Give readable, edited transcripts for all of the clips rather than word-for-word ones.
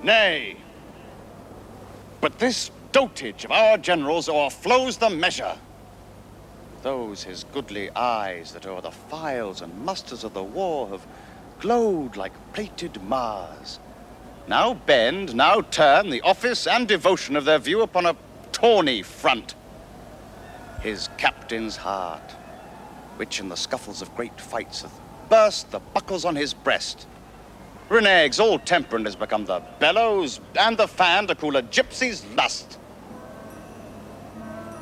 Nay. But this dotage of our generals o'erflows the measure. Those his goodly eyes that o'er the files and musters of the war have glowed like plated Mars, now bend, now turn the office and devotion of their view upon a tawny front. His captain's heart, which in the scuffles of great fights hath burst the buckles on his breast, reneges all temper and has become the bellows and the fan to cool a gypsy's lust.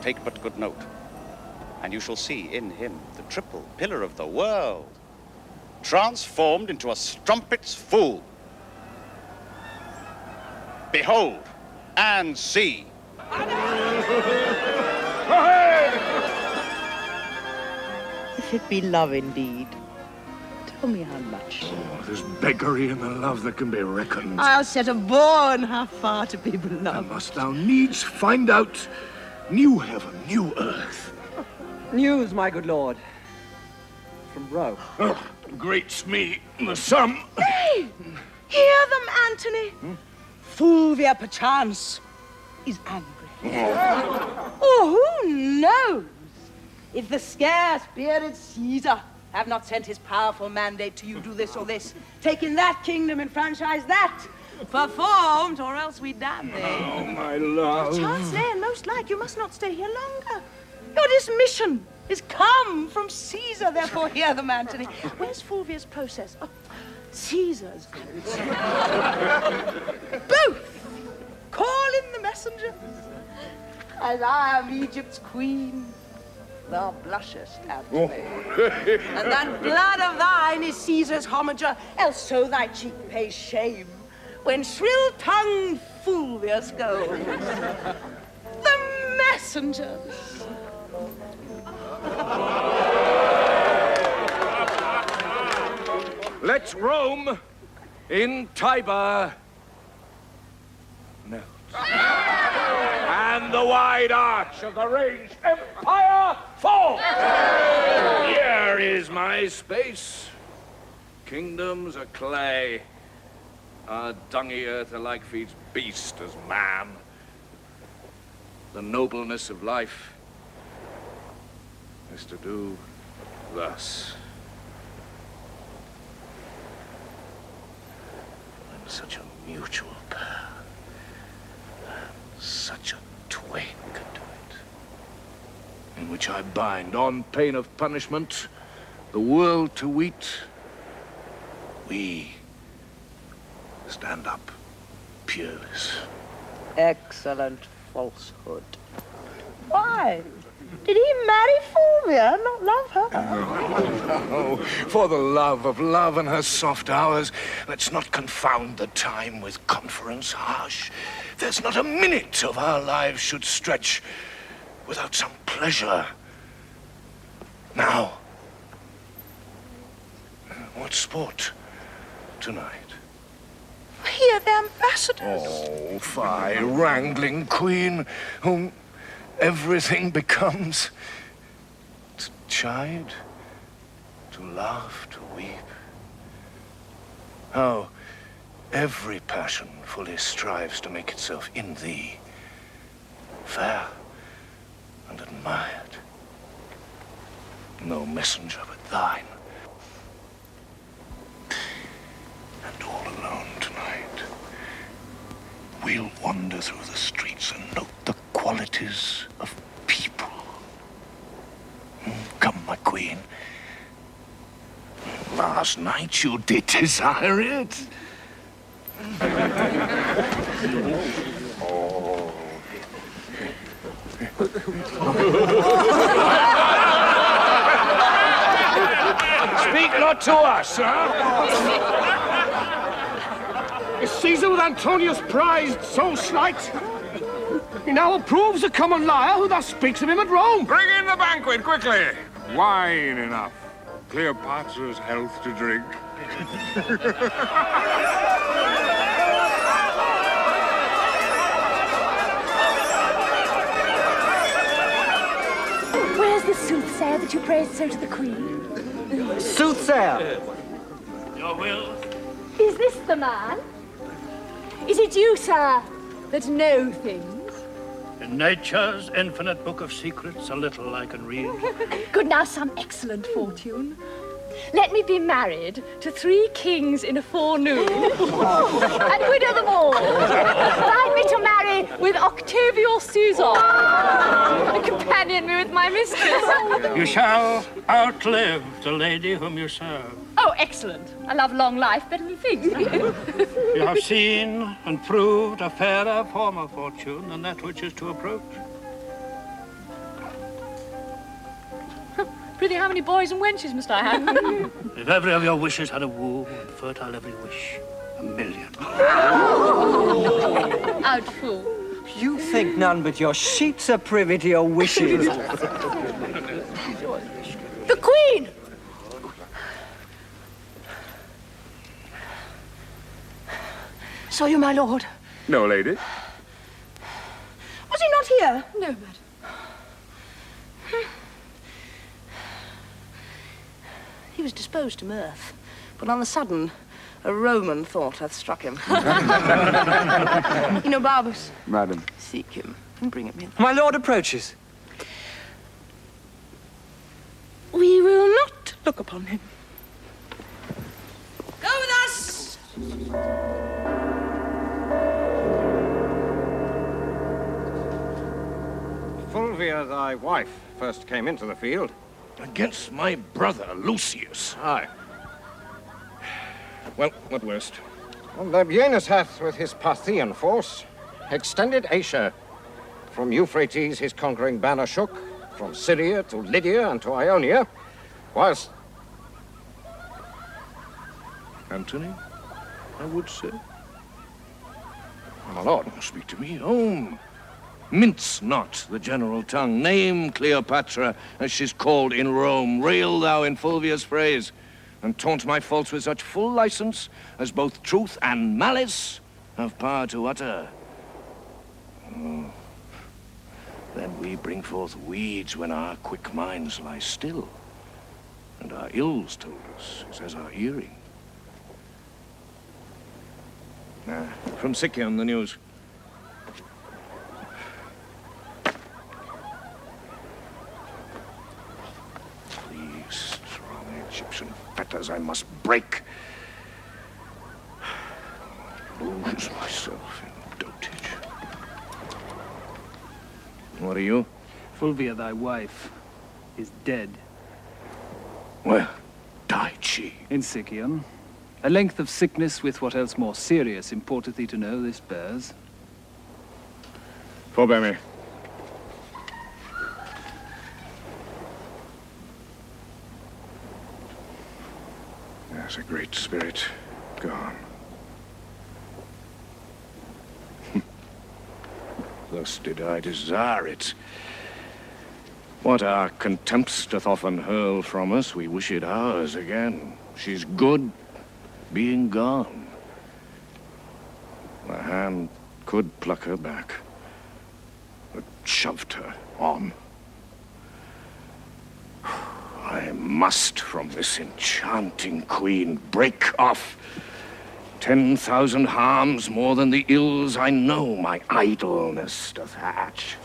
Take but good note, and you shall see in him the triple pillar of the world, transformed into a strumpet's fool. Behold and see. If it be love indeed, tell me how much. Oh, there's beggary in the love that can be reckoned. I'll set a bourne how far to be beloved. And must thou needs find out new heaven, new earth. News, my good lord. From Rome. Oh, greats me the sum. Hey! Hear them, Antony. Fulvia, perchance, is angry. Oh, who knows? If the scare-spirited Caesar have not sent his powerful mandate to you, do this or this, take in that kingdom and franchise that, performed, or else we damn thee. Oh, my love. Chance lay and most like, you must not stay here longer. Your dismission is come from Caesar, therefore hear them, Antony. Where's Fulvia's process? Oh, Caesar's. Both! Call in the messengers. As I am Egypt's queen, thou blushest, Antony. And that blood of thine is Caesar's homager, else so thy cheek pays shame when shrill-tongued Fulvius goes. The messengers. Let Rome in Tiber melt, and the wide arch of the ranged empire fall. Here is my space. Kingdoms are clay. Our dungy earth alike feeds beast as man. The nobleness of life is to do thus. And such a mutual pair, and such a twain can do it, in which I bind, on pain of punishment, the world to weet. We stand up peerless. Excellent falsehood. Why? Did he marry Fulvia and not love her? Oh, for the love of love and her soft hours, let's not confound the time with conference harsh. There's not a minute of our lives should stretch without some pleasure. Now, what sport tonight? Here, the ambassadors. Oh, fie, wrangling queen, whom everything becomes to chide, to laugh, to weep. How every passion fully strives to make itself in thee fair and admired. No messenger but thine. And all alone tonight, we'll wander through the streets and note the qualities of people. Come, my queen. Last night you did desire it. Oh. Speak not to us, huh? Is Caesar with Antonius prized so slight? He now approves a common liar who thus speaks of him at Rome. Bring in the banquet, quickly. Wine enough. Cleopatra's health to drink. Where's the soothsayer that you praised so to the queen? Soothsayer! Your will? Is this the man? Is it you, sir, that know things? In nature's infinite book of secrets, a little I can read. Good, now some excellent fortune. Let me be married to 3 kings in a forenoon, and widow them all. Bind me to marry with Octavius Caesar, and companion me with my mistress. You shall outlive the lady whom you serve. Oh, excellent. I love long life better than things. You have seen and proved a fairer form of fortune than that which is to approach. Prithee, how many boys and wenches must I have? If every of your wishes had a womb, and fertile every wish, 1,000,000. Out fool. You think none but your sheets are privy to your wishes. The Queen! Saw you, my lord. No, lady. Was he not here? No, madam. He was disposed to mirth, but on the sudden, a Roman thought hath struck him. Enobarbus, Madam. seek him and bring him hither. My lord approaches. We will not look upon him. Go with us! Fulvia, thy wife, first came into the field. Against my brother, Lucius. Aye. Well, what worst? Well, Labienus hath, with his Parthian force, extended Asia. From Euphrates his conquering banner shook, from Syria to Lydia and to Ionia, whilst... Antony, I would say. My lord, Speak to me, home. Mince not the general tongue. Name Cleopatra, as she's called in Rome. Rail thou in Fulvia's praise, and taunt my faults with such full license as both truth and malice have power to utter. Oh. Then we bring forth weeds when our quick minds lie still, and our ills told us is as our hearing. From Sicyon, the news. Egyptian fetters I must break. Lose myself in dotage. What are you? Fulvia, thy wife, is dead. Where died she? In Sicyon. A length of sickness with what else more serious importeth thee to know this bears. Forbear me. There's a great spirit gone. Thus did I desire it. What our contempts doth often hurl from us, we wish it ours again. She's good, being gone. My hand could pluck her back, but shoved her on. I must from this enchanting queen break off 10,000 harms more than the ills I know my idleness doth hatch.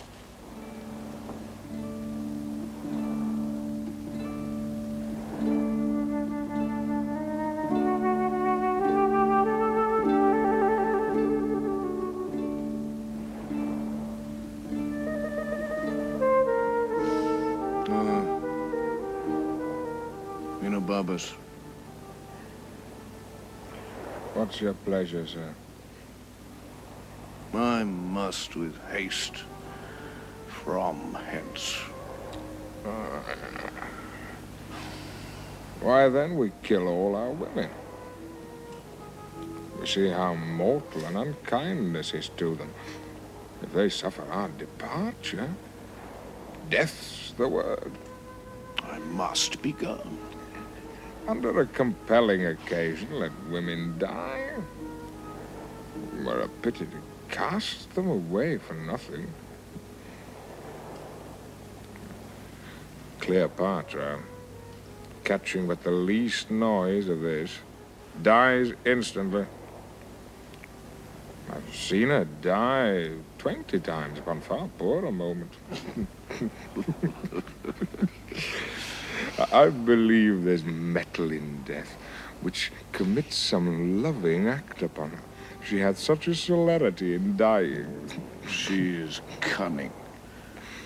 Enobarbus. What's your pleasure, sir? I must with haste from hence. Why, then we kill all our women. We see how mortal and unkind this is to them. If they suffer our departure, death's the word. I must be gone. Under a compelling occasion, let women die. Were a pity to cast them away for nothing. Cleopatra, catching but the least noise of this, dies instantly. My I've seen her die 20 times upon far poorer moment. I believe there's metal in death, which commits some loving act upon her. She hath such a celerity in dying. She is cunning,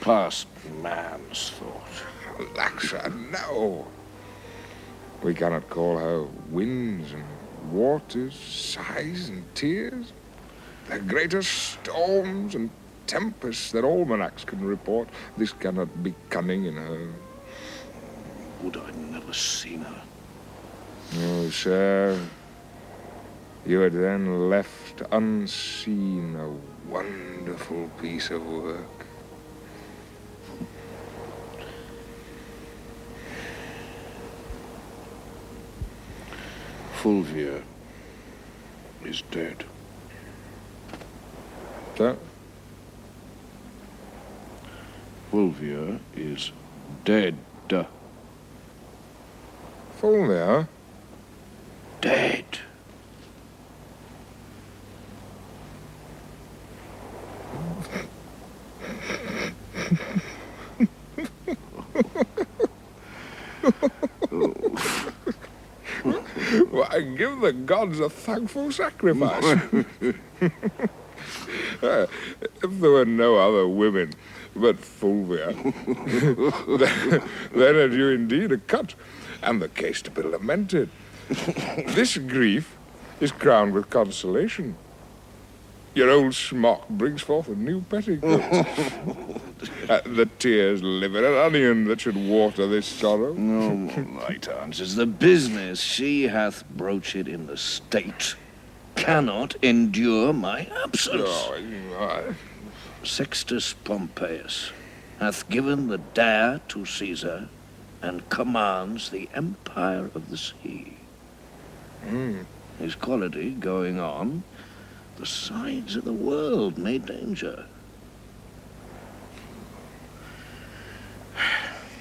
past man's thought. Laksha, no. We cannot call her winds and waters, sighs and tears. The greatest storms and tempests that almanacs can report. This cannot be cunning in her. Would I'd never seen her. Oh, sir, you had then left unseen a wonderful piece of work. Fulvia is dead. Sir? Fulvia is dead. Fulvia? Dead. Why, give the gods a thankful sacrifice. If there were no other women but Fulvia, then had you indeed a cut, and the case to be lamented. This grief is crowned with consolation. Your old smock brings forth a new petticoat. The tears live in an onion that should water this sorrow. No, right answers. The business she hath broached in the state cannot endure my absence. Sextus Pompeius hath given the dare to Caesar and commands the empire of the sea. His quality going on, the sides of the world may danger.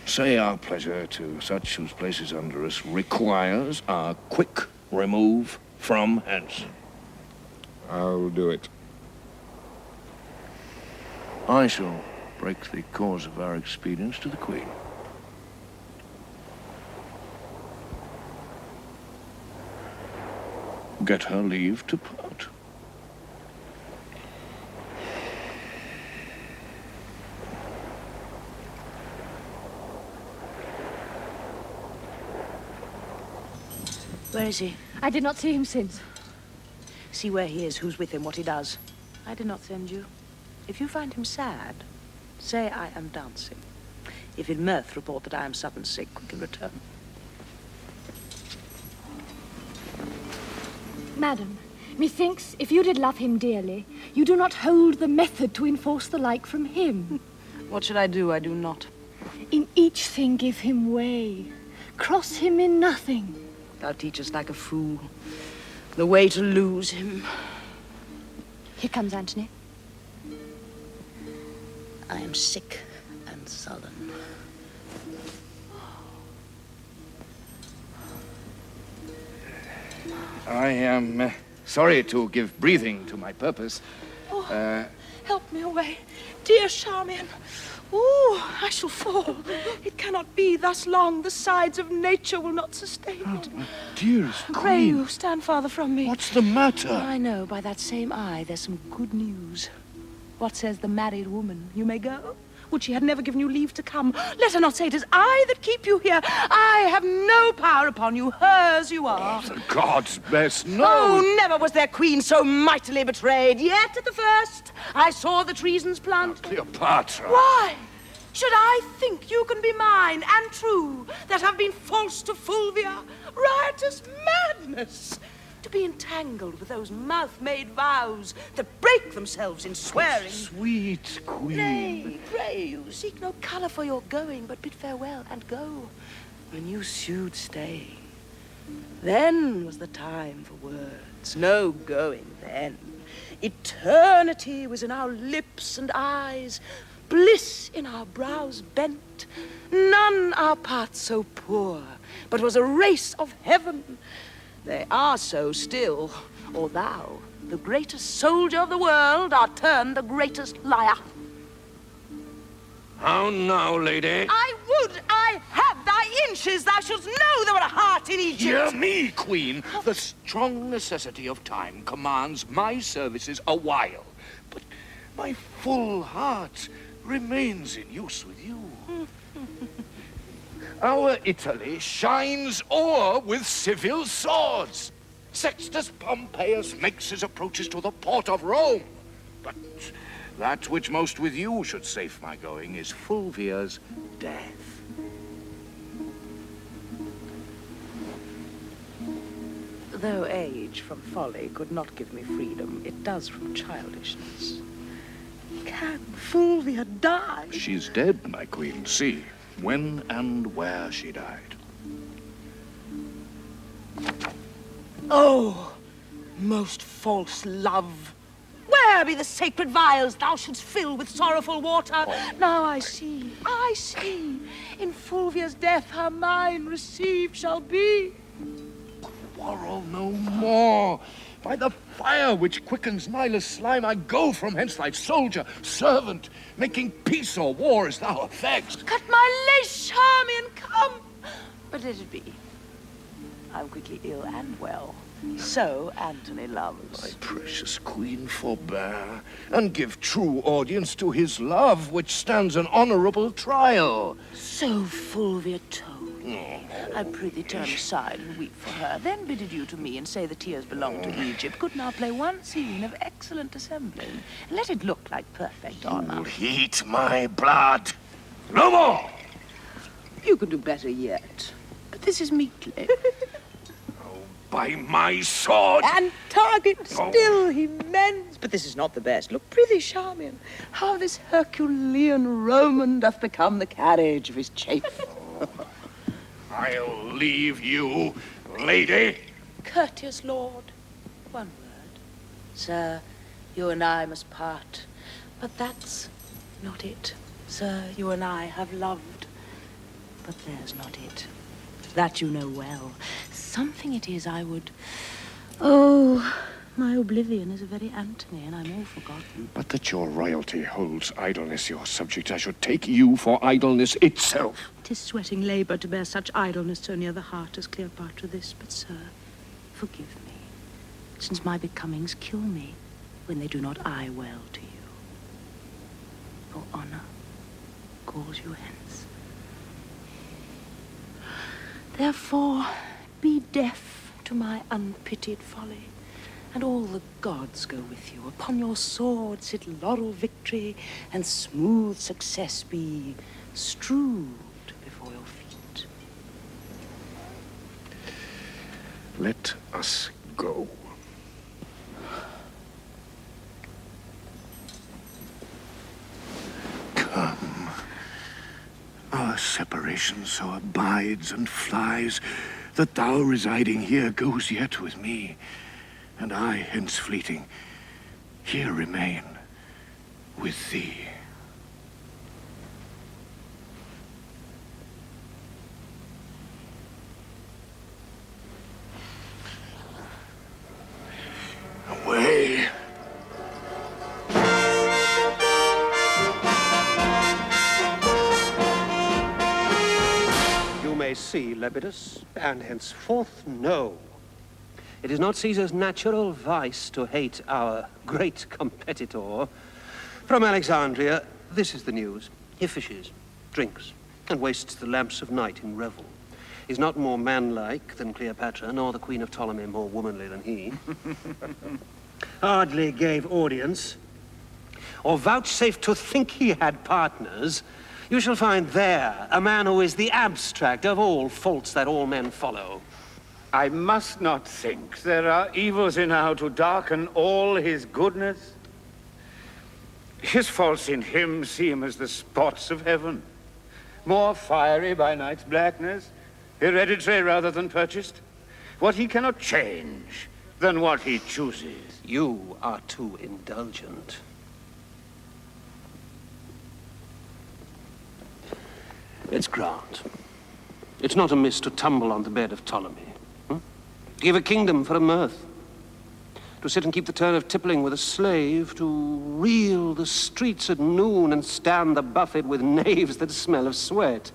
Say our pleasure to such whose place is under us requires our quick remove from hence. I'll do it. I shall break the cause of our expedience to the Queen. Get her leave to part. Where is he? I did not see him since. See where he is, who's with him, what he does. I did not send you. If you find him sad, say I am dancing. If in mirth, report that I am sudden sick, we can return. Madam, methinks if you did love him dearly, you do not hold the method to enforce the like from him. What should I do? I do not. In each thing give him way. Cross him in nothing. Thou teachest like a fool. The way to lose him. Here comes Antony. I am sick and sullen. I am sorry to give breathing to my purpose. Help me away, dear Charmian. Oh, I shall fall. It cannot be thus long. The sides of nature will not sustain it. Dearest Pray you, stand farther from me. What's the matter? I know, by that same eye, there's some good news. What says the married woman? You may go? Would she had never given you leave to come? Let her not say it is I that keep you here. I have no power upon you. Hers you are. The gods bless, no. Oh, never was there queen so mightily betrayed. Yet at the first, I saw the treason's plant. Cleopatra. Why should I think you can be mine and true that have been false to Fulvia? Riotous madness! To be entangled with those mouth-made vows that break themselves in swearing. Sweet queen. Nay, pray you, seek no colour for your going, but bid farewell and go. When you sued stay, then was the time for words. No going then. Eternity was in our lips and eyes, bliss in our brows bent. None our path so poor, but was a race of heaven. They are so still, or thou the greatest soldier of the world are turned the greatest liar. How now, lady? I would I had thy inches, thou shouldst know there were a heart in Egypt. Hear me, Queen. The strong necessity of time commands my services a while, but my full heart remains in use with you. Our Italy shines o'er with civil swords. Sextus Pompeius makes his approaches to the port of Rome. But that which most with you should safe my going is Fulvia's death. Though age from folly could not give me freedom, it does from childishness. Can Fulvia die? She's dead, my queen. See, when and where she died. Oh, most false love! Where be the sacred vials thou shouldst fill with sorrowful water? Now I see. In Fulvia's death her mine received shall be. Quarrel no more. By the fire which quickens Nilus' slime, I go from hence thy soldier, servant, making peace or war as thou affects. Cut my lace, Charmian, come! But let it be. I'm quickly ill and well. So Antony loves. My precious queen, forbear, and give true audience to his love, which stands an honorable trial. So Fulvia told. I prithee turn aside and weep for her. Then bid adieu to me and say the tears belong to Egypt. Could now play one scene of excellent assembling. Let it look like perfect honor. You'll heat my blood. No more! You can do better yet. But this is meekly. By my sword! And target still he mends. But this is not the best. Look, prithee, Charmian, how this Herculean Roman doth become the carriage of his chafe. I'll leave you, lady. Courteous lord, one word. Sir, you and I must part. But that's not it. Sir, you and I have loved. But there's not it. That you know well. Something it is I would... Oh, my oblivion is a very Antony, and I'm all forgotten. But that your royalty holds idleness your subject, I should take you for idleness itself. 'Tis sweating labor to bear such idleness so near the heart as Cleopatra this. But, sir, forgive me, since my becomings kill me when they do not eye well to you. Your honor calls you hence. Therefore, be deaf to my unpitied folly, and all the gods go with you. Upon your sword sit laurel victory, and smooth success be strewed before your feet. Let us go. Come. Our separation so abides and flies, that thou residing here goes yet with me, and I, hence fleeting, here remain with thee. Away. You may see, Lepidus, and henceforth know. It is not Caesar's natural vice to hate our great competitor. From Alexandria, this is the news. He fishes, drinks, and wastes the lamps of night in revel. He's not more manlike than Cleopatra, nor the Queen of Ptolemy more womanly than he. Hardly gave audience, or vouchsafed to think he had partners. You shall find there a man who is the abstract of all faults that all men follow. I must not think there are evils enow to darken all his goodness. His faults in him seem as the spots of heaven, more fiery by night's blackness, hereditary rather than purchased. What he cannot change than what he chooses. You are too indulgent. Let's grant. It's not amiss to tumble on the bed of Ptolemy. To give a kingdom for a mirth. to sit and keep the turn of tippling with a slave, to reel the streets at noon and stand the buffet with knaves that smell of sweat.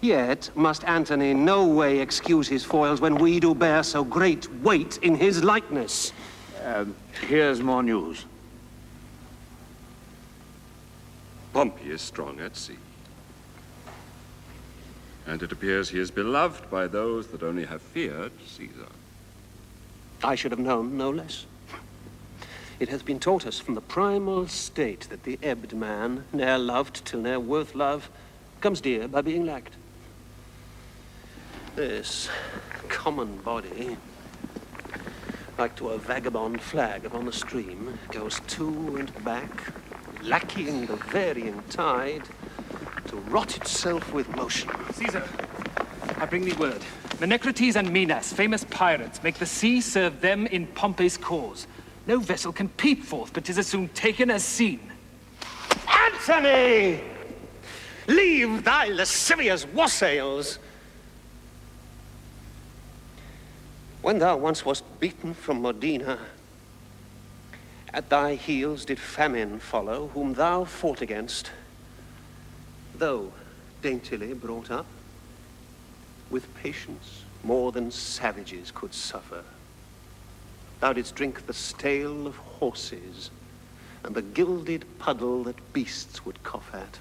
Yet must Antony no way excuse his foils when we do bear so great weight in his likeness. Here's more news. Pompey is strong at sea. And it appears he is beloved by those that only have feared Caesar. I should have known no less. It hath been taught us from the primal state that the ebbed man, ne'er loved till ne'er worth love, comes dear by being lacked. This common body, like to a vagabond flag upon the stream, goes to and back, lacking the varying tide, to rot itself with motion. Caesar, I bring thee word. Menecrates and Minas, famous pirates, make the sea serve them in Pompey's cause. No vessel can peep forth, but 'tis as soon taken as seen. Antony! Leave thy lascivious wassails! When thou once wast beaten from Modena, at thy heels did famine follow, whom thou fought against, though daintily brought up, with patience more than savages could suffer. Thou didst drink the stale of horses, and the gilded puddle that beasts would cough at.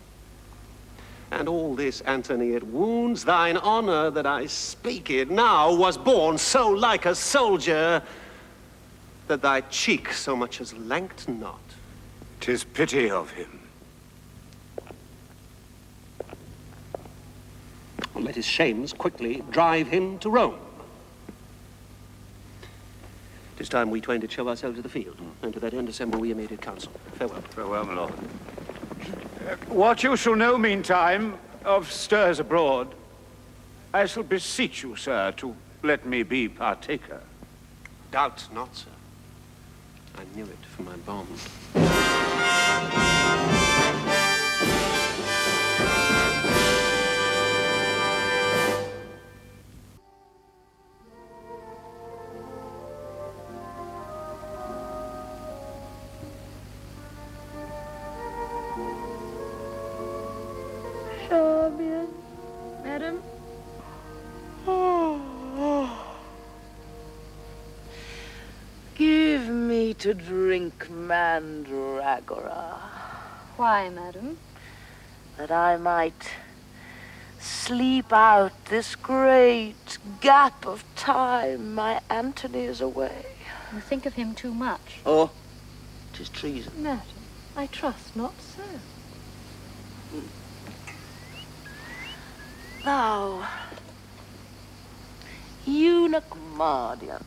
And all this, Antony, it wounds thine honor that I speak it, now was born so like a soldier, that thy cheek so much as lanked not. 'Tis pity of him. Let his shames quickly drive him to Rome. 'Tis time we twain did show ourselves to the field, and to that end assemble we immediate council. Farewell. Farewell, my lord. What you shall know, meantime, of stirs abroad, I shall beseech you, sir, to let me be partaker. Doubt not, sir. I knew it from my bond. Charmian, madam. Give me to drink mandragora, Why, madam? that I might sleep out this great gap of time my Antony is away. You think of him too much. Oh, 'tis treason. Madam, I trust not so. Thou, eunuch Mardian.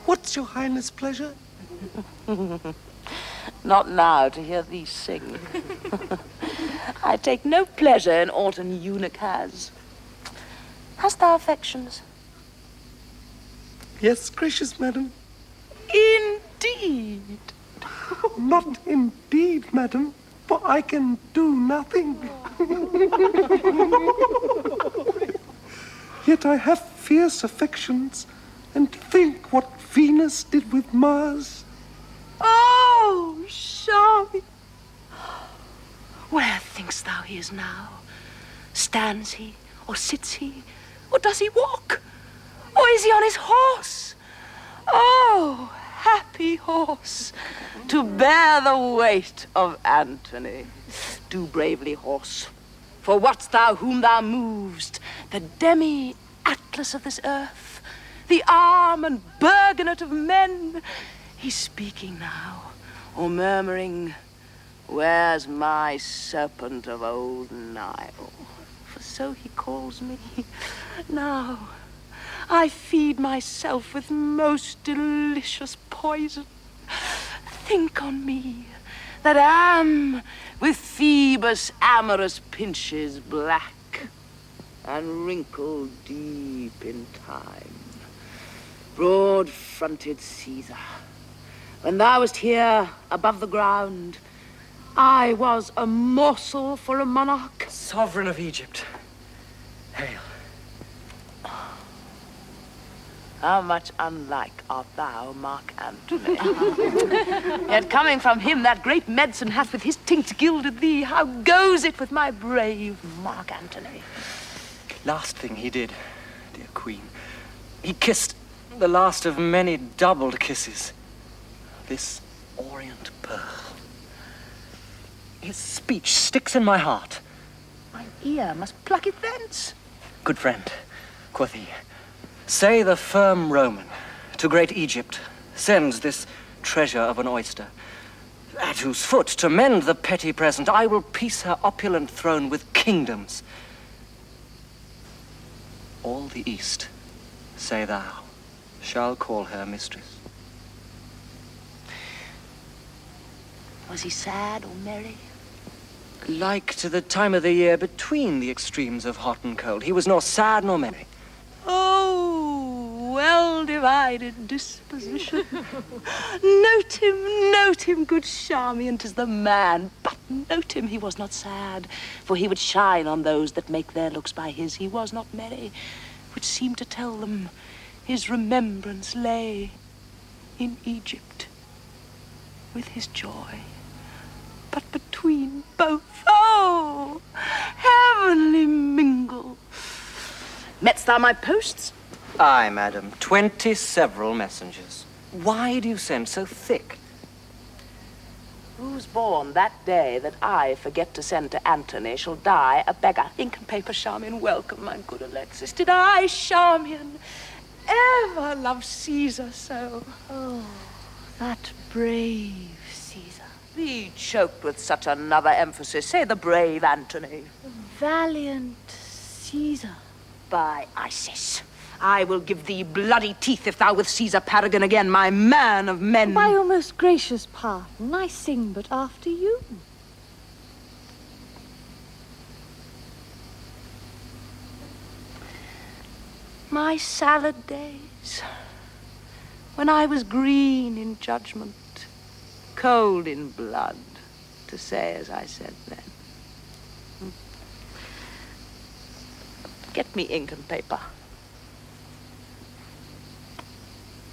What's your highness' pleasure? Not now to hear thee sing. I take no pleasure in aught an eunuch has. Hast thou affections? Yes, gracious madam. Indeed. Not indeed, madam, for I can do nothing. Yet I have fierce affections, and think what Venus did with Mars. Oh, Charmy. Where thinkst thou he is now? Stands he, or sits he, or does he walk? Or is he on his horse? Oh, happy horse, to bear the weight of Antony. Do bravely, horse, for what's thou whom thou movest, the demi-Atlas of this earth, the arm and Bergonet of men? He's speaking now, or murmuring, where's my serpent of old Nile? For so he calls me. Now, I feed myself with most delicious poison. Think on me, that am with Phoebus' amorous pinches black, and wrinkled deep in time. Broad-fronted Caesar, when thou wast here above the ground, I was a morsel for a monarch. Sovereign of Egypt, hail. How much unlike art thou, Mark Antony? Yet coming from him, that great medicine hath with his tinct gilded thee. How goes it with my brave Mark Antony? Last thing he did, dear Queen, he kissed the last of many doubled kisses. This orient pearl. His speech sticks in my heart. Mine ear must pluck it thence. Good friend, quoth he, say the firm Roman to great Egypt sends this treasure of an oyster, at whose foot, to mend the petty present, I will piece her opulent throne with kingdoms. All the East, say thou, shall call her mistress. Was he sad or merry? Like to the time of the year between the extremes of hot and cold, he was nor sad nor merry. Oh, well-divided disposition. Note him, good Charmian, 'tis the man. But note him, he was not sad, for he would shine on those that make their looks by his. He was not merry, which seemed to tell them his remembrance lay in Egypt with his joy. But between both, oh, heavenly mingle. Met'st thou my posts? Aye, madam, 20 several messengers. Why do you send so thick? Who's born that day that I forget to send to Antony shall die a beggar. Ink and paper, Charmian, welcome, my good Alexis. Did I, Charmian, ever love Caesar so? Oh, that brave Caesar. Thee choked with such another emphasis. Say the brave Antony. Valiant Caesar. By Isis, I will give thee bloody teeth if thou with Caesar paragon again, my man of men. By your most gracious pardon, I sing but after you. My salad days, when I was green in judgment, cold in blood, to say as I said then. Get me ink and paper.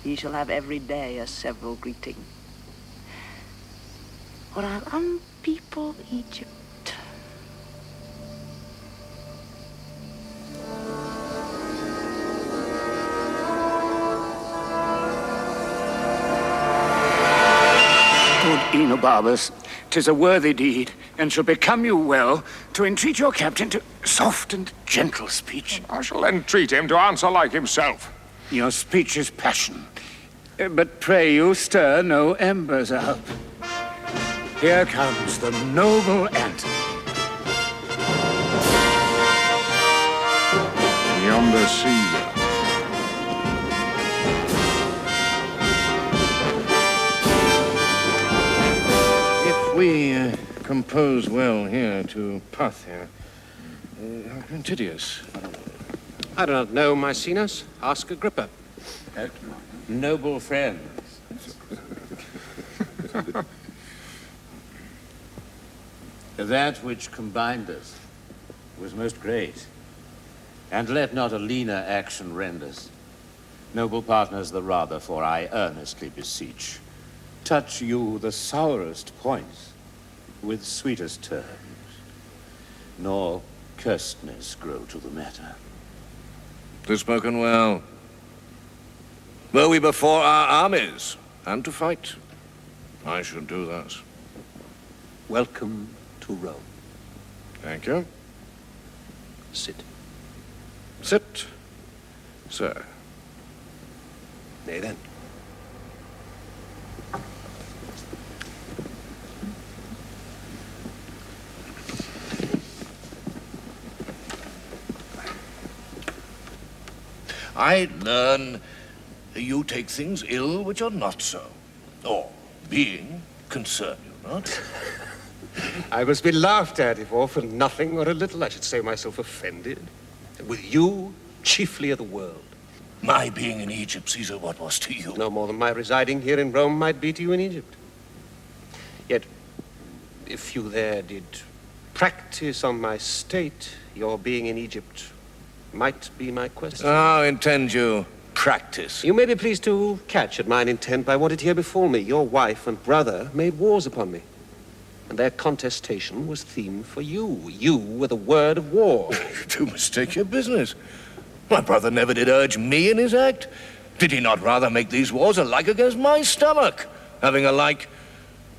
Ye shall have every day a several greeting, or I'll unpeople Egypt. Good Enobarbus, 'tis a worthy deed, and shall become you well to entreat your captain to soft and gentle speech. I shall entreat him to answer like himself. Your speech is passion, but pray you stir no embers up. Here comes the noble Antony. Yonder Caesar. If we compose well here to Parthia, Antonius. I do not know, Maecenas. Ask Agrippa. Noble friends. That which combined us was most great, and let not a leaner action rend us. Noble partners the rather, for I earnestly beseech, touch you the sourest points with sweetest terms, nor cursedness grow to the matter. 'Tis spoken well. Were we before our armies, and to fight, I should do that. Welcome to Rome. Thank you. Sit. Sit, sir. Nay then. I learn you take things ill which are not so, or being concern you not. I must be laughed at if all for nothing or a little. I should say myself offended. And with you, chiefly of the world. My being in Egypt, Caesar, what was to you? No more than my residing here in Rome might be to you in Egypt. Yet, if you there did practice on my state, your being in Egypt might be my question. How intend you practice. You may be pleased to catch at mine intent by what it here befall me. Your wife and brother made wars upon me, and their contestation was theme for you. You were the word of war. You do mistake your business. My brother never did urge me in his act. Did he not rather make these wars alike against my stomach, having alike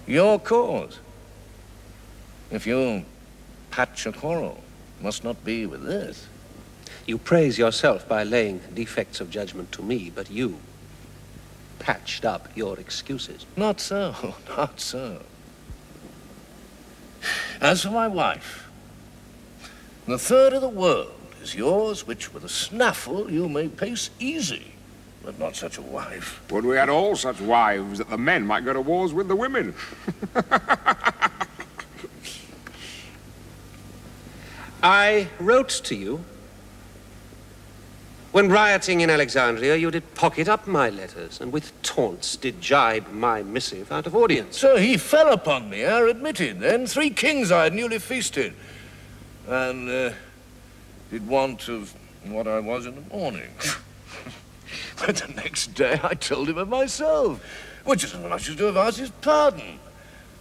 your cause? If you patch a quarrel, must not be with this. You praise yourself by laying defects of judgment to me, but you patched up your excuses. Not so, not so. As for my wife, the third of the world is yours, which with a snaffle you may pace easy, but not such a wife. Would we had all such wives that the men might go to wars with the women? I wrote to you. When rioting in Alexandria, you did pocket up my letters, and with taunts did jibe my missive out of audience. So he fell upon me, I admitted. Then 3 kings I had newly feasted, and did want of what I was in the morning. But the next day I told him of myself, which is as much as to have asked his pardon.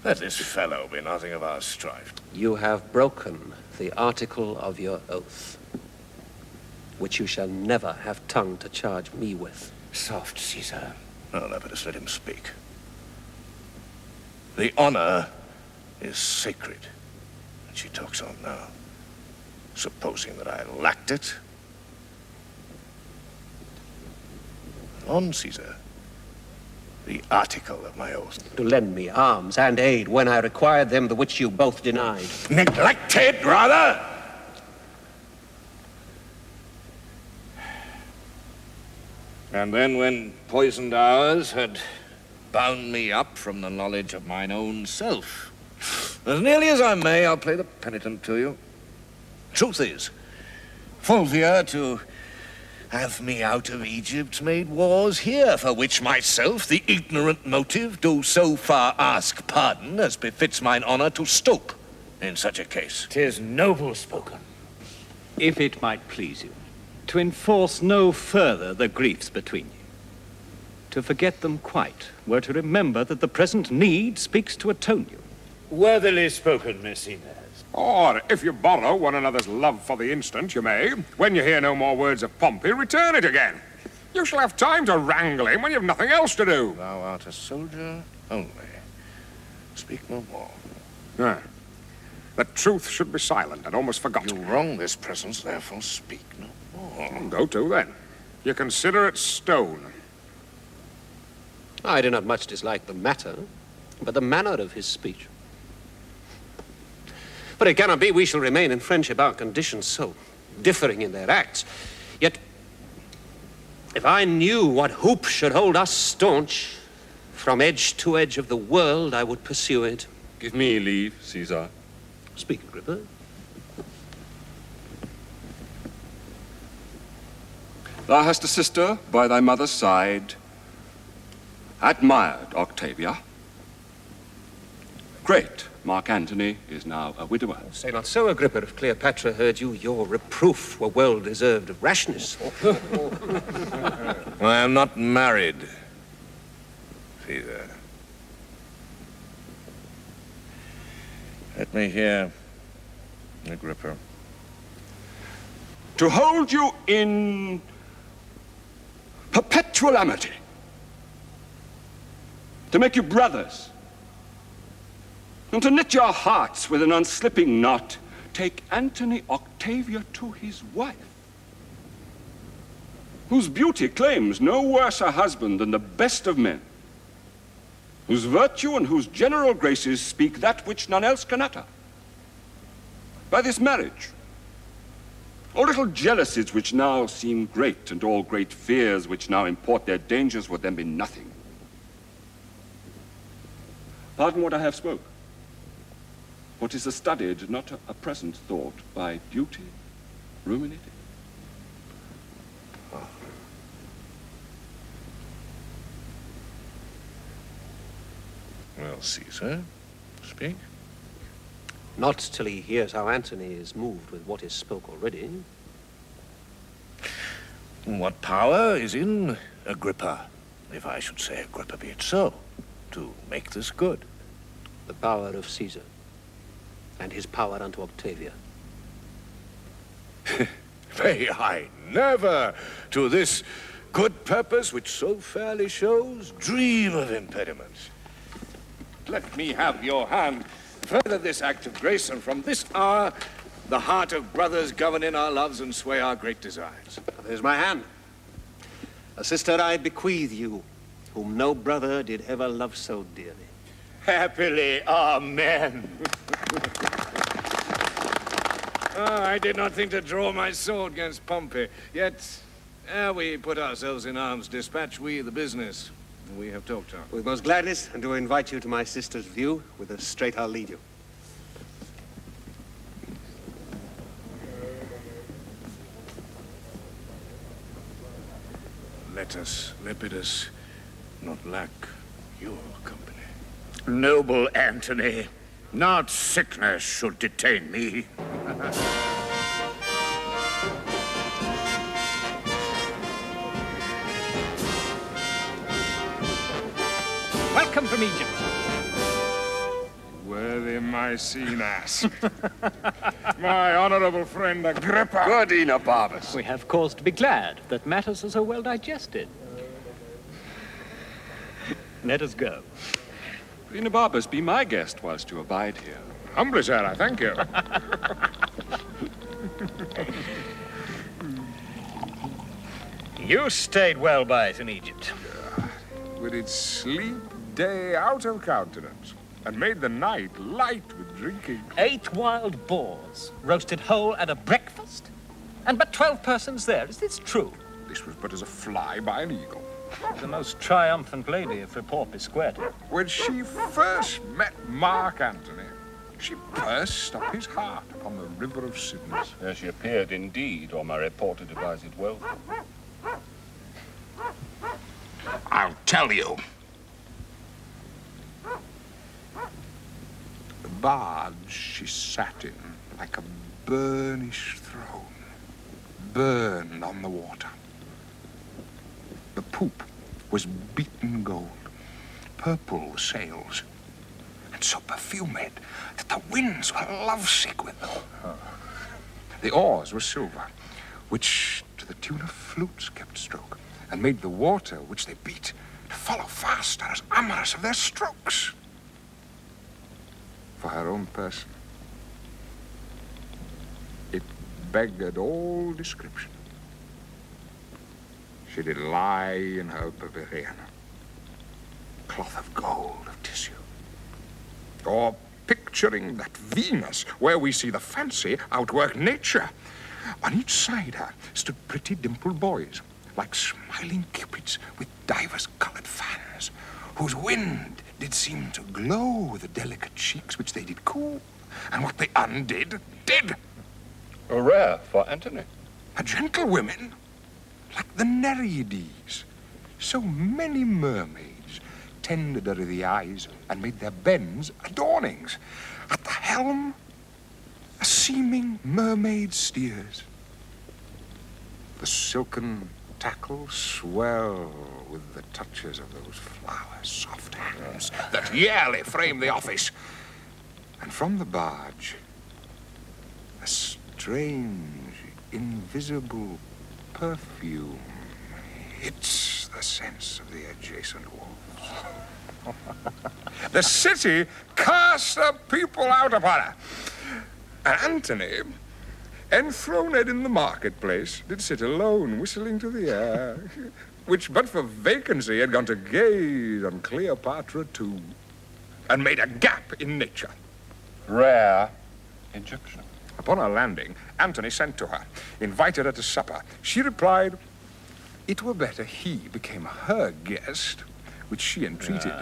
Let this fellow be nothing of our strife. You have broken the article of your oath, which you shall never have tongue to charge me with. Soft, Caesar. No, Lepidus, let him speak. The honor is sacred. And she talks on now. Supposing that I lacked it. On, Caesar. The article of my oath. To lend me arms and aid when I required them, the which you both denied. Neglected, rather! And then when poisoned hours had bound me up from the knowledge of mine own self, as nearly as I may, I'll play the penitent to you. Truth is, Fulvia, to have me out of Egypt, made wars here, for which myself, the ignorant motive, do so far ask pardon as befits mine honor to stoop in such a case. 'Tis noble spoken. If it might please you, to enforce no further the griefs between you. To forget them quite were to remember that the present need speaks to atone you. Worthily spoken, Miss Inez. Or, if you borrow one another's love for the instant, you may, when you hear no more words of Pompey, return it again. You shall have time to wrangle him when you have nothing else to do. Thou art a soldier only. Speak no more. Ah. The truth should be silent. I'd almost forgotten. You wrong this presence, therefore speak no more. Go to, then. You consider it stone. I do not much dislike the matter, but the manner of his speech. But it cannot be we shall remain in friendship, our conditions so differing in their acts. Yet, if I knew what hoop should hold us staunch, from edge to edge of the world, I would pursue it. Give me leave, Caesar. Speak, Agrippa. Thou hast a sister by thy mother's side, admired Octavia. Great Mark Antony is now a widower. Say not so, Agrippa. If Cleopatra heard you, your reproof were well-deserved of rashness. I am not married, Caesar. Let me hear, Agrippa. To hold you in perpetual amity. To make you brothers. And to knit your hearts with an unslipping knot, take Antony Octavia to his wife, whose beauty claims no worse a husband than the best of men, whose virtue and whose general graces speak that which none else can utter. By this marriage, all little jealousies which now seem great, and all great fears which now import their dangers, would then be nothing. Pardon what I have spoke. What is a studied, not a present thought, by duty ruminated. Well, Caesar, speak. Not till he hears how Antony is moved with what is spoke already. What power is in Agrippa, if I should say Agrippa be it so, to make this good? The power of Caesar, and his power unto Octavia. May I never, to this good purpose which so fairly shows, dream of impediments. Let me have your hand. Further this act of grace, and from this hour, the heart of brothers govern in our loves and sway our great desires. There's my hand. A sister I bequeath you, whom no brother did ever love so dearly. Happily, amen. I did not think to draw my sword against Pompey, yet ere we put ourselves in arms, dispatch we the business we have talked of. With most gladness, and to invite you to my sister's view, with a straight I'll lead you. Let us, Lepidus, not lack your company. Noble Antony, not sickness should detain me. Welcome from Egypt. Worthy Maecenas. My honorable friend Agrippa. Good Enobarbus. We have cause to be glad that matters are so well digested. Let us go. Enobarbus, be my guest whilst you abide here. Humbly, sir, I thank you. You stayed well by it in Egypt. With its sleep day out of countenance, and made the night light with drinking. 8 wild boars, roasted whole at a breakfast, and but 12 persons there. Is this true? This was but as a fly by an eagle. The most triumphant lady of Report Square. When she first met Mark Antony, she pursed up his heart upon the river of sinners. There she appeared indeed, or my reporter devised it well. I'll tell you. The barge she sat in, like a burnished throne, burned on the water. The poop was beaten gold, purple the sails, and so perfumed that the winds were lovesick with them. The oars were silver, which to the tune of flutes kept stroke, and made the water which they beat to follow faster as amorous of their strokes. For her own person, it beggared all description. She did lie in her pavilion, cloth of gold of tissue, or picturing that Venus where we see the fancy outwork nature. On each side her stood pretty dimpled boys, like smiling cupids with divers coloured fans, whose wind did seem to glow the delicate cheeks which they did cool, and what they undid, did. Rare for Antony. A gentlewomen, like the Nereides, so many mermaids tended her the eyes and made their bends adornings. At the helm, a seeming mermaid steers. The silken tackle swell with the touches of those flowers' soft hands that yearly frame the office. And from the barge, a strange, invisible perfume hits the sense of the adjacent walls. The city cast the people out upon her. And Antony, enthroned in the marketplace, did sit alone, whistling to the air, which but for vacancy had gone to gaze on Cleopatra too, and made a gap in nature. Rare Egyptian. Upon our landing, Antony sent to her, invited her to supper. She replied, it were better he became her guest, which she entreated.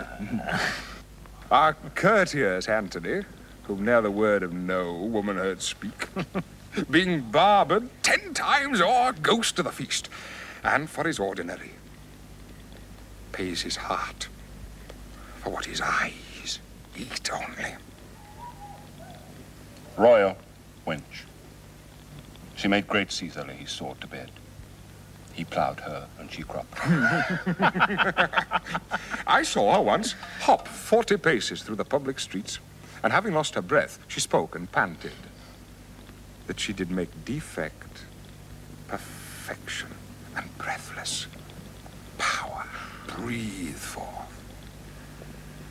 Our courteous Antony, whom ne'er the word of no woman heard speak, being barbered 10 times o'er, goes to the feast, and for his ordinary pays his heart for what his eyes eat only. Royal wench. She made great Caesar lay his sword to bed. He plowed her, and she cropped. I saw her once hop 40 paces through the public streets, and having lost her breath, she spoke and panted that she did make defect, perfection, and breathless power breathe forth.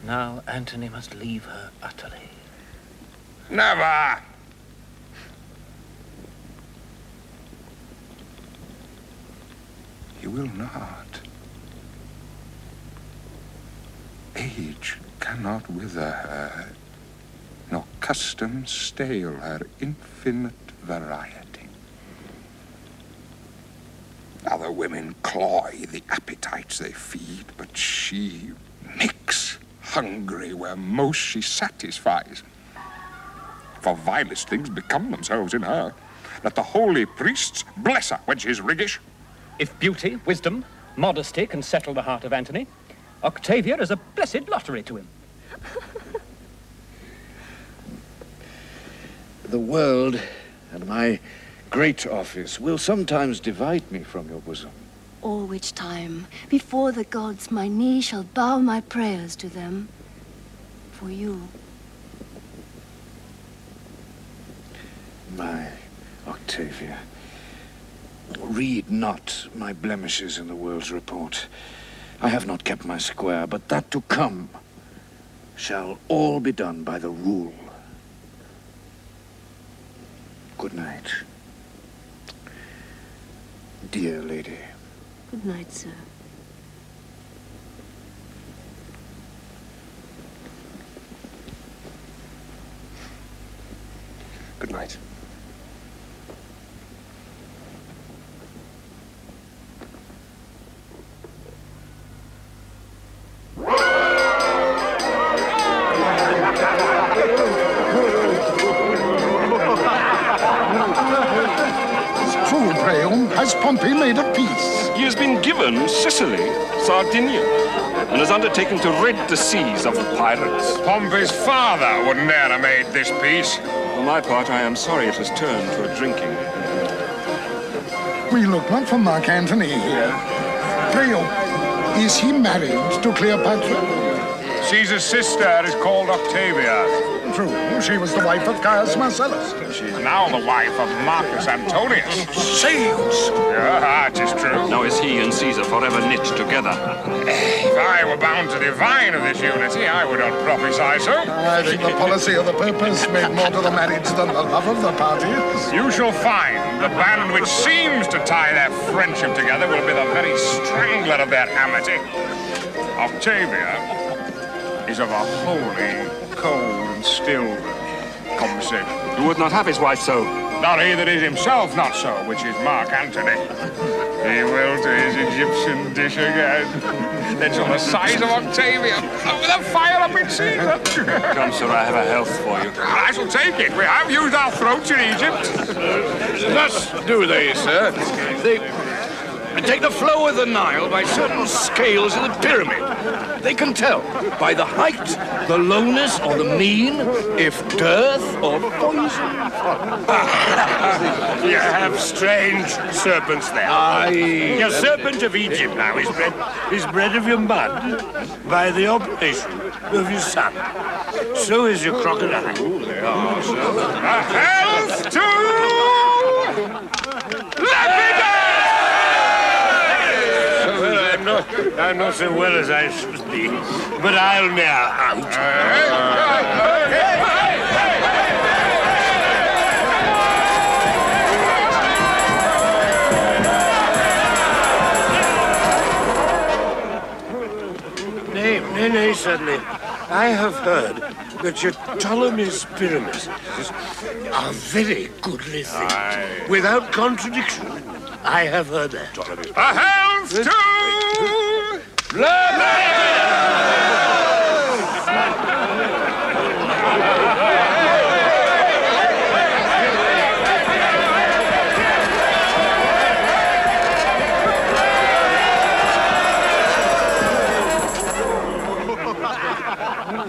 Now Antony must leave her utterly. Never! He will not. Age cannot wither her, nor custom stale her infinite variety. Other women cloy the appetites they feed, but she makes hungry where most she satisfies. For vilest things become themselves in her. Let the holy priests bless her when she's riggish. If beauty, wisdom, modesty can settle the heart of Antony, Octavia is a blessed lottery to him. The world and my great office will sometimes divide me from your bosom. All which time, before the gods, my knee shall bow my prayers to them. For you. My Octavia, read not my blemishes in the world's report. I have not kept my square, but that to come shall all be done by the rule. Good night, dear lady. Good night, sir. Good night. Has Pompey made a peace? He has been given Sicily, Sardinia, and has undertaken to rid the seas of the pirates. Pompey's father would ne'er have made this peace. For my part, I am sorry it has turned to a drinking. We look not for Mark Antony here. Pray, is he married to Cleopatra? Caesar's sister is called Octavia. True, she was the wife of Caius Marcellus. She's now the wife of Marcus Antonius. Zeus! That is true. Now is he and Caesar forever knit together. If I were bound to divine of this unity, I would not prophesy so. I think the policy of the Pope has made more to the marriage than the love of the parties. You shall find the band which seems to tie their friendship together will be the very strangler of their amity. Octavia is of a holy, cold, and still conversation. Who would not have his wife so? Not he that is himself not so, which is Mark Antony. He will to his Egyptian dish again. Then shall the size of Octavia, with a fire up in Caesar. Come, sir, I have a health for you. I shall take it. We have used our throats in Egypt. Thus do they, sir. They take the flow of the Nile by certain scales of the pyramid. They can tell by the height, the lowness, or the mean, if dearth or poison. You have strange serpents there. Aye. Your serpent of Egypt now is bred of your mud by the oblation of your son. So is your crocodile. A health to Lepidus! I'm not so well as I should be, but I'll ne'er out. Nay, certainly. I have heard that your Ptolemy's pyramids are very goodly things. Aye. Without contradiction, I have heard that. A health to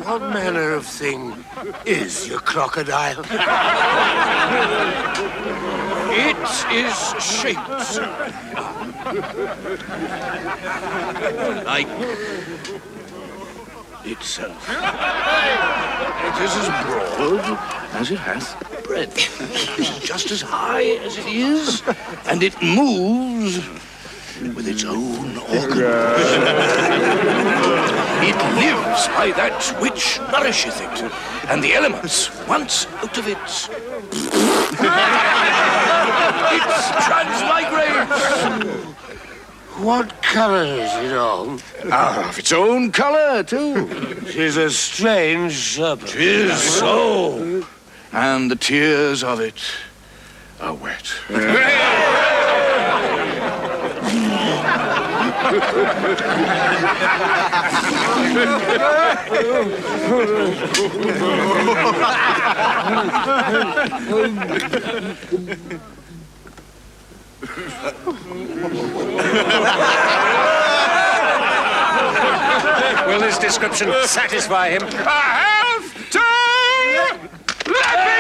What manner of thing is your crocodile? It is shaped, sir, like itself. It is as broad as it hath breadth. It is just as high as it is, and it moves with its own organs. It lives by that which nourisheth it, and the elements once out of it. It transmigrates. What colour is it on? Of its own colour, too. 'Tis a strange serpent. 'Tis so. And the tears of it are wet. Will this description satisfy him? I have to let me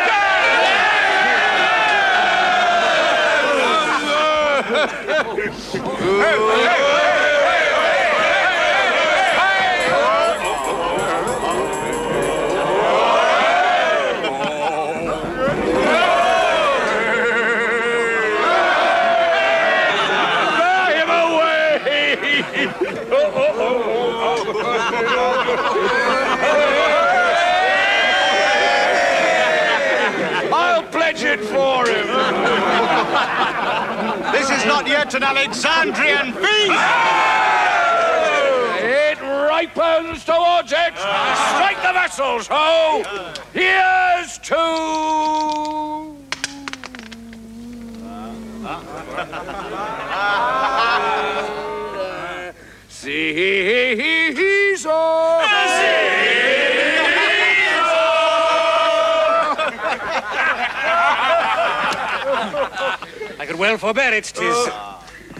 I'll pledge it for him. This is not yet an Alexandrian feast! It ripens towards it. Strike the vessels, ho! Here's to... Caesar! I could well forbear it. 'Tis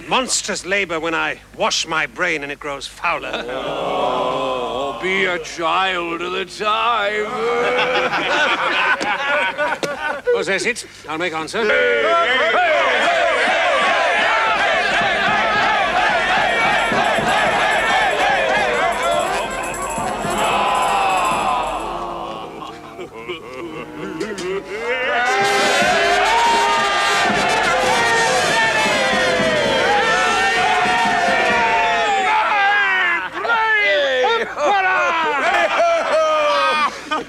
monstrous labour when I wash my brain and it grows fouler. Oh, be a child at a time. Possess it. I'll make answer.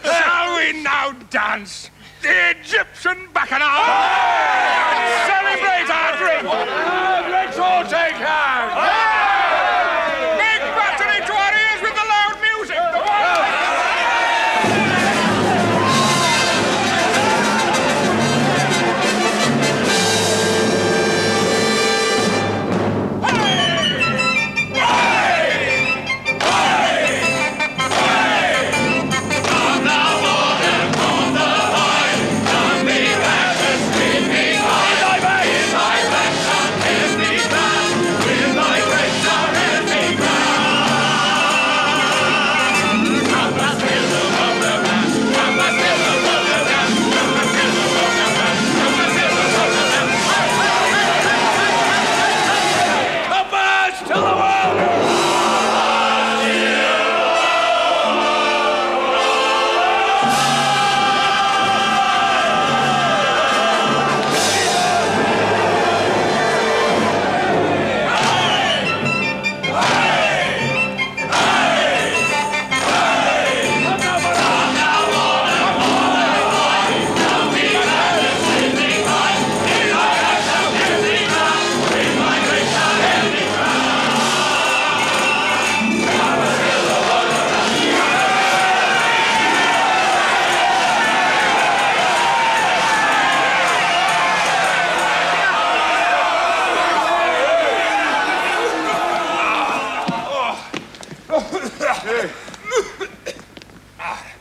Shall we now dance the Egyptian bacchanal? Celebrate our drink! Let's all take hands! Big battery to our ears with the loud music!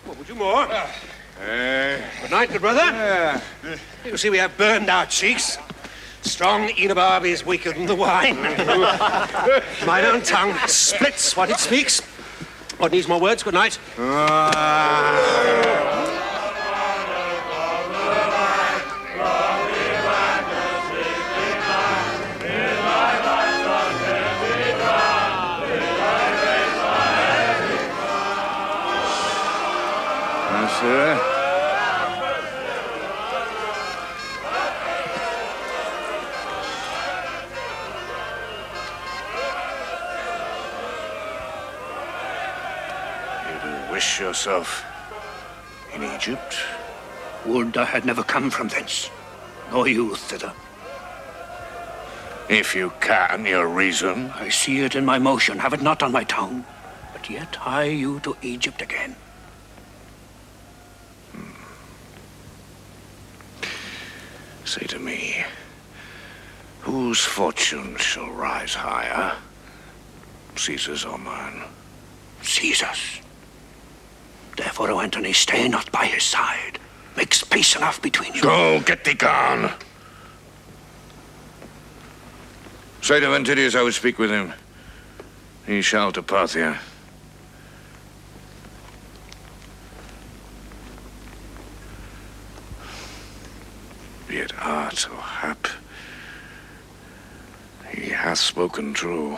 What would you more? Good night, good brother. You see, we have burned our cheeks. Strong Enobarbus is weaker than the wine. Mine own tongue splits what it speaks. What needs more words? Good night. sir. You do wish yourself in Egypt? Would I had never come from thence, nor you thither. If you can, your reason. I see it in my motion, have it not on my tongue. But yet hie you to Egypt again. Say to me, whose fortune shall rise higher? Caesar's or mine? Caesar's. Therefore, O Antony, stay not by his side. Make space enough between you. Go, get thee gone. Say to Antonius I would speak with him. He shall to Parthia. Be it art or hap, he hath spoken true.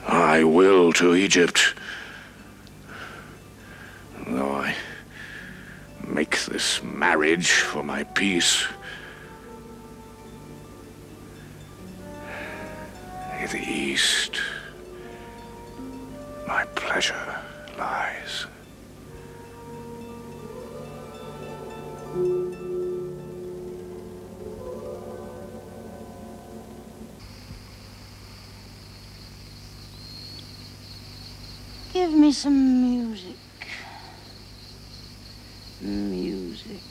I will to Egypt, though I make this marriage for my peace. In the east, my pleasure lies. Give me some music. Music.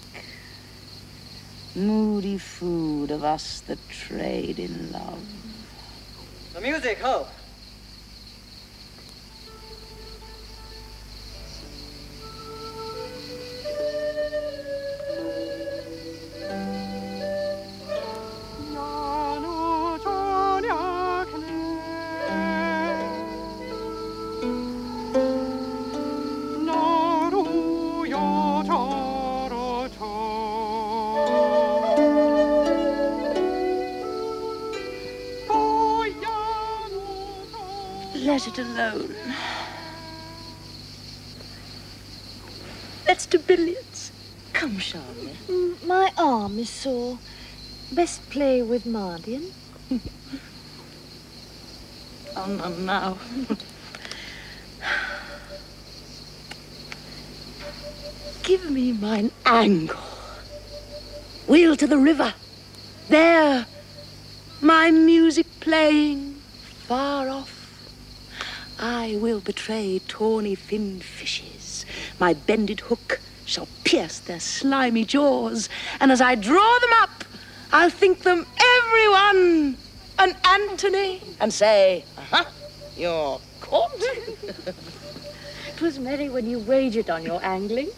Moody food of us that trade in love. The music, ho! Let it alone. Let's do billiards. Come, Charlie. My arm is sore. Best play with Mardian. Oh, not now. Give me mine angle. Wheel to the river. There, my music playing, far off. I will betray tawny finned fishes. My bended hook shall pierce their slimy jaws, and as I draw them up, I'll think them every one an Antony, and say, you're caught. It was merry when you wagered on your angling.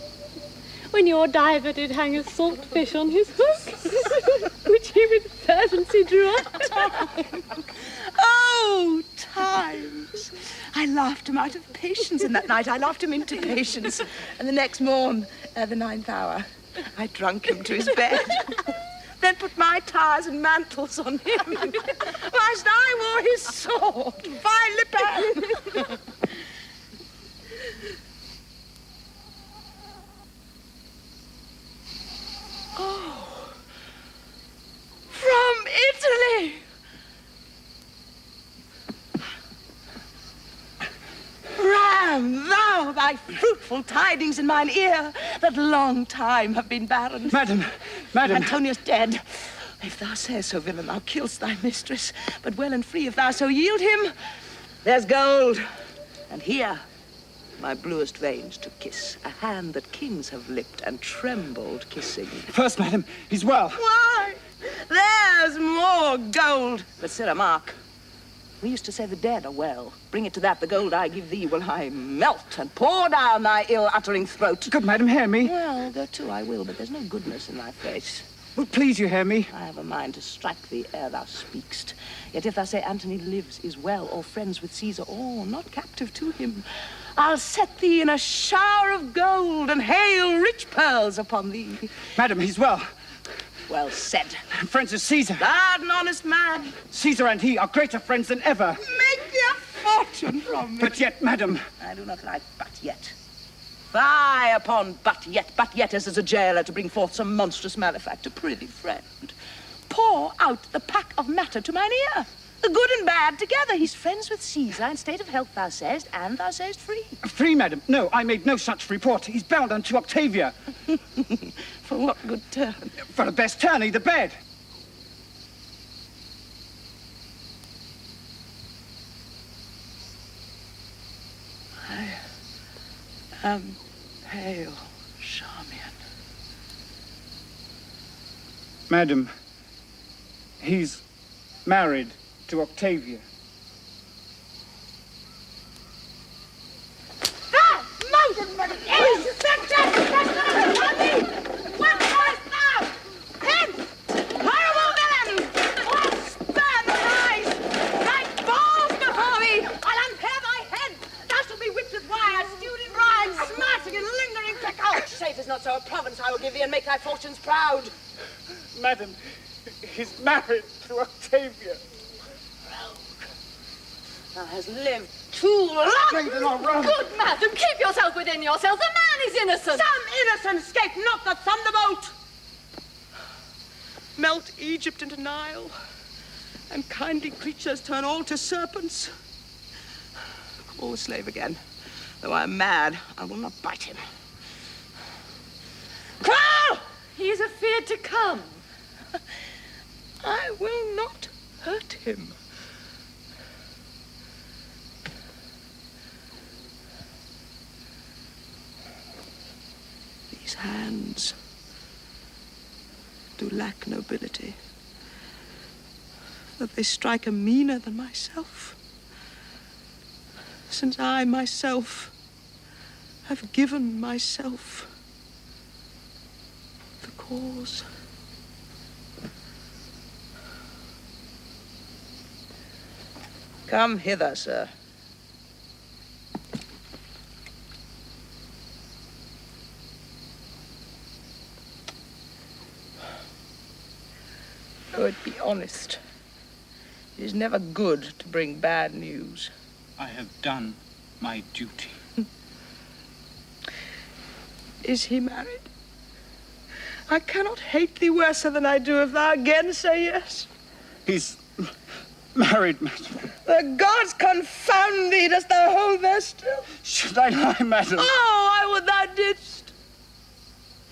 When your diver did hang a saltfish on his hook, which he with fervency drew up. Oh, times. I laughed him out of patience in that night. I laughed him into patience. And the next morn, the 9th hour, I drunk him to his bed. Then put my tires and mantles on him, whilst I wore his sword, Philippa. Oh, from Italy! Ram, thou thy fruitful tidings in mine ear that long time have been barren. Madam. Antonius dead. If thou sayest so, villain, thou kill'st thy mistress. But well and free if thou so yield him. There's gold. And here, my bluest veins to kiss. A hand that kings have lipped and trembled kissing. First, madam, he's well. Why? There's more gold. But, Sirrah, mark. We used to say the dead are well. Bring it to that, the gold I give thee will I melt and pour down thy ill-uttering throat. Good madam, hear me. Well, go to, I will, but there's no goodness in thy face. Well, please you hear me. I have a mind to strike thee ere thou speakst. Yet if thou say Antony lives, is well, or friends with Caesar, or not captive to him, I'll set thee in a shower of gold and hail rich pearls upon thee. Madam, he's well. Well said. Friends of Caesar. Thou'rt an honest man. Caesar and he are greater friends than ever. Make thee a fortune from me. But yet, madam. I do not like but yet. Fie upon but yet as a jailer to bring forth some monstrous malefactor. Prithee, friend, pour out the pack of matter to mine ear. The good and bad together. He's friends with Caesar in state of health, thou sayest, and thou sayest free. Free, madam? No, I made no such report. He's bound unto Octavia. For what good turn? For the best tourney, the bed. I am pale, Charmian. Madam, he's married to Octavia. Not so a province I will give thee and make thy fortunes proud. Madam, he's married to Octavia. Thou hast lived too long. Good madam, keep yourself within yourself. The man is innocent. Some innocent escape not the thunderbolt. Melt Egypt into Nile, and kindly creatures turn all to serpents. Call the slave again. Though I am mad, I will not bite him. Call! He is afeard to come. I will not hurt him. These hands do lack nobility, that they strike a meaner than myself, since I myself have given myself the cause. Come hither, sir. Though it be honest, it is never good to bring bad news. I have done my duty. Is he married? I cannot hate thee worse than I do if thou again say yes. He's married, madam. The gods confound thee! Dost thou hold there still? Should I lie, madam? Oh, I would thou didst.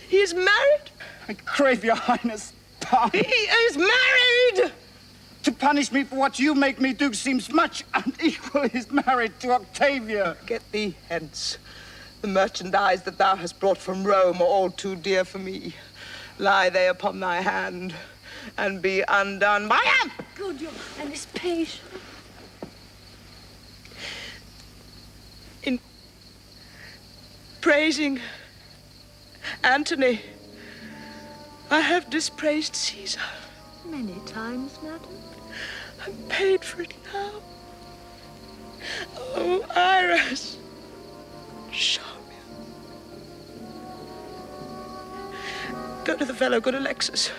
He is married? I crave your highness pardon. He is married! To punish me for what you make me do seems much unequal. He's married to Octavia. Get thee hence. The merchandise that thou hast brought from Rome are all too dear for me. Lie they upon thy hand, and be undone by him. Good, your highness, patient. In praising Antony, I have dispraised Caesar. Many times, madam. I'm paid for it now. Oh, Iris, show me. Go to the fellow, good Alexis.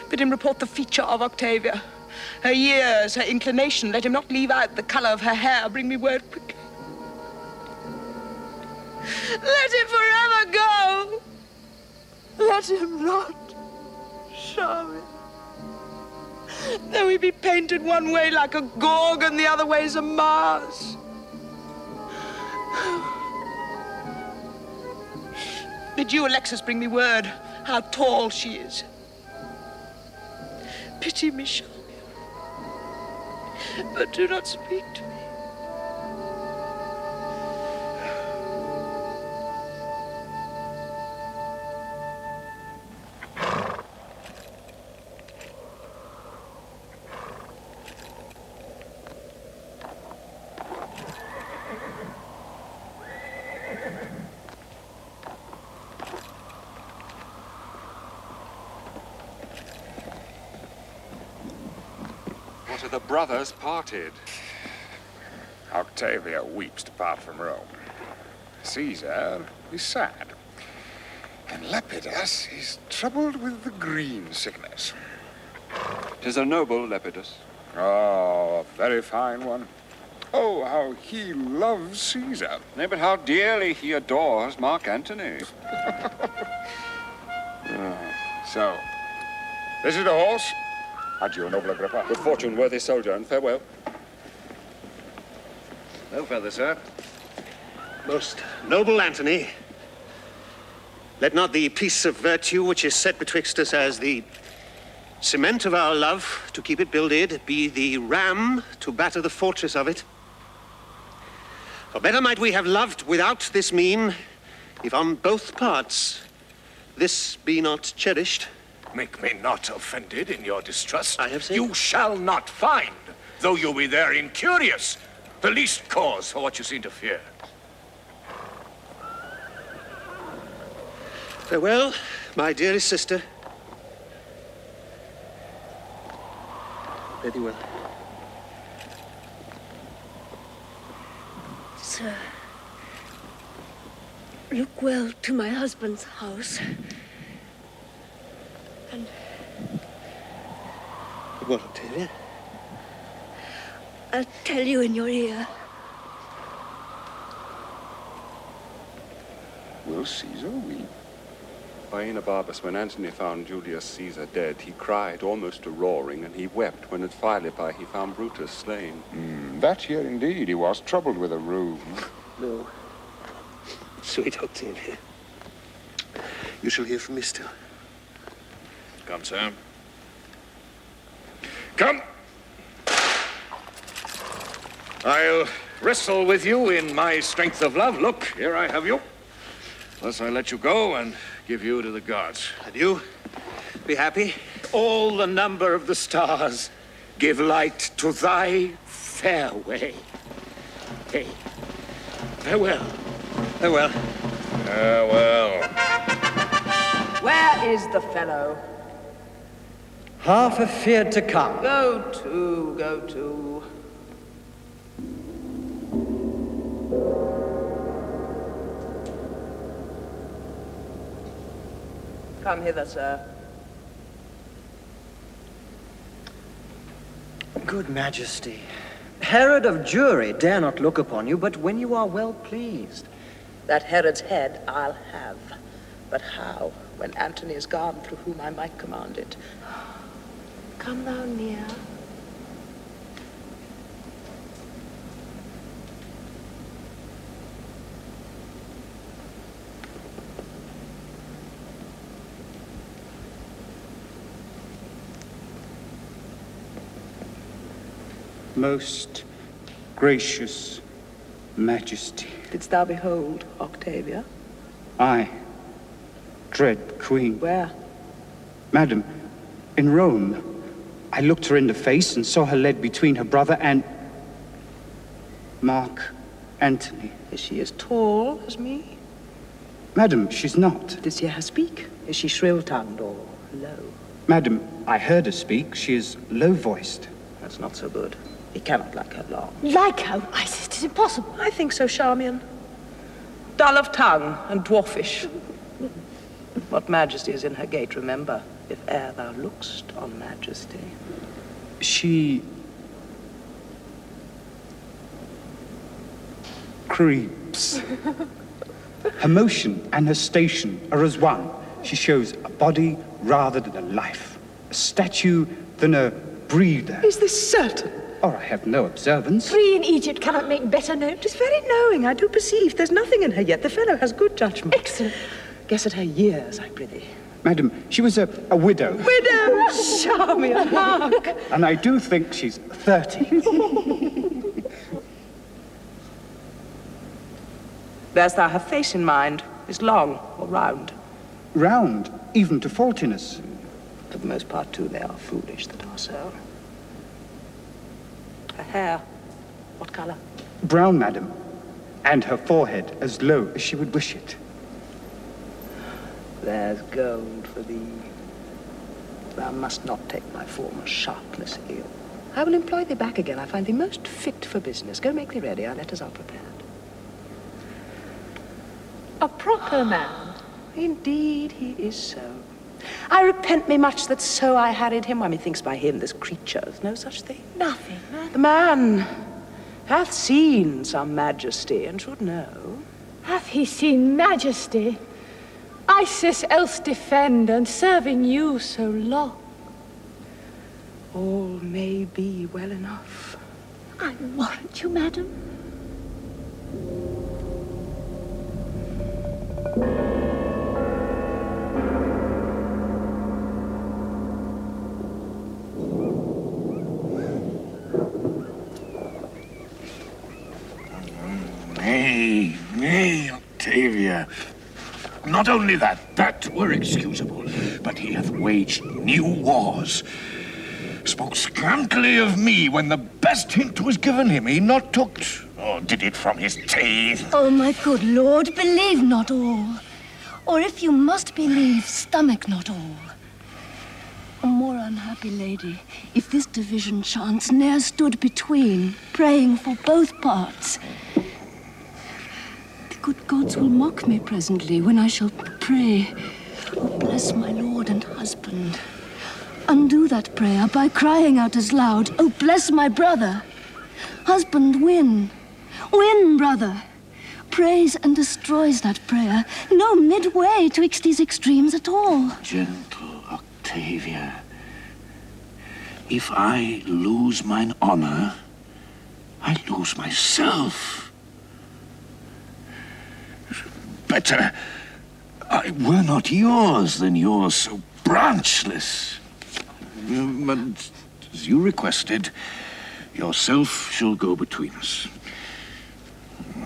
Bid him report the feature of Octavia. Her years, her inclination. Let him not leave out the color of her hair. Bring me word quickly. Let him forever go. Let him not show me. Though he be painted one way like a Gorgon, the other way is a Mars. Bid you, Alexis, bring me word how tall she is. Pity me, show me. But do not speak to me. What are the brothers parted? Octavia weeps to part from Rome. Caesar is sad. And Lepidus is troubled with the green sickness. 'Tis a noble Lepidus. Oh, a very fine one. Oh, how he loves Caesar. Nay, but how dearly he adores Mark Antony. So, this is the horse. Adieu, noble Agrippa. Good fortune, worthy soldier, and farewell. No further, sir. Most noble Antony, let not the piece of virtue which is set betwixt us as the cement of our love to keep it builded be the ram to batter the fortress of it. For better might we have loved without this mean, if on both parts this be not cherished. Make me not offended in your distrust. I have said. You shall not find, though you be there incurious, the least cause for what you seem to fear. Farewell, my dearest sister. Fare thee well. Sir, look well to my husband's house. And what, Octavia? I'll tell you in your ear. Will Caesar weep? By Enobarbus, when Antony found Julius Caesar dead, he cried almost to roaring, and he wept when at Philippi he found Brutus slain. That year indeed he was troubled with a rheum. No. Sweet Octavia, you shall hear from me still. Come, sir. Come. I'll wrestle with you in my strength of love. Look, here I have you. Thus I let you go and give you to the gods. And you, be happy. All the number of the stars give light to thy fair way. Hey, farewell. Farewell. Farewell. Where is the fellow? Half afeared to come. Go to, go to. Come hither, sir. Good Majesty, Herod of Jury dare not look upon you, but when you are well pleased. That Herod's head I'll have. But how, when Antony is gone, through whom I might command it? come thou near. Most gracious Majesty. Didst thou behold Octavia? I, dread Queen. Where? Madam, in Rome. I looked her in the face and saw her led between her brother and Mark Antony. Is she as tall as me? Madam, she's not. Didst hear her speak? Is she shrill-tongued or low? Madam, I heard her speak. She is low-voiced. That's not so good. He cannot like her long. Like her? I said it is impossible. I think so, Charmian. Dull of tongue and dwarfish. What majesty is in her gait, remember, if e'er thou look'st on majesty. She creeps. Her motion and her station are as one. She shows a body rather than a life, a statue than a breather. Is this certain? Or I have no observance. Three in Egypt cannot make better note. 'Tis very knowing, I do perceive. There's nothing in her yet. The fellow has good judgment. Excellent. Guess at her years, I prithee. Madam, she was a widow. Widow! Charmian, Mark! And I do think she's 30. Bear'st thou her face in mind? Is long or round? Round, even to faultiness. For the most part, too, they are foolish that are so. Her hair, what colour? Brown, madam. And her forehead as low as she would wish it. There's gold for thee. Thou must not take my former sharpness ill. I will employ thee back again. I find thee most fit for business. Go make thee ready. Our letters are prepared. A proper man. Indeed, he is so. I repent me much that so I harried him. Why, methinks by him, this creature, is no such thing. Nothing. The man, hath seen some majesty and should know. Hath he seen majesty? Isis else defend, and serving you so long. All may be well enough. I warrant you, madam. Nay, Octavia. Not only that were excusable, but he hath waged new wars. Spoke scantly of me when the best hint was given him. He not took't, or did it from his teeth. Oh, my good lord, believe not all. Or if you must believe, stomach not all. A more unhappy lady, if this division chance ne'er stood between, praying for both parts. The good gods will mock me presently when I shall pray, oh, bless my lord and husband. Undo that prayer by crying out as loud, oh, bless my brother. Husband, win. Win, brother. Praise and destroys that prayer. No midway twixt these extremes at all. Gentle Octavia, if I lose mine honor, I lose myself. Better I were not yours than yours so branchless. But as you requested, yourself shall go between us.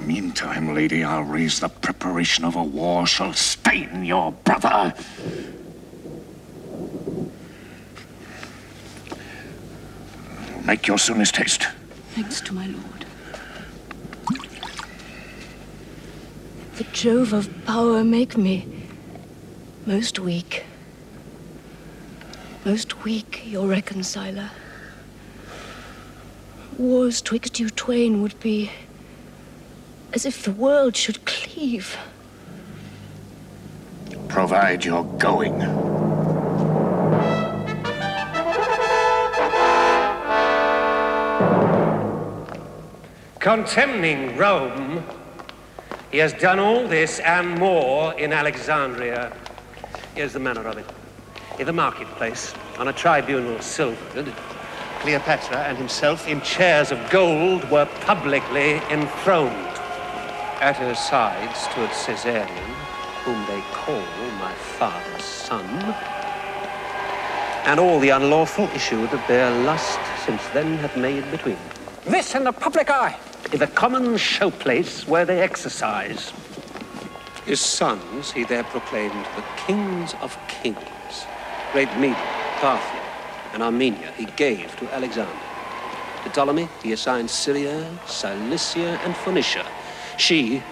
Meantime, lady, I'll raise the preparation of a war shall stain your brother. Make your soonest haste. Thanks to my lord. The Jove of power make me most weak. Most weak, your reconciler. Wars twixt you twain would be as if the world should cleave. Provide your going. Contemning Rome, he has done all this and more in Alexandria. Here's the manner of it. In the marketplace, on a tribunal silvered, Cleopatra and himself in chairs of gold were publicly enthroned. At her side stood Caesarion, whom they call my father's son, and all the unlawful issue that their lust since then hath made between. This in the public eye, in the common showplace where they exercise. His sons he there proclaimed the kings of kings. Great Media, Parthia, and Armenia he gave to Alexander. To Ptolemy he assigned Syria, Cilicia, and Phoenicia. She,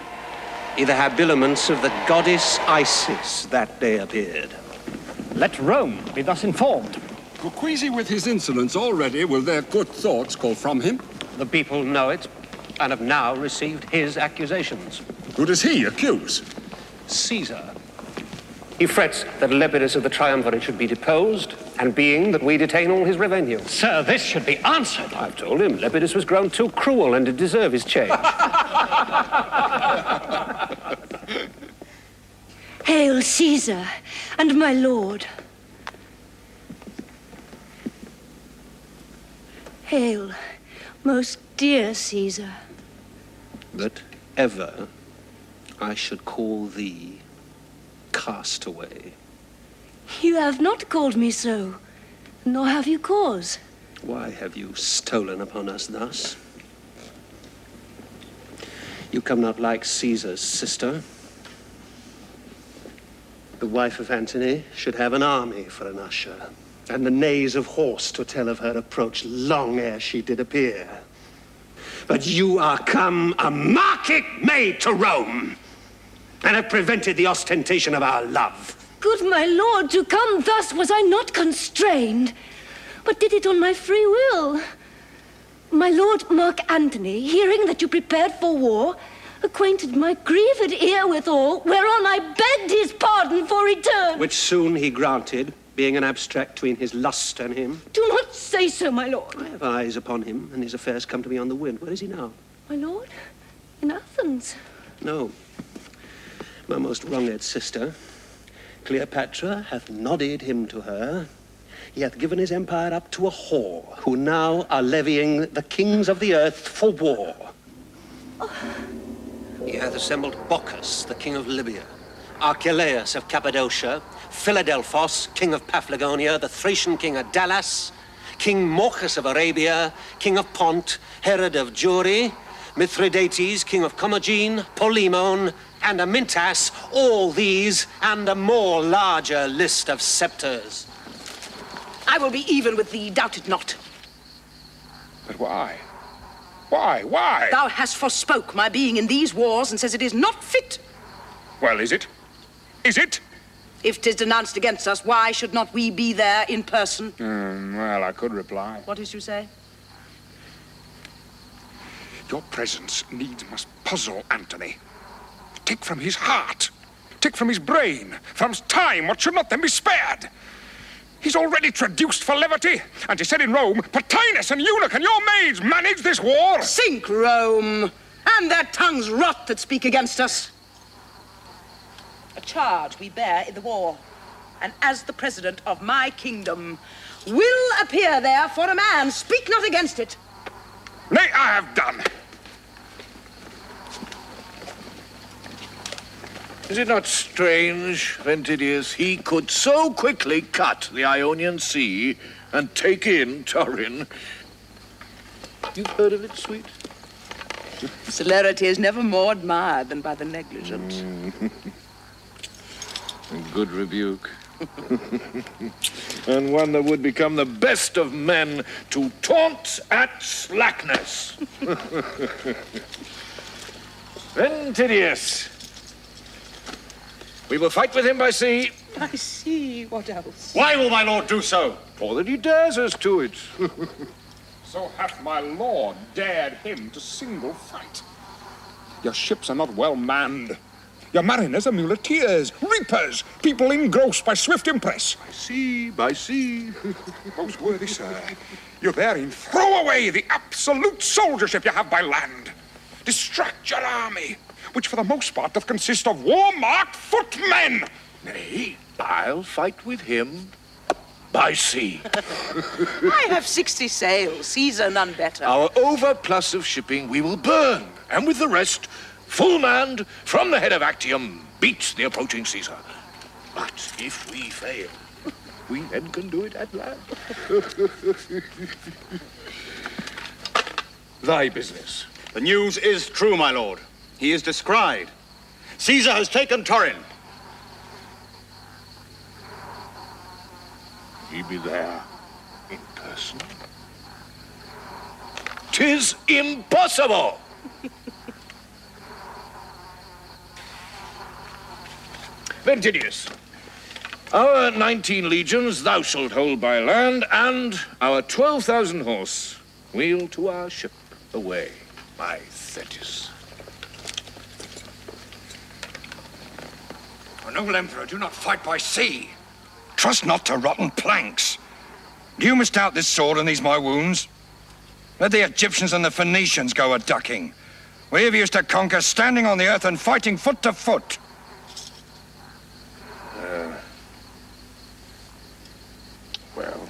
the habiliments of the goddess Isis that day appeared. Let Rome be thus informed. Queasy with his insolence already, will their good thoughts go from him? The people know it, and have now received his accusations. Who does he accuse? Caesar. He frets that Lepidus of the Triumvirate should be deposed, and being that we detain all his revenue. Sir, this should be answered. I've told him Lepidus was grown too cruel and to deserve his change. Hail, Caesar, and my lord. Hail, most dear Caesar. That ever I should call thee castaway. You have not called me so, nor have you cause. Why have you stolen upon us thus? You come not like Caesar's sister. The wife of Antony should have an army for an usher, and the neighs of horse to tell of her approach long ere she did appear. But you are come a market maid to Rome, and have prevented the ostentation of our love. Good my lord, to come thus was I not constrained, but did it on my free will. My lord Mark Antony, hearing that you prepared for war, acquainted my grieved ear withal, whereon I begged his pardon for return. Which soon he granted, being an abstract between his lust and him. Do not say so, my lord. I have eyes upon him, and his affairs come to me on the wind. Where is he now? My lord, in Athens. No. My most wronged sister, Cleopatra, hath nodded him to her. He hath given his empire up to a whore, who now are levying the kings of the earth for war. He hath assembled Bocchus, the king of Libya, Archelaus of Cappadocia, Philadelphos, king of Paphlagonia, the Thracian king of Dallas, King Morchus of Arabia, king of Pont, Herod of Juri, Mithridates, king of Commagene, Polemon, and Amintas, all these and a more larger list of scepters. I will be even with thee, doubt it not. But why? Why? Thou hast forspoke my being in these wars and says it is not fit. Well, is it? Is it? If 'tis denounced against us, why should not we be there in person? Well, I could reply. What is you say? Your presence needs must puzzle Antony. Take from his heart, take from his brain, from his time what should not then be spared. He's already traduced for levity, and he said in Rome, Patinus and Eunuch and your maids manage this war. Sink Rome, and their tongues rot that speak against us. A charge we bear in the war, and as the president of my kingdom, will appear there for a man. Speak not against it. Nay, I have done. Is it not strange, Ventidius, he could so quickly cut the Ionian Sea and take in Turin? You've heard of it, sweet? Celerity is never more admired than by the negligent. A good rebuke. And one that would become the best of men to taunt at slackness. Ventidius, we will fight with him by sea. By sea, what else? Why will my lord do so? For that he dares us to it. So hath my lord dared him to single fight. Your ships are not well manned. Your mariners are muleteers, reapers, people engrossed by swift impress. By sea. Most worthy sir, you therein throw away the absolute soldiership you have by land. Distract your army, which for the most part doth consist of war-marked footmen. Nay, I'll fight with him by sea. I have 60 sails, Caesar none better. Our overplus of shipping we will burn, and with the rest, full manned, from the head of Actium, beat the approaching Caesar. But if we fail, we then can do it at land. Thy business. The news is true, my lord. He is descried. Caesar has taken Turin. He be there in person? 'Tis impossible! Ventidius, our 19 legions thou shalt hold by land, and our 12,000 horse wheel to our ship away, my Thetis. O noble emperor, do not fight by sea. Trust not to rotten planks. Do you misdoubt this sword and these my wounds? Let the Egyptians and the Phoenicians go a-ducking. We have used to conquer standing on the earth and fighting foot to foot. Well.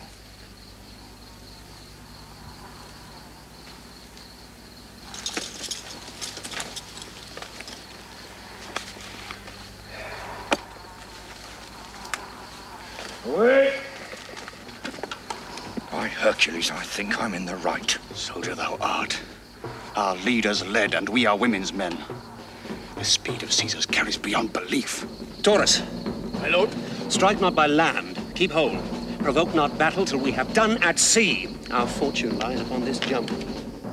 Wait! By Hercules, I think I'm in the right. Soldier thou art. Our leaders led, and we are women's men. The speed of Caesar's carries beyond belief. Taurus, My lord. strike not by land, keep hold. Provoke not battle till we have done at sea. Our fortune lies upon this jump.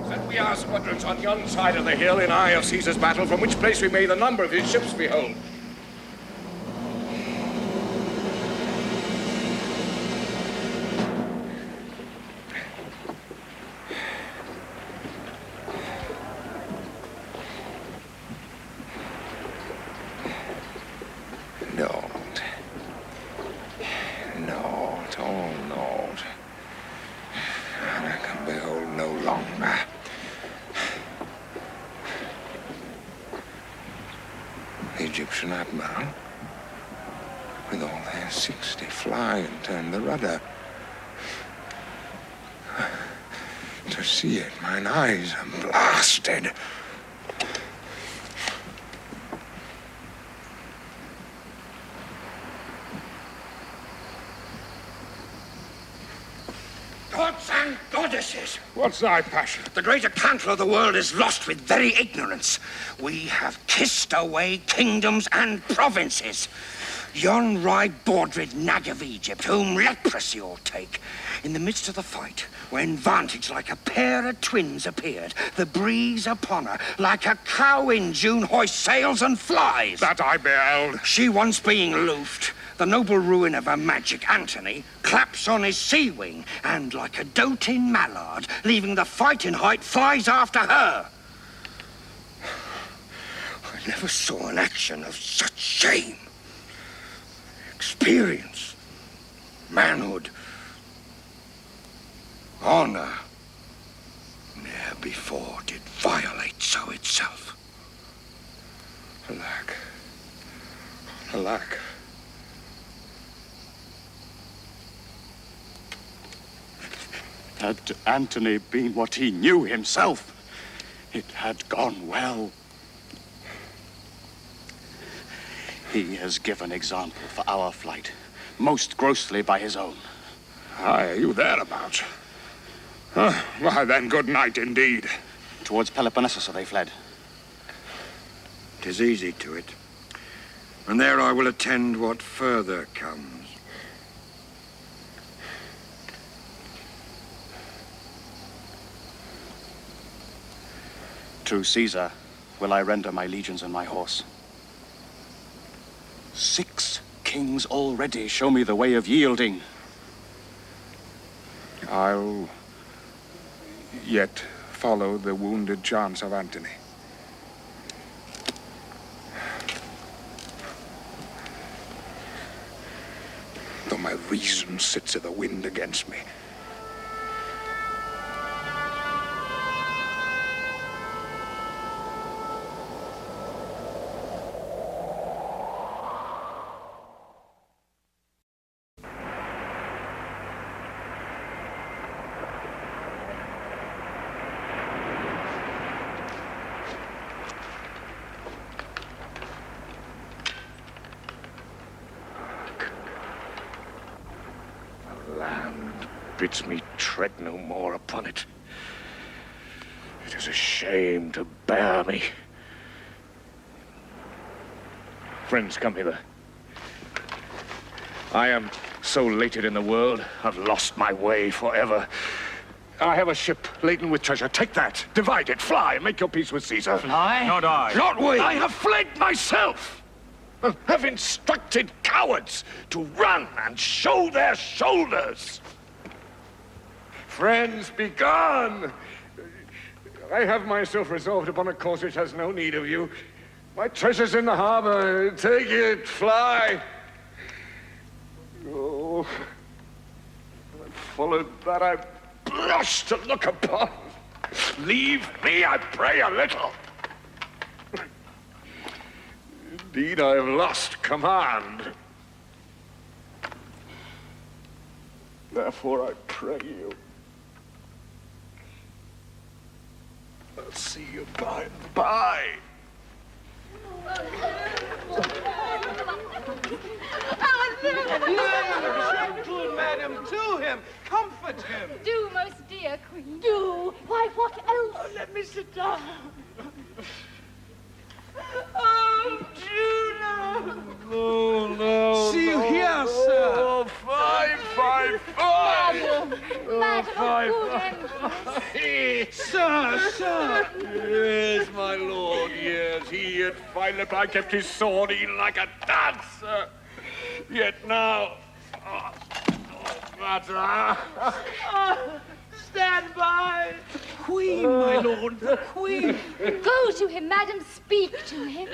Set we our squadrons on yon side of the hill in eye of Caesar's battle, from which place we may the number of his ships behold. Lord. Lord, oh Lord. And I can behold no longer. with all their 60 fly and turn the rudder. To see it, mine eyes are blasted. Gods and goddesses! What's thy passion? The greater counsel of the world is lost with very ignorance. We have kissed away kingdoms and provinces. Yon rye-bordred nag of Egypt, whom leprosy will take. In the midst of the fight, when vantage like a pair of twins appeared, the breeze upon her, like a cow in June, hoists sails and flies. That I beheld. She once being loosed, the noble ruin of her magic Antony claps on his sea wing, and like a doting mallard, leaving the fighting height, flies after her. I never saw an action of such shame. Experience, manhood, honor, ne'er before did violate so itself. Alack. Alack. Had Antony been what he knew himself, it had gone well. He has given example for our flight, most grossly by his own. Aye, are you thereabouts? Why then, good night indeed. Towards Peloponnesus are they fled. 'Tis easy to it, and there I will attend what further comes. To Caesar will I render my legions and my horse. 6 kings already show me the way of yielding. I'll yet follow the wounded chance of Antony. Though my reason sits i' the wind against me. Bids me tread no more upon it. It is a shame to bear me. Friends, come hither. I am so lated in the world, I've lost my way forever. I have a ship laden with treasure. Take that, divide it, fly, and make your peace with Caesar. Fly? Not I. Not we. I have fled myself, and have instructed cowards to run and show their shoulders. Friends, be gone! I have myself resolved upon a course which has no need of you. My treasure's in the harbor. Take it, fly. Oh, I've followed that I blush to look upon. Leave me, I pray, a little. Indeed, I have lost command. Therefore, I pray you. I'll see you by and by. Gentle, madam, to him. Comfort him. Do, most dear Queen. Do. Why, what else? Oh, let me sit down. Oh, Juno! Oh, no. See you here, sir. Oh, fine, fine, fine. Madam of good Empress. Sir. Yes, my lord, yes. He had finally I kept his sword in like a dancer. Yet now... Stand by. The Queen, my lord, the Queen. Go to him, madam. Speak to him.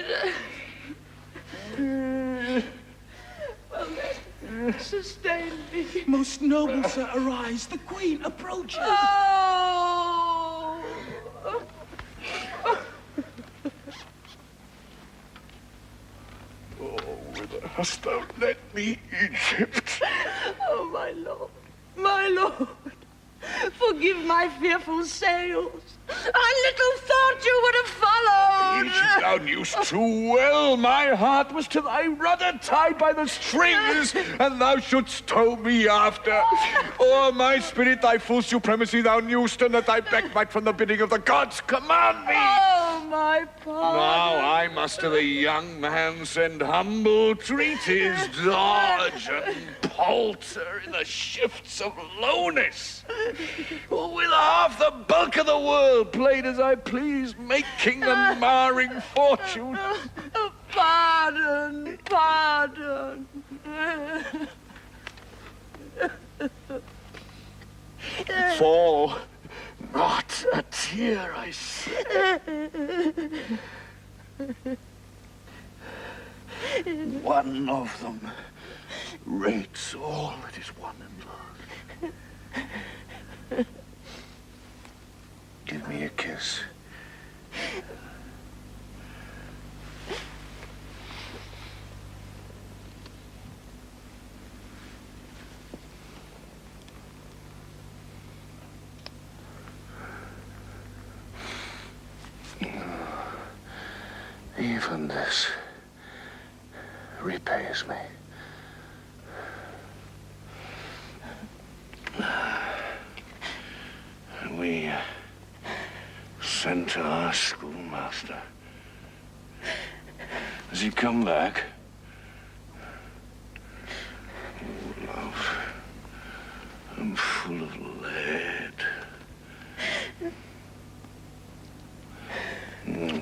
Sustain me. Most noble sir, arise. The Queen approaches. Oh! Oh, with Hast thou led me, Egypt? Oh, my lord, my lord, forgive my fearful sails. I little thought you would have followed. Egypt thou knewst too well. My heart was to thy rudder tied by the strings, and thou shouldst tow me after. O'er my spirit thy full supremacy thou knewst, and that thy beck might from the bidding of the gods command me. Oh, my pardon. Now I must to the young man send humble treaties, dodge and palter in the shifts of lowness. Who with half the bulk of the world played as I please, making and marring fortune. Pardon, pardon. Fall not a tear, I say. One of them rates all that is won and lost. Give me a kiss. Even this repays me. We sent our schoolmaster. Has he come back? Oh, love, I'm full of lead.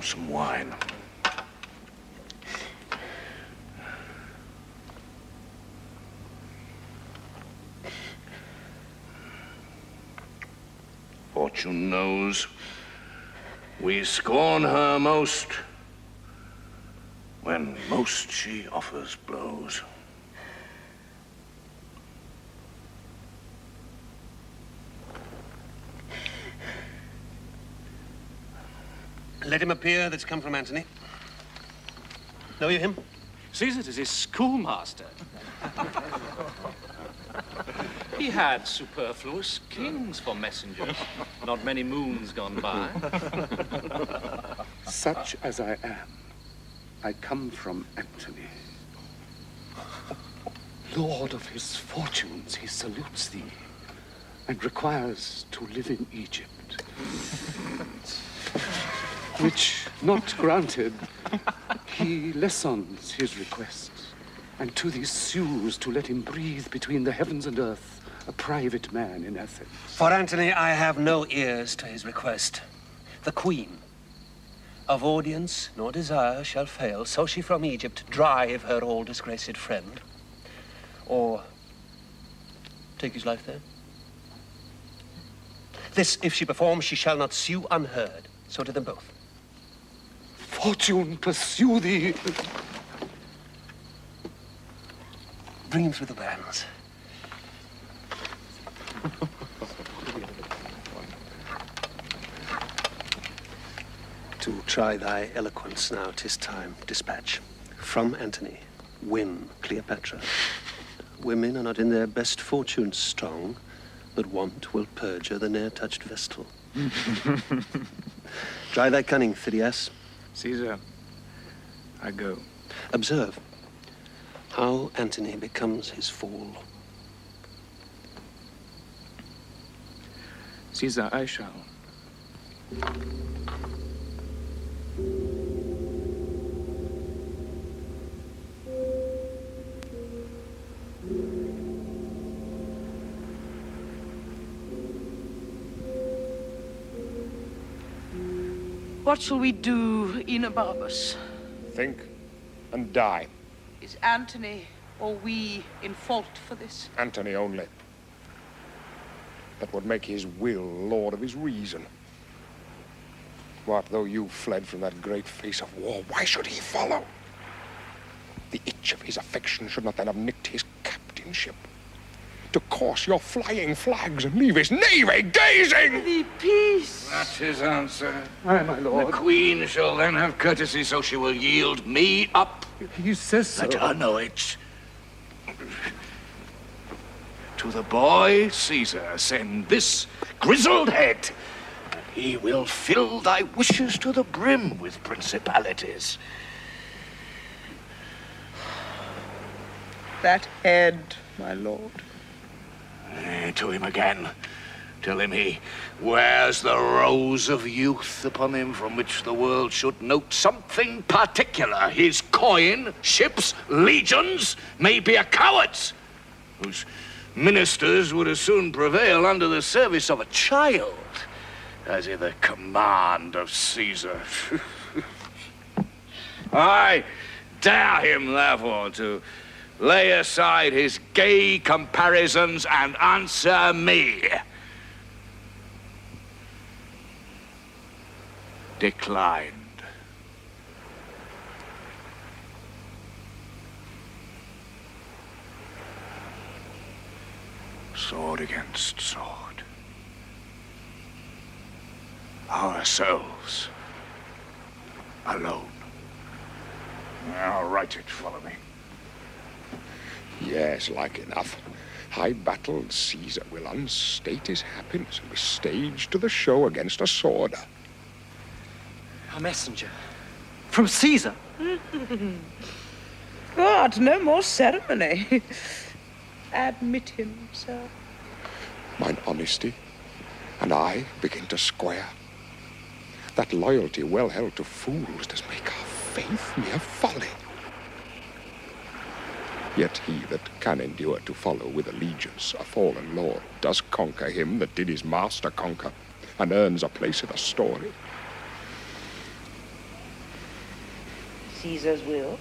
Some wine. Fortune knows we scorn her most when most she offers blows. Let him appear that's come from Antony. Know you him? Caesar is his schoolmaster. He had superfluous kings for messengers. Not many moons gone by. Such as I am, I come from Antony. Lord of his fortunes, he salutes thee and requires to live in Egypt. Which, not granted, he lessens his request, and to thee sues to let him breathe between the heavens and earth, a private man in Athens. For Antony, I have no ears to his request. The queen of audience nor desire shall fail, so she from Egypt drive her all-disgraced friend, or take his life there. This, if she perform, she shall not sue unheard. So to them both. Fortune pursue thee. Bring him through the bands. To try thy eloquence now, 'tis time. Dispatch. From Antony, win Cleopatra. Women are not in their best fortunes strong, but want will perjure the ne'er-touched vestal. Try thy cunning, Phidias. Caesar, I go. Observe how Antony becomes his fall. Caesar, I shall. What shall we do, Enobarbus? Think and die. Is Antony or we in fault for this? Antony only. That would make his will lord of his reason. What though you fled from that great face of war? Why should he follow? The itch of his affection should not then have nicked his captainship. To course your flying flags and leave his navy gazing! The peace! That's his answer. Aye, my lord. The queen shall then have courtesy, so she will yield me up He says so. Let her know it. To the boy Caesar send this grizzled head, and he will fill thy wishes to the brim with principalities. That head, my lord. To him again. Tell him he wears the rose of youth upon him, from which the world should note something particular. His coin, ships, legions may be a coward's, whose ministers would as soon prevail under the service of a child as in the command of Caesar. I dare him, therefore, to lay aside his gay comparisons and answer me. Declined. Sword against sword. Ourselves alone. I'll write it. Follow me. Yes, like enough. High-battled Caesar will unstate his happiness and be staged to the show against a sworder. A messenger. From Caesar. What? No more ceremony. Admit him, sir. Mine honesty and I begin to square. That loyalty well held to fools does make our faith mere folly. Yet he that can endure to follow with allegiance a fallen lord does conquer him that did his master conquer, and earns a place in the story. Caesar's will.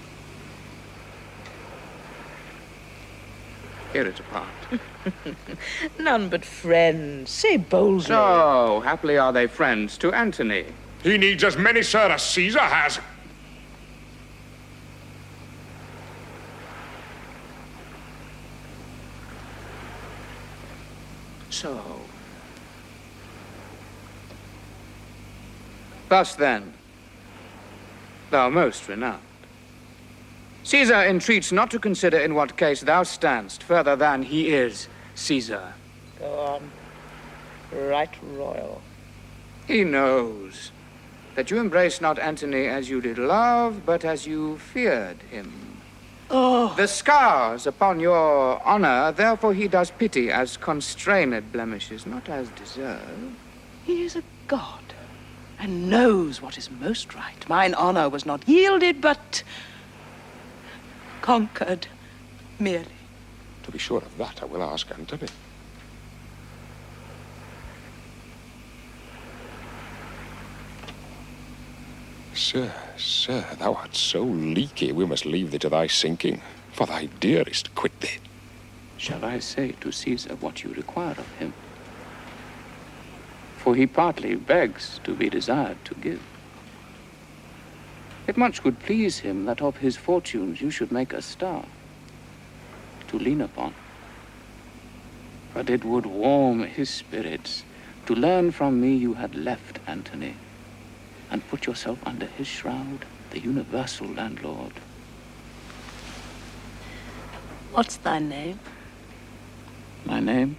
Hear it apart. None but friends. Say boldly. So, happily are they friends to Antony. He needs as many, sir, as Caesar has. So. Thus then, thou most renowned, Caesar entreats not to consider in what case thou standst further than he is Caesar. Go on. Right royal. He knows that you embrace not Antony as you did love, but as you feared him. Oh. The scars upon your honor, therefore he does pity as constrained blemishes, not as deserved. He is a god, and knows what is most right. Mine honor was not yielded, but conquered merely. To be sure of that, I will ask Antony. Sir, thou art so leaky, we must leave thee to thy sinking, for thy dearest quit thee. Shall I say to Caesar what you require of him? For he partly begs to be desired to give. It much could please him that of his fortunes you should make a star to lean upon. But it would warm his spirits to learn from me you had left Antony and put yourself under his shroud, the universal landlord. What's thy name? My name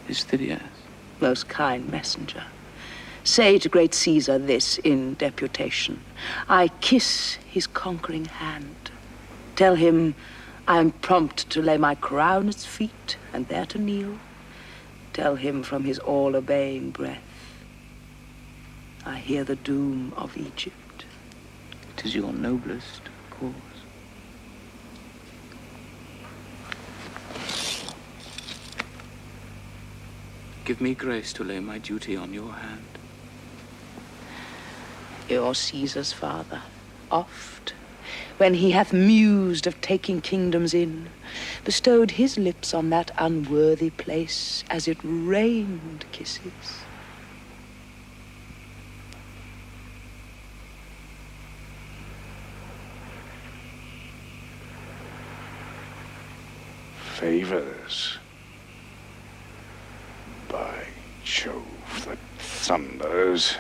is Thidias. Most kind messenger. Say to great Caesar this in deputation. I kiss his conquering hand. Tell him I am prompt to lay my crown at his feet and there to kneel. Tell him from his all-obeying breath I hear the doom of Egypt. It is your noblest cause. Give me grace to lay my duty on your hand. Your Caesar's father, oft, when he hath mused of taking kingdoms in, bestowed his lips on that unworthy place as it rained kisses. Favors. By Jove that thunders.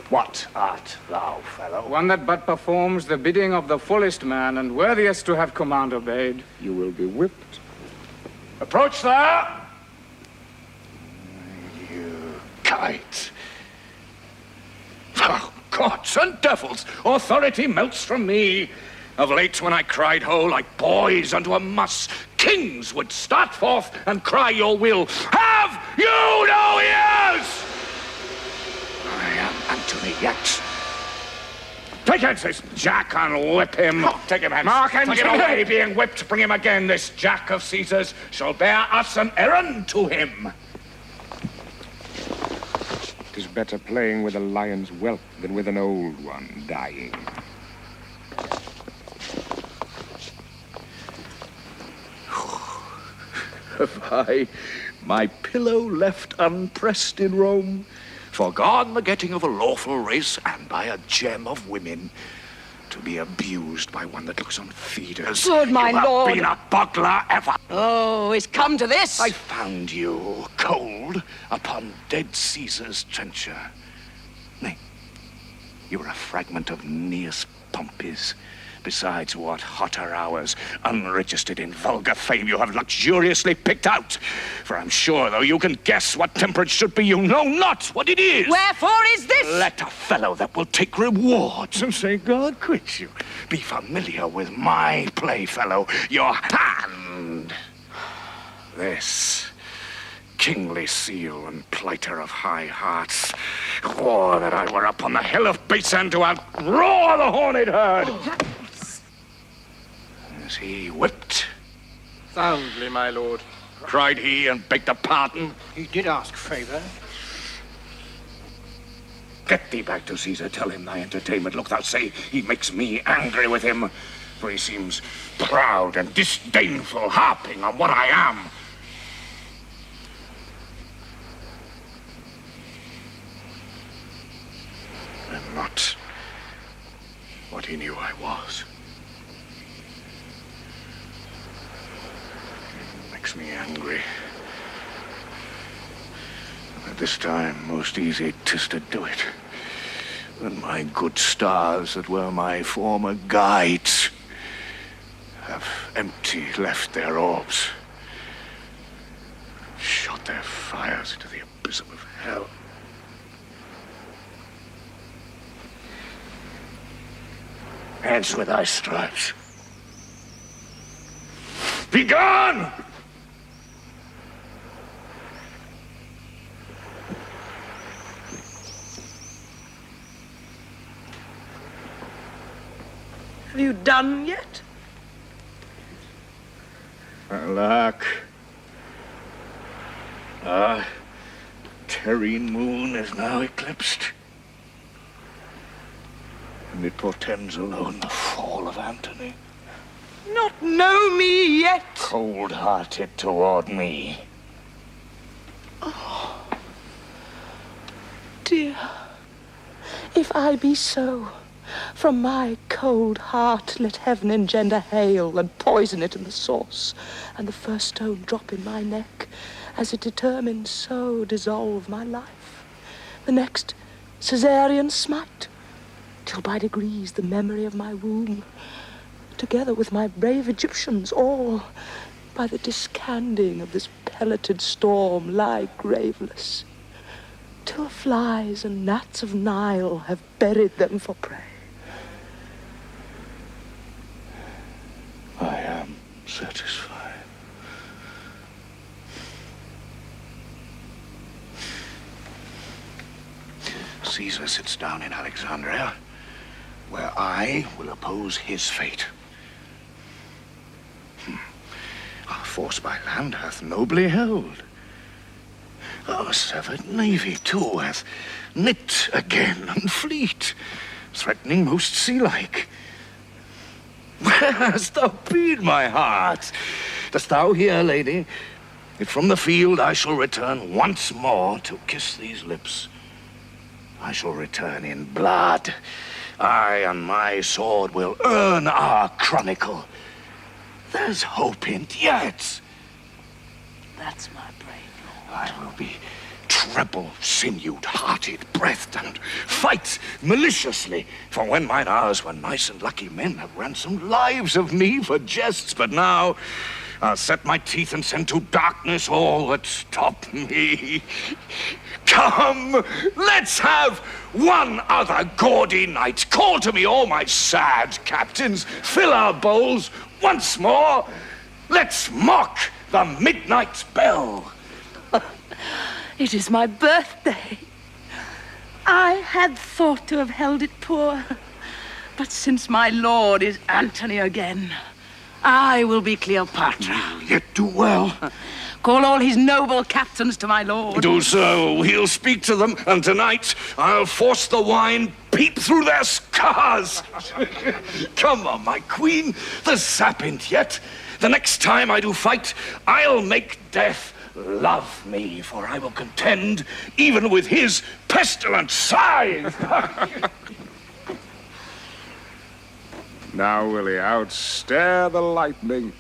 What art thou, fellow? One that but performs the bidding of the fullest man and worthiest to have command obeyed. You will be whipped. Approach there! You kite. Oh, gods and devils! Authority melts from me. Of late, when I cried ho like boys unto a muss, kings would start forth and cry your will. Have you no ears? I am Antony yet. Take hence this jack and whip him. Take him hence. Mark Antony. Take him away, being whipped. Bring him again. This jack of Caesar's shall bear us an errand to him. It is better playing with a lion's whelp than with an old one dying. Have I my pillow left unpressed in Rome, forgone the getting of a lawful race, and by a gem of women, to be abused by one that looks on feeders? Good, my you lord. have been a bugler ever. Oh, it's come to this. I found you cold upon dead Caesar's trencher. Nay, you were a fragment of Cneus Pompey's. Besides, what hotter hours, unregistered in vulgar fame, you have luxuriously picked out. For I'm sure, though you can guess what temperance should be, you know not what it is. Wherefore is this? Let a fellow that will take rewards and say God quits you be familiar with my playfellow, your hand. This kingly seal and plighter of high hearts. Oh, that I were upon the hill of Basan to outroar the horned herd. As he whipped. Soundly, my lord. Cried he and begged a pardon. He did ask favor. Get thee back to Caesar. Tell him thy entertainment. Look, thou say he makes me angry with him, for he seems proud and disdainful, harping on what I am. I'm not what he knew I was. Makes me angry. At this time, most easy 'tis to do it. When my good stars that were my former guides have empty left their orbs, shot their fires into the abysm of hell. Hence with thy stripes. Be gone! Have you done yet? Alack. Our terrene moon is now eclipsed. And it portends alone the fall of Antony. Not know me yet? Cold-hearted toward me. Oh, dear, if I be so, from my cold heart let heaven engender hail and poison it in the source, and the first stone drop in my neck, as it determines so dissolve my life. The next Caesarean smite, till by degrees the memory of my womb, together with my brave Egyptians, all by the discanding of this pelleted storm lie graveless, till flies and gnats of Nile have buried them for prey. I am satisfied. Caesar sits down in Alexandria, where I will oppose his fate. Our force by land hath nobly held. Our severed navy, too, hath knit again and fleet, threatening most sea-like. Where hast thou been, my heart? Dost thou hear, lady? If from the field I shall return once more to kiss these lips, I shall return in blood. I and my sword will earn our chronicle. There's hope in it yet. That's my brave lord. I will be treble-sinewed, hearted-breathed, and fight maliciously. For when mine hours were nice and lucky, men have ransomed lives of me for jests, but now I'll set my teeth and send to darkness all that stop me. Come, let's have one other gaudy night. Call to me all my sad captains. Fill our bowls once more. Let's mock the midnight bell. It is my birthday. I had thought to have held it poor, but since my lord is Antony again, I will be Cleopatra. Yet do well. Call all his noble captains to my lord. Do so. We'll speak to them, and tonight I'll force the wine peep through their scars. Come on, my queen. The sap ain't yet. The next time I do fight, I'll make death love me, for I will contend even with his pestilent scythe. Now will he outstare the lightning.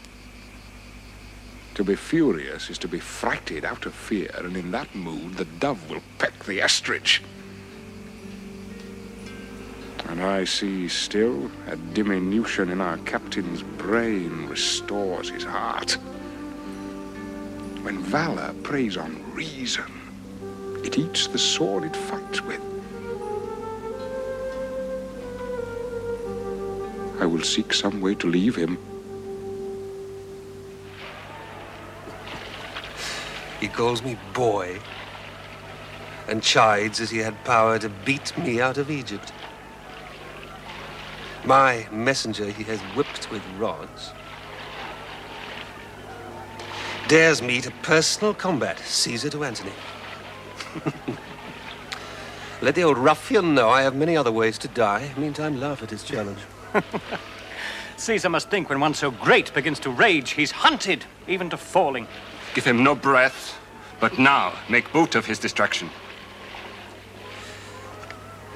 To be furious is to be frighted out of fear, and in that mood the dove will peck the ostrich. And I see still a diminution in our captain's brain restores his heart. When valor preys on reason, it eats the sword it fights with. I will seek some way to leave him. He calls me boy and chides as he had power to beat me out of Egypt. My messenger he has whipped with rods. Dares me to personal combat, Caesar to Antony. Let the old ruffian know I have many other ways to die. Meantime, laugh at his challenge. Caesar must think when one so great begins to rage, he's hunted, even to falling. Give him no breath, but now make boot of his distraction.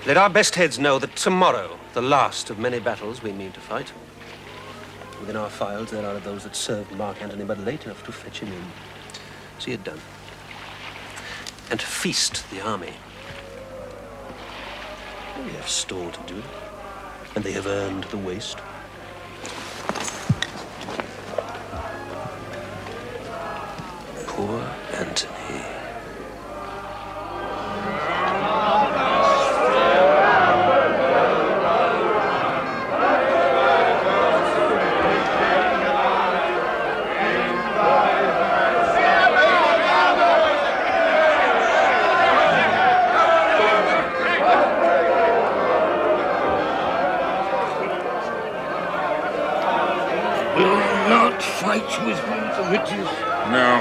Let our best heads know that tomorrow, the last of many battles we mean to fight. Within our files, there are those that served Mark Antony but late enough to fetch him in. See it done. And feast the army. We have store to do, and they have earned the waste. Poor Antony. Fight with me, Demetrius? No.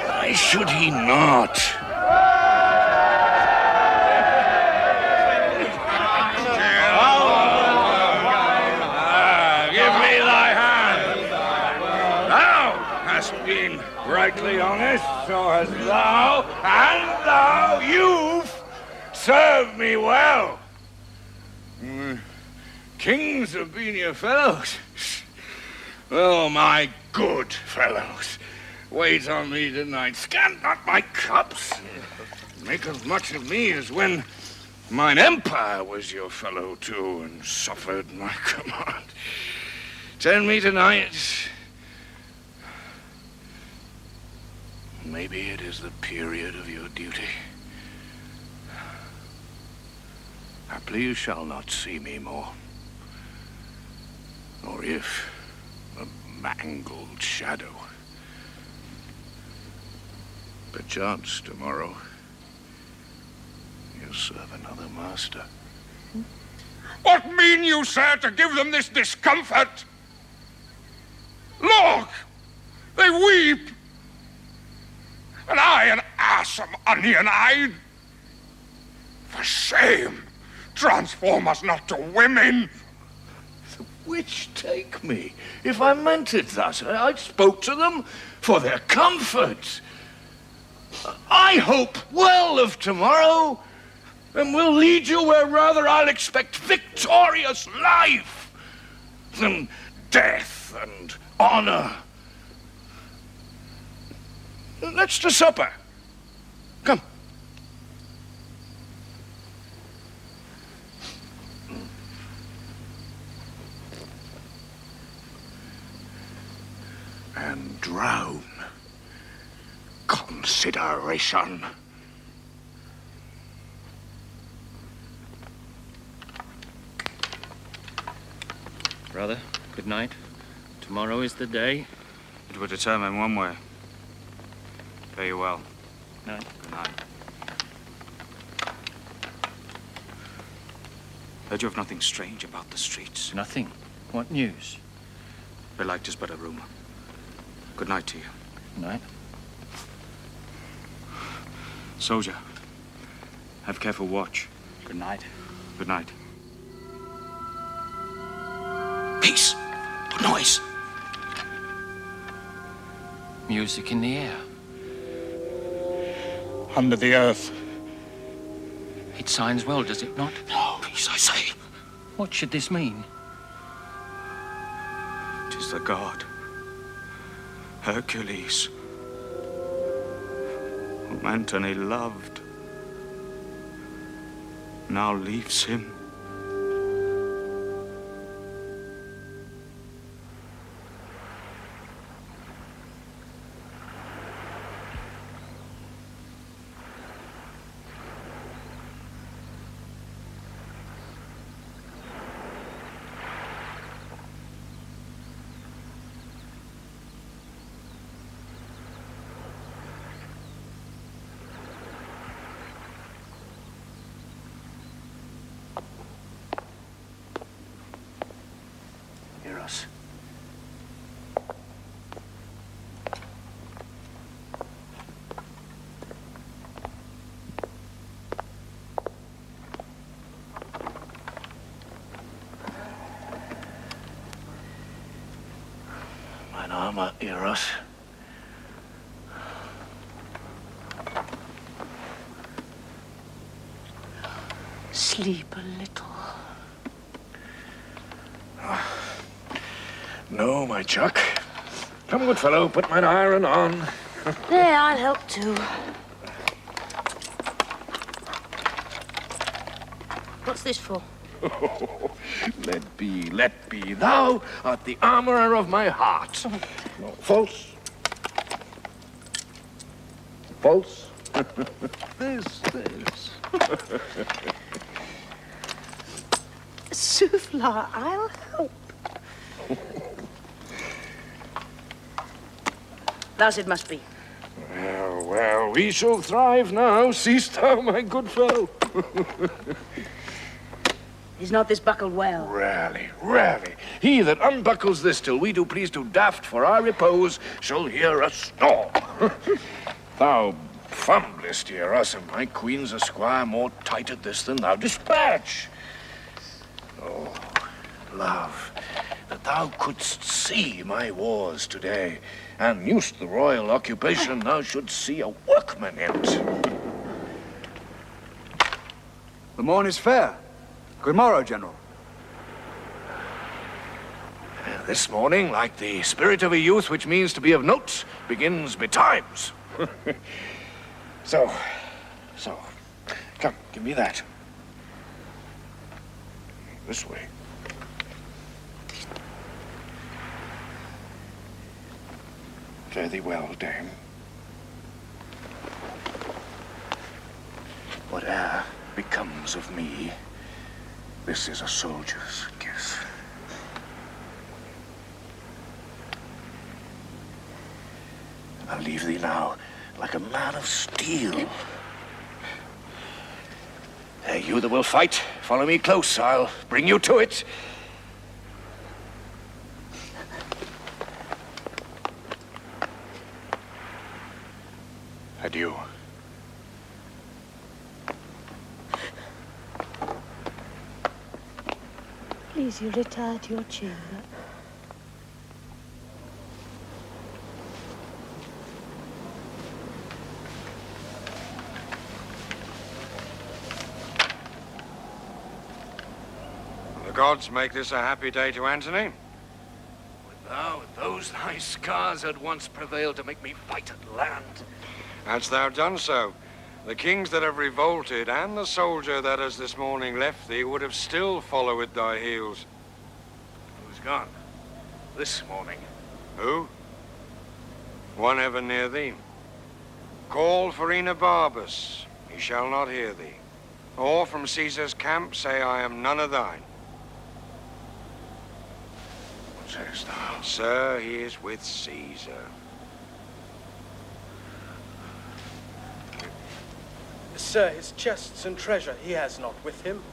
Why should he not? Give me thy hand. Thou hast been rightly honest, so hast thou, and thou, youth, served me well. Kings have been your fellows. Oh, my good fellows, wait on me tonight. Scant not my cups. Make as much of me as when mine empire was your fellow too, and suffered my command. Tell me tonight. Maybe it is the period of your duty. Haply you shall not see me more. Or if a mangled shadow. Perchance tomorrow you'll serve another master. What mean you, sir, to give them this discomfort? Look! They weep! And I, an ass, am onion-eyed. For shame! Transform us not to women! Which take me. If I meant it thus, I spoke to them for their comfort. I hope well of tomorrow, and will lead you where rather I'll expect victorious life than death and honor. Let's to supper. drown. Consideration. Brother, good night. Tomorrow is the day. It will determine one way. Fare you well. Night. Good night. Heard you have nothing strange about the streets. Nothing. What news? Belike 'tis but a rumor. Good night to you. Good night. Soldier, have careful watch. Good night. Good night. Peace. What noise? Music in the air. Under the earth. It signs well, does it not? No, peace, I say. What should this mean? 'Tis the god. Hercules. Whom Antony loved. Now leaves him. Eros. Mein armer Eros. Sleep a little. No, my chuck. Come, good fellow, put mine iron on. There, I'll help too. What's this for? Let be, let be. Thou art the armorer of my heart. No, false. False. This. Souffla, I'll help. Thus it must be. Well, well, we shall thrive now. Seest thou, my good fellow? Is not this buckled well? Rarely, rarely. He that unbuckles this till we do please to daft for our repose shall hear us snore. Thou fumblest, Eros, and my queen's esquire more tight at this than thou dispatch. Oh, love, that thou couldst see my wars today, and used the royal occupation, thou shouldst see a workman in't. The morn is fair. Good morrow, General. This morning, like the spirit of a youth which means to be of note, begins betimes. So, come, give me that. This way. Fare thee well, dame. Whate'er becomes of me, this is a soldier's kiss. I'll leave thee now like a man of steel. Hey, you that will fight, follow me close. I'll bring you to it. Adieu. Please, you retire to your chamber. The gods make this a happy day to Antony. Would thou with those thy scars had once prevailed to make me fight at land? Hadst thou done so, the kings that have revolted and the soldier that has this morning left thee would have still followed thy heels. Who's gone? This morning. Who? one ever near thee? Call for Enobarbus, he shall not hear thee. Or from Caesar's camp say I am none of thine. What sayest thou? Sir, he is with Caesar. Sir, his chests and treasure he has not with him.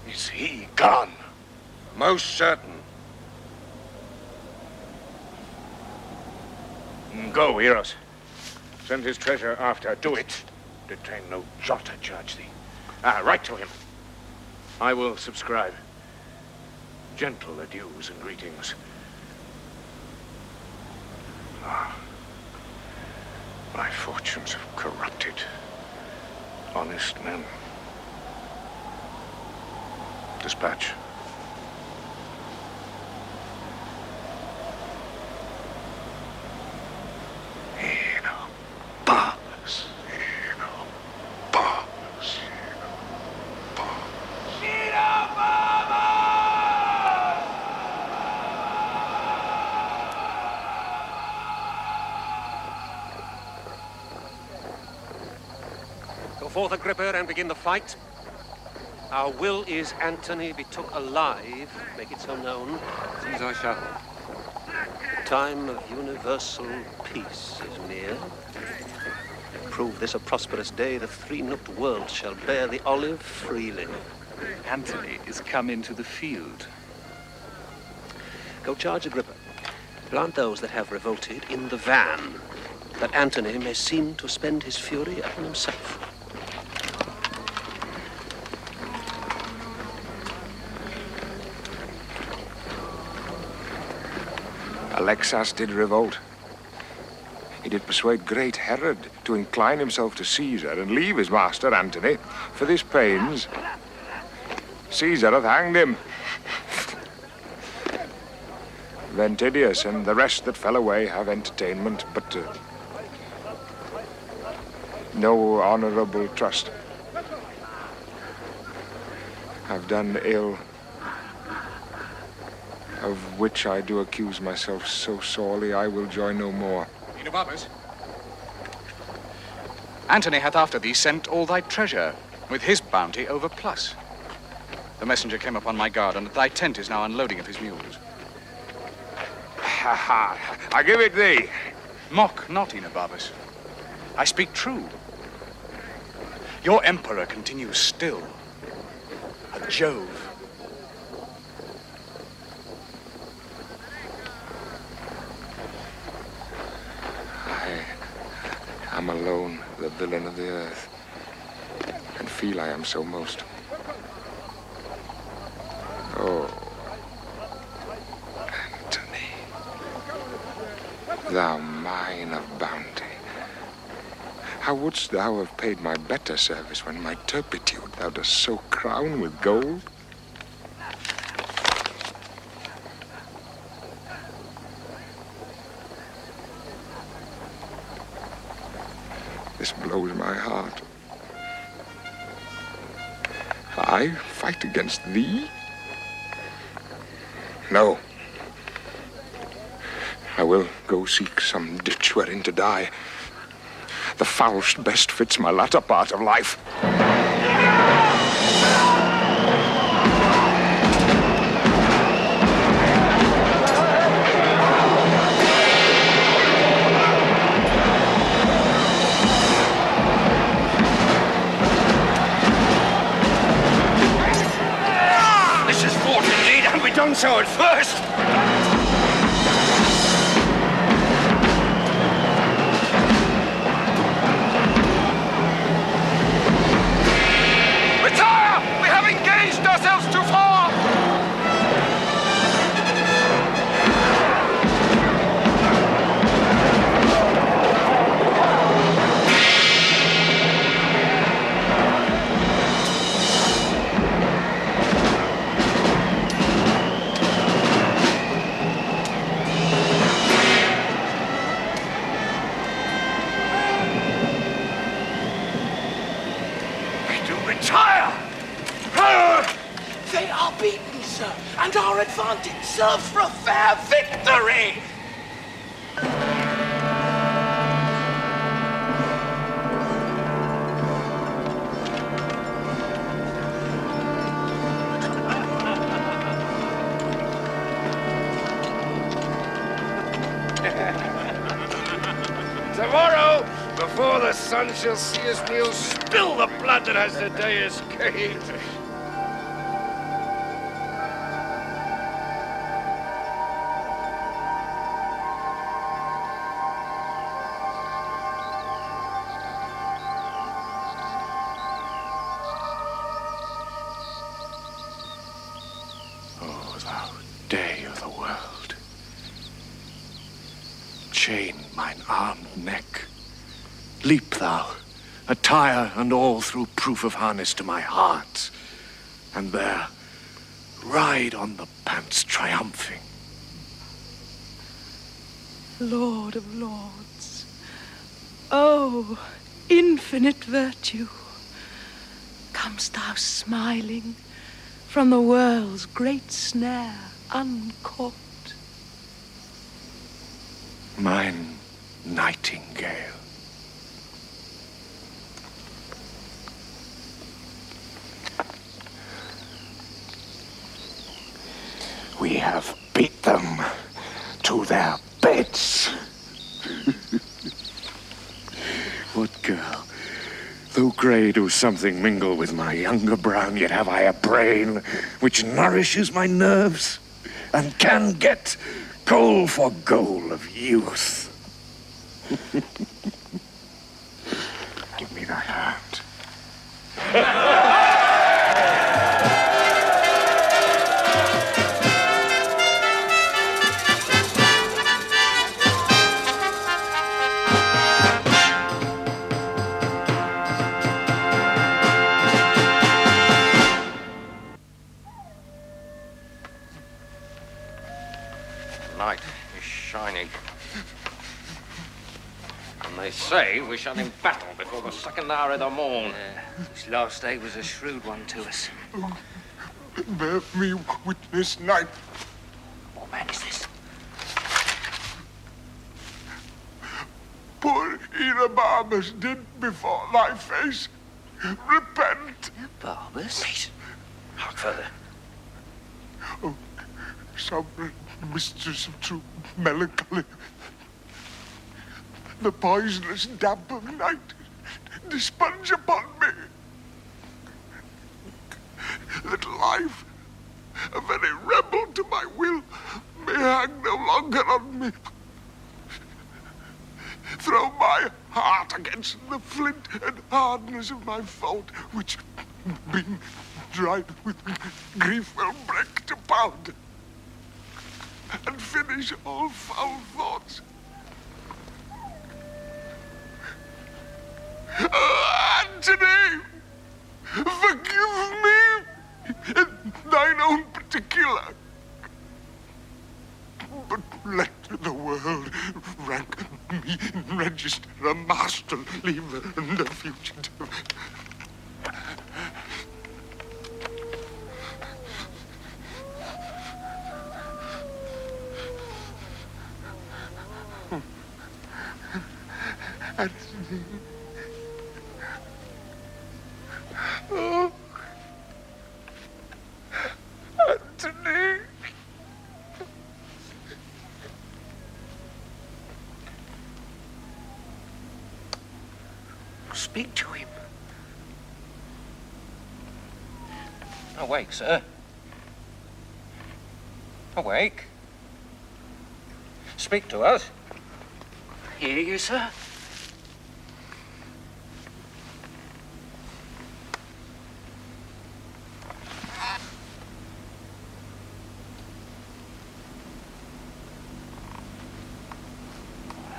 Is he gone? Most certain. Go, Eros. Send his treasure after. Do it. Detain no jot to judge thee. Write to him. I will subscribe. Gentle adieus and greetings. My fortunes have corrupted honest men. Dispatch. Enobarbus. Enobarbus. Go forth, Agrippa, and begin the fight. Our will is Antony be took alive, make it so known. Caesar shall. Time of universal peace is near. Prove this a prosperous day, the three-nooked world shall bear the olive freely. Antony is come into the field. Go charge, Agrippa. Plant those that have revolted in the van, that Antony may seem to spend his fury upon himself. Alexas did revolt. He did persuade great Herod to incline himself to Caesar and leave his master Antony. For this pains, Caesar hath hanged him. Ventidius and the rest that fell away have entertainment, but no honorable trust. Have done ill, of which I do accuse myself so sorely, I will join no more. Enobarbus, Antony hath after thee sent all thy treasure, with his bounty overplus. The messenger came upon my guard, and at thy tent is now unloading of his mules. Ha ha! I give it thee. Mock not, Enobarbus. I speak true. Your emperor continues still a Jove. I am alone, the villain of the earth, and feel I am so most. Oh, Antony, thou mine of bounty, how wouldst thou have paid my better service when my turpitude thou dost so crown with gold? This blows my heart. I fight against thee? No. I will go seek some ditch wherein to die. The Faust best fits my latter part of life. Done so at first. Retire! We have engaged ourselves too far! They are beaten, sir, and our advantage serves for a fair victory. before the sun shall see us kneel, spill the blood that has today escaped. O thou day of the world, chain mine armed neck. Leap thou, attire and all through proof of harness to my heart, and there ride on the pants triumphing. Lord of lords, oh, infinite virtue, comest thou smiling from the world's great snare uncaught? Mine nightingale. We have beat them to their beds. What girl? Though grey do something mingle with my younger brown, yet have I a brain which nourishes my nerves and can get goal for goal of youth. Give me thy hand. Night is shining. And they say we shall in battle before the second hour of the morn. This last day was a shrewd one to us. Bear me witness, knight. What man is this? Poor Enobarbus did before thy face. Repent. Enobarbus? Wait. Hark further. Oh, sovereign mistress of true melancholy. The poisonous damp of night disperse upon me. That life, a very rebel to my will, may hang no longer on me. Throw my heart against the flint and hardness of my fault, which, being dried with grief, will break to powder and finish all foul thoughts. Oh, Antony, forgive me in thine own particular. But let the world rank me in register a master leaver and a fugitive. Antony. Oh. Antony. Speak to him. Awake, sir. Awake. Speak to us. Hear you, sir?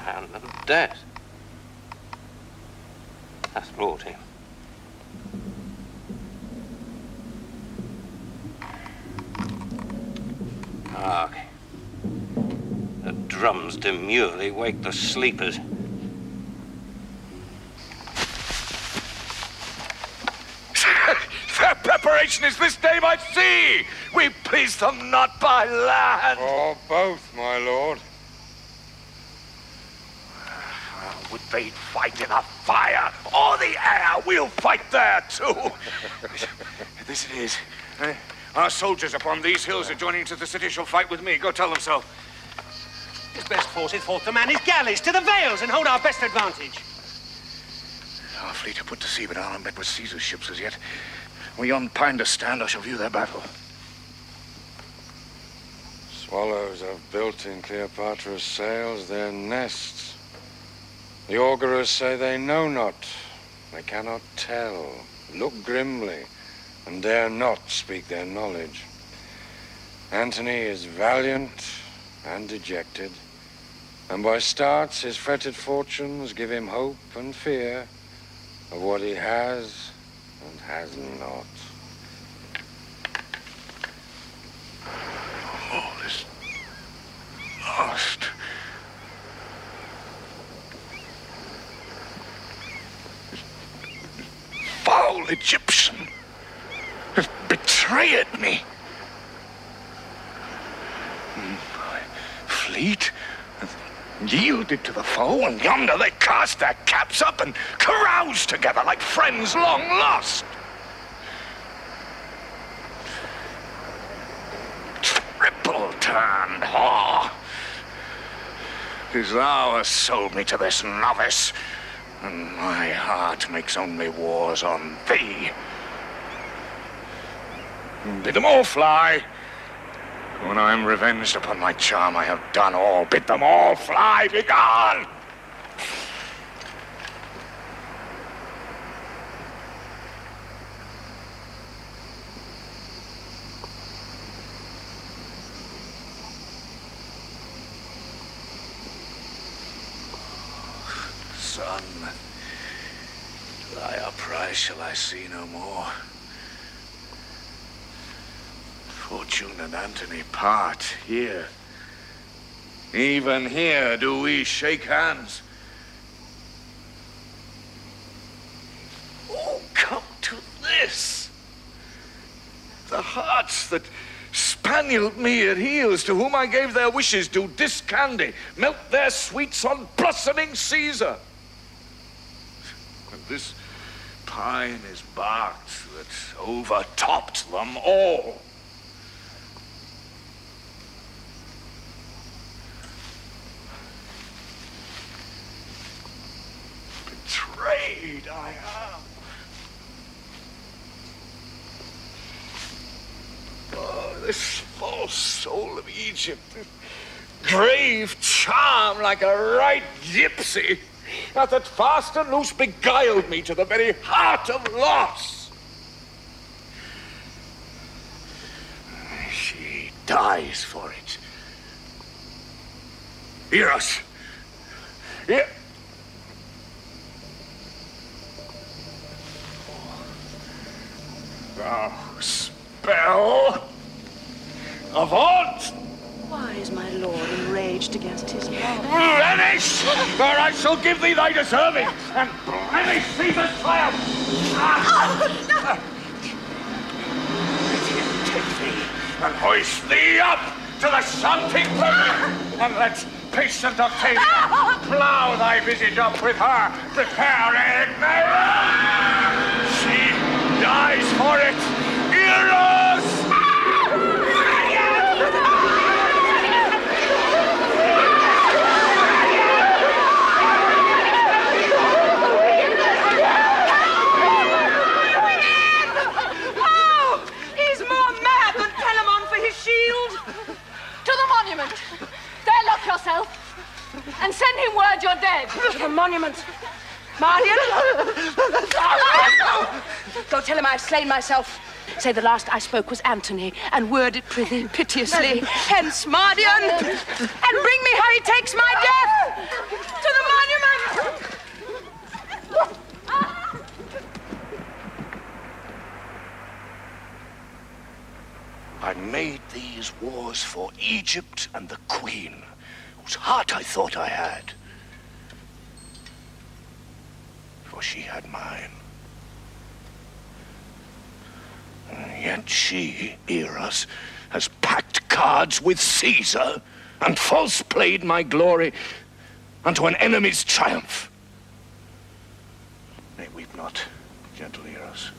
Hand of death hath brought him. Hark. The drums demurely wake the sleepers. Their preparation is this day by sea. We please them not by land. Or both, my lord. Would they fight in the fire or the air? We'll fight there too. This it is. Our soldiers upon these hills adjoining to the city shall fight with me. Go tell them so. His best force is forth to man his galleys to the vales and hold our best advantage. Our fleet are put to sea, but are not met with Caesar's ships as yet. When yon pine to stand, I shall view their battle. Swallows have built in Cleopatra's sails their nests. The auguries say they know not, they cannot tell, look grimly, and dare not speak their knowledge. Antony is valiant and dejected, and by starts his fretted fortunes give him hope and fear of what he has and has not. All is lost. Foul Egyptian has betrayed me. My fleet has yielded to the foe, and yonder they cast their caps up and carouse together like friends long lost. Triple-turned whore, 'tis thou hast sold me to this novice, and my heart makes only wars on thee. Bid them all fly. When I am revenged upon my charm, I have done all. Bid them all fly, begone! Son, thy uprise shall I see no more. Fortune and Antony part here. Even here do we shake hands. Oh, come to this. The hearts that spanieled me at heels, to whom I gave their wishes, do discandy, melt their sweets on blossoming Caesar. And this pine is barked that overtopped them all. Betrayed I am. Oh, this false soul of Egypt, this grave charm like a right gypsy, hath at fast and loose beguiled me to the very heart of loss. She dies for it. Hear us. Hear. Thou spell, avaunt! Why is my lord enraged against his love? Vanish, or I shall give thee thy deserving, and blemish Caesar's triumph! Take thee, and hoist thee up to the shunting pavilion, and let patient Octavius plough thy visage up with her. Prepare, Ignace! She dies for it! Heroes! Oh, he's more mad than Telamon for his shield. To the monument. There, lock yourself. And send him word you're dead. To the monument. Mardian! Go tell him I've slain myself. Say the last I spoke was Antony, and word it prithee piteously. Hence, Mardian! And bring me how he takes my death! To the monument! I made these wars for Egypt and the Queen, whose heart I thought I had. For she had mine. Yet she, Eros, has packed cards with Caesar and false played my glory unto an enemy's triumph. Nay, weep not, gentle Eros.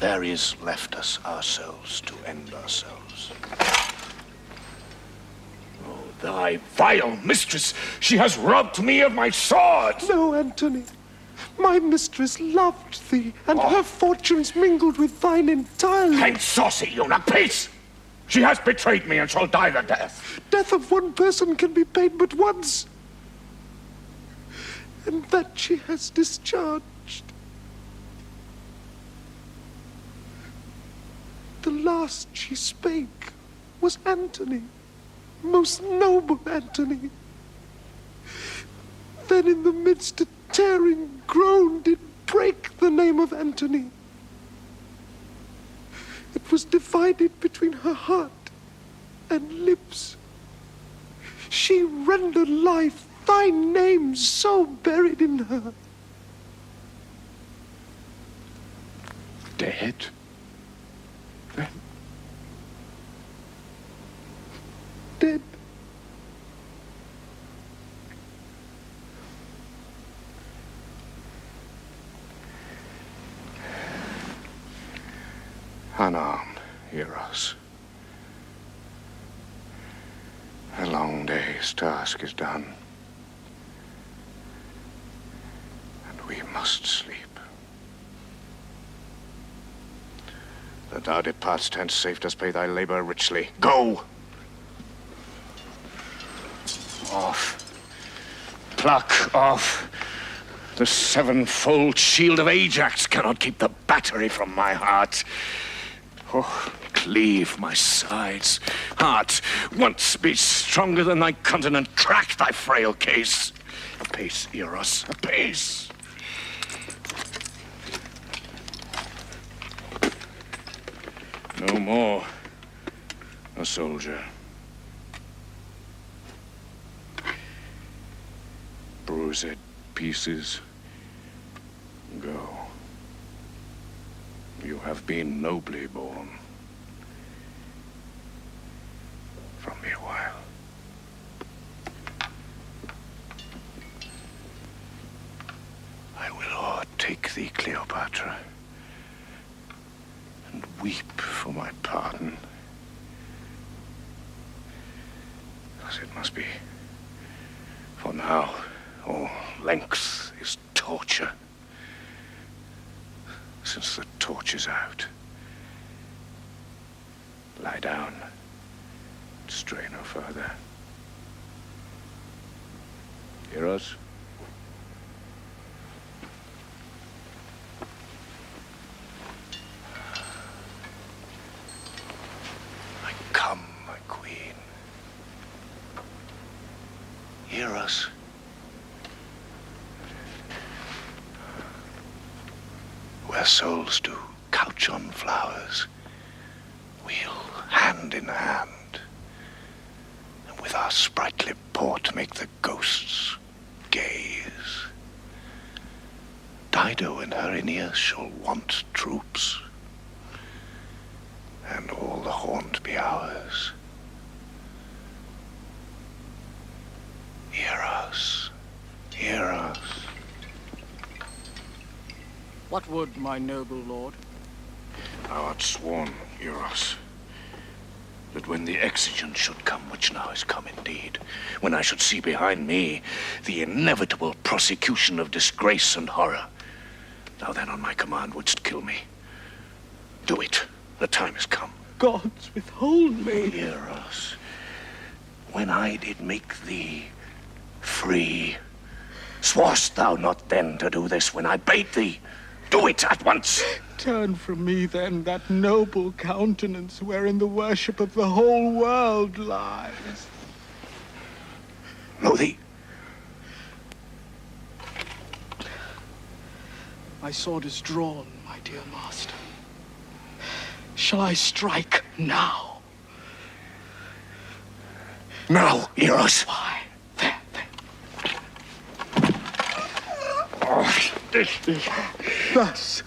There is left us ourselves to end ourselves. Oh, thy vile mistress, she has robbed me of my sword! No, Antony. My mistress loved thee, and her fortunes mingled with thine entirely. Hence, saucy eunuch, peace! She has betrayed me and shall die the death. Death of one person can be paid but once, and that she has discharged. The last she spake was Antony, most noble Antony. Then in the midst a tearing groan did break the name of Antony. It was divided between her heart and lips. She rendered life thy name so buried in her. Dead? Then? Dead. Unarmed, Eros. A long day's task is done, and we must sleep. That thou departst hence safe dost pay thy labor richly. Go! Off. Pluck off. The sevenfold shield of Ajax cannot keep the battery from my heart. Oh, cleave my sides. Heart, once be stronger than thy continent, crack thy frail case. Apace, Eros, apace. No more a soldier. Bruised pieces, go. You have been nobly born. From me a while. I will o'ertake thee, Cleopatra, and weep for my pardon. As it must be. For now, all length is torture. Since the torch is out, lie down, stray no further. Eros? I come, my queen. Eros. Where souls do couch on flowers, we'll hand in hand, and with our sprightly port make the ghosts gaze. Dido and her Aeneas shall want troops, and all the haunt be ours. Eros, Eros. What would my noble lord? Thou art sworn, Eros, that when the exigent should come, which now is come indeed, when I should see behind me the inevitable prosecution of disgrace and horror, thou then on my command wouldst kill me. Do it. The time is come. Gods withhold me. Eros, when I did make thee free, swarst thou not then to do this when I bade thee? Do it at once! Turn from me, then, that noble countenance wherein the worship of the whole world lies. Know thee? My sword is drawn, my dear master. Shall I strike now? Now, Eros! Why? Thus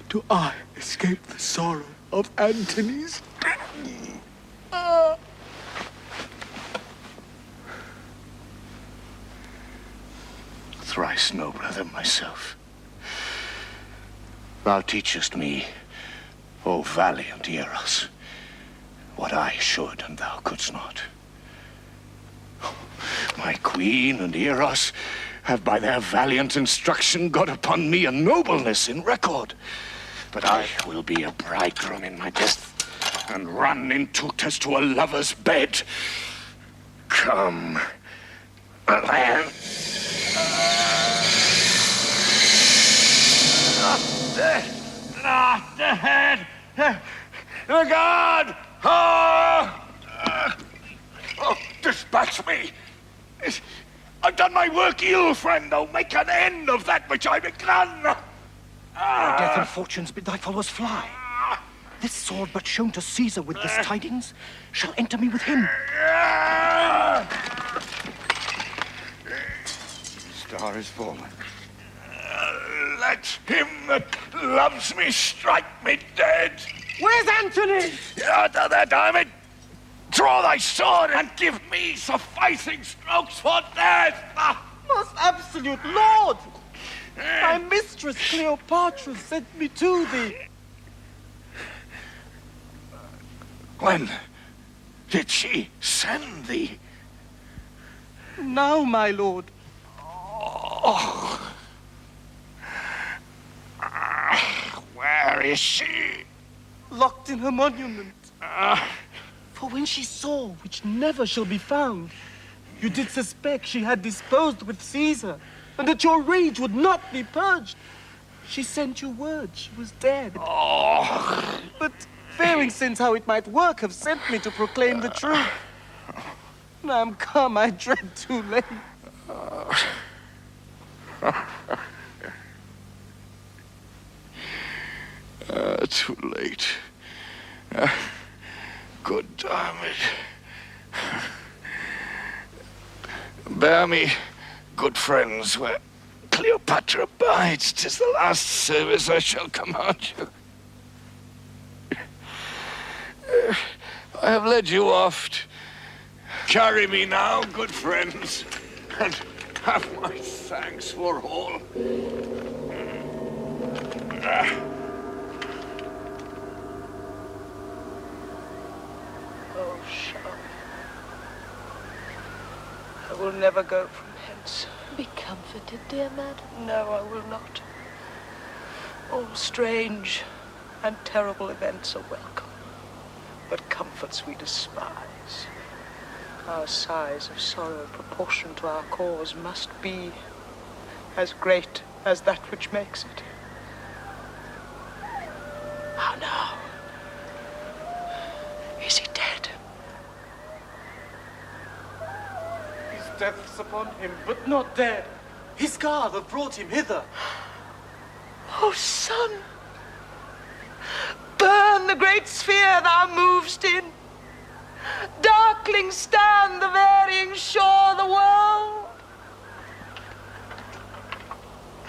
do I escape the sorrow of Antony's death. Thrice nobler than myself. Thou teachest me, O valiant Eros, what I should and thou couldst not. My queen and Eros, have by their valiant instruction got upon me a nobleness in record. But I will be a bridegroom in my death, and run in Tutus to a lover's bed. Come, then. Not dead! The guard! Oh! Dispatch me! I've done my work ill, friend. I'll make an end of that which I begun. Death and fortune's bid thy followers fly. This sword but shown to Caesar with this tidings shall enter me with him. Star is fallen. Let him that loves me strike me dead. Where's Antony? There, damn it! Draw thy sword and give me sufficing strokes for death! Most absolute lord! My mistress Cleopatra sent me to thee. When did she send thee? Now, my lord. Oh. Where is she? Locked in her monument. For when she saw, which never shall be found, you did suspect she had disposed with Caesar, and that your rage would not be purged. She sent you word she was dead. Oh. But fearing since how it might work, have sent me to proclaim the truth. Now I'm come, I dread too late. Too late. Good damn it. Bear me, good friends, where Cleopatra bides. 'Tis the last service I shall command you. I have led you oft. Carry me now, good friends, and have my thanks for all. Oh, Charlotte, I will never go from hence. Be comforted, dear madam. No, I will not. All strange and terrible events are welcome, but comforts we despise. Our sighs of sorrow proportioned to our cause must be as great as that which makes it. How now? Is he dead? His death's upon him, but not dead. His guard have brought him hither. Oh, son! Burn the great sphere thou movest in. Darkling stand the varying shore of the world.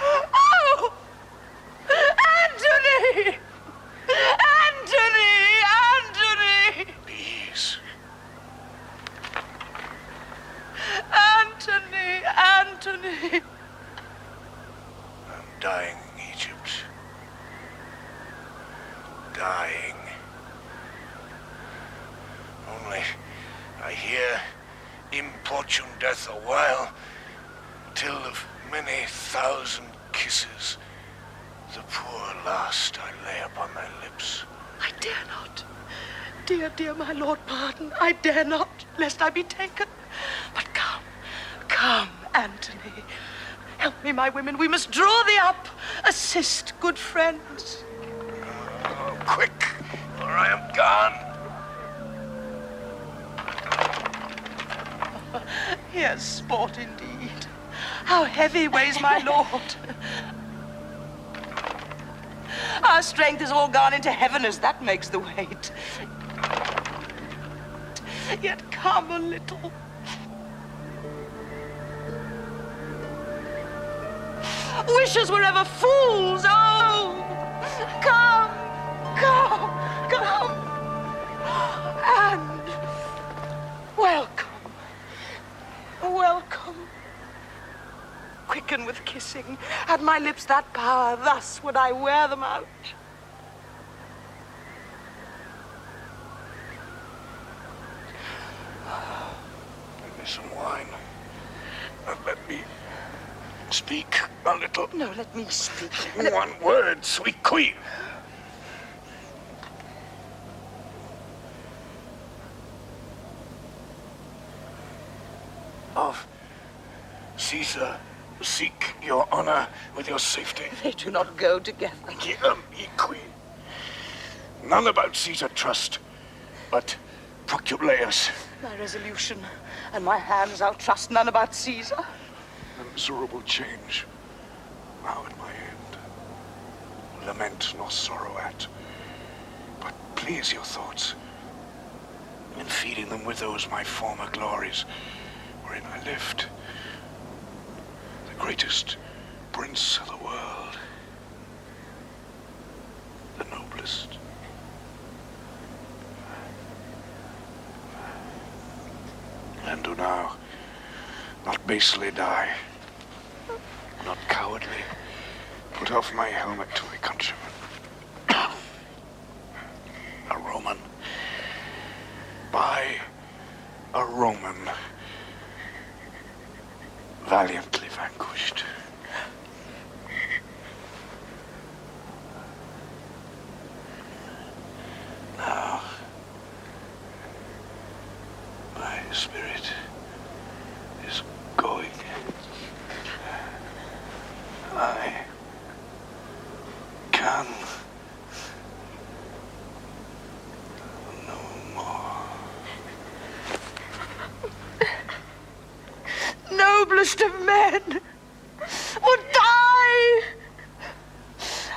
Oh! Antony! Antony! Antony! Peace. Antony! Antony! I'm dying in Egypt. Dying. Only I hear importune death a while, till of many thousand kisses, the poor last I lay upon thy lips. I dare not. Dear, dear, my lord, pardon. I dare not, lest I be taken. But come, come, Antony. Help me, my women. We must draw thee up. Assist, good friends. Oh, quick, or I am gone. Here's sport indeed. How heavy weighs my lord. Our strength is all gone into heaven as that makes the weight. Yet come a little. Wishes were ever fools. Oh, come, come, come. And welcome. Welcome. Quicken with kissing. Had my lips that power, thus would I wear them out. Give me some wine, and let me speak a little? No, let me speak. One word, sweet queen. Of Caesar, seek your honor with your safety. They do not go together. Ye queen. None about Caesar trust, but Proculeus. My resolution and my hands, I'll trust none about Caesar. A miserable change, now at my end. Lament nor sorrow at, but please your thoughts in feeding them with those my former glories, wherein I lived, the greatest prince of the world, the noblest. And do now not basely die, not cowardly put off my helmet to a countryman, a Roman, by a Roman, valiantly vanquished. Now, my spirit is going. I can no more. Noblest of men, would die.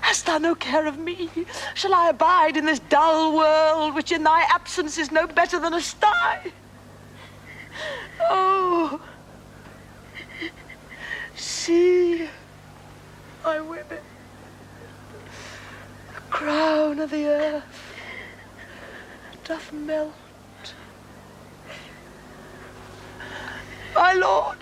Hast thou no care of me? Shall I abide in this dull world, which in thy absence is no better than a sty? Oh, see, my women, the crown of the earth doth melt. My lord,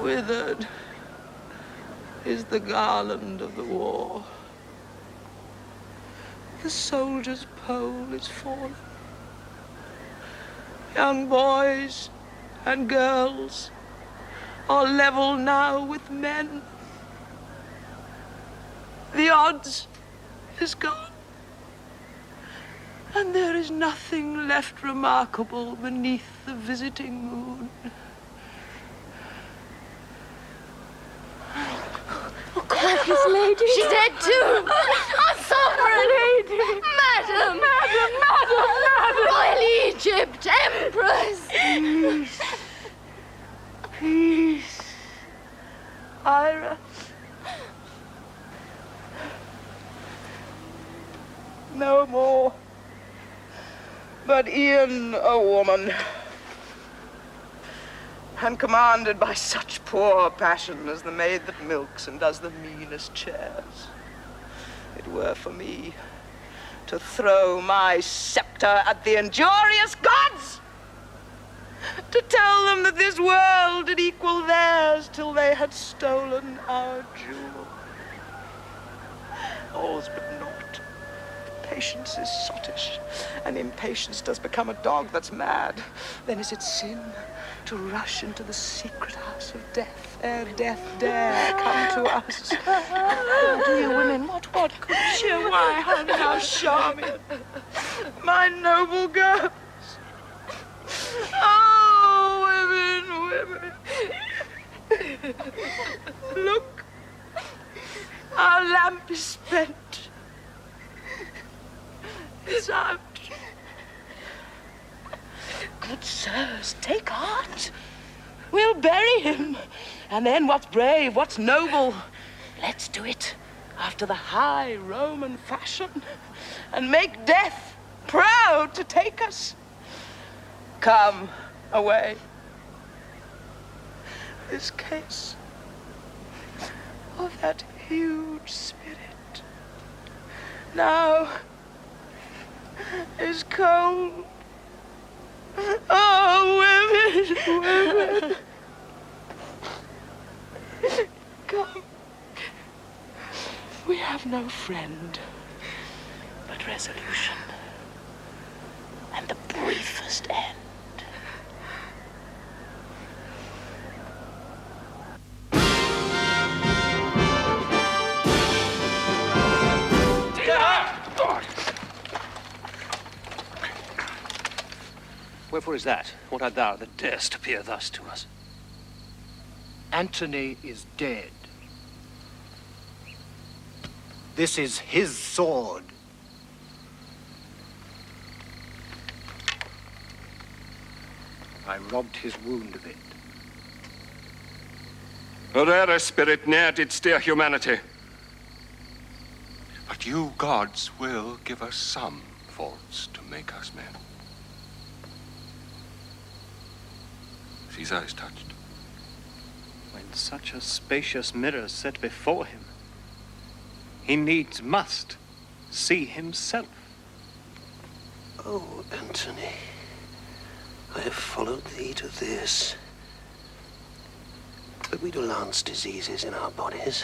withered is the garland of the war. The soldier's pole is fallen. Young boys and girls are level now with men. The odds is gone, and there is nothing left remarkable beneath the visiting moon. His lady. She's dead too. Our sovereign lady. Madam. Royal Egypt, Empress. Peace. Peace. Iris. No more. But e'en a woman. And commanded by such poor passion as the maid that milks and does the meanest chairs. It were for me to throw my scepter at the injurious gods, to tell them that this world did equal theirs till they had stolen our jewel. All's but naught. Patience is sottish, and impatience does become a dog that's mad. Then is it sin to rush into the secret house of death, ere death dare come to us? Oh, dear women, what could cheer my hand, how charming, my noble girls? Oh, women, look, our lamp is spent. It's out. Good sirs, take heart. We'll bury him. And then what's brave, what's noble, let's do it after the high Roman fashion and make death proud to take us. Come, away. This case of that huge spirit now is cold. Oh, women, women. Come. We have no friend but resolution and the briefest end. Wherefore is that? What art thou that darest appear thus to us? Antony is dead. This is his sword. I robbed his wound of it. A rarer spirit ne'er did steer humanity. But you gods will give us some faults to make us men. Caesar is touched. When such a spacious mirror's set before him, he needs must see himself. Oh, Antony, I have followed thee to this. But we do lance diseases in our bodies.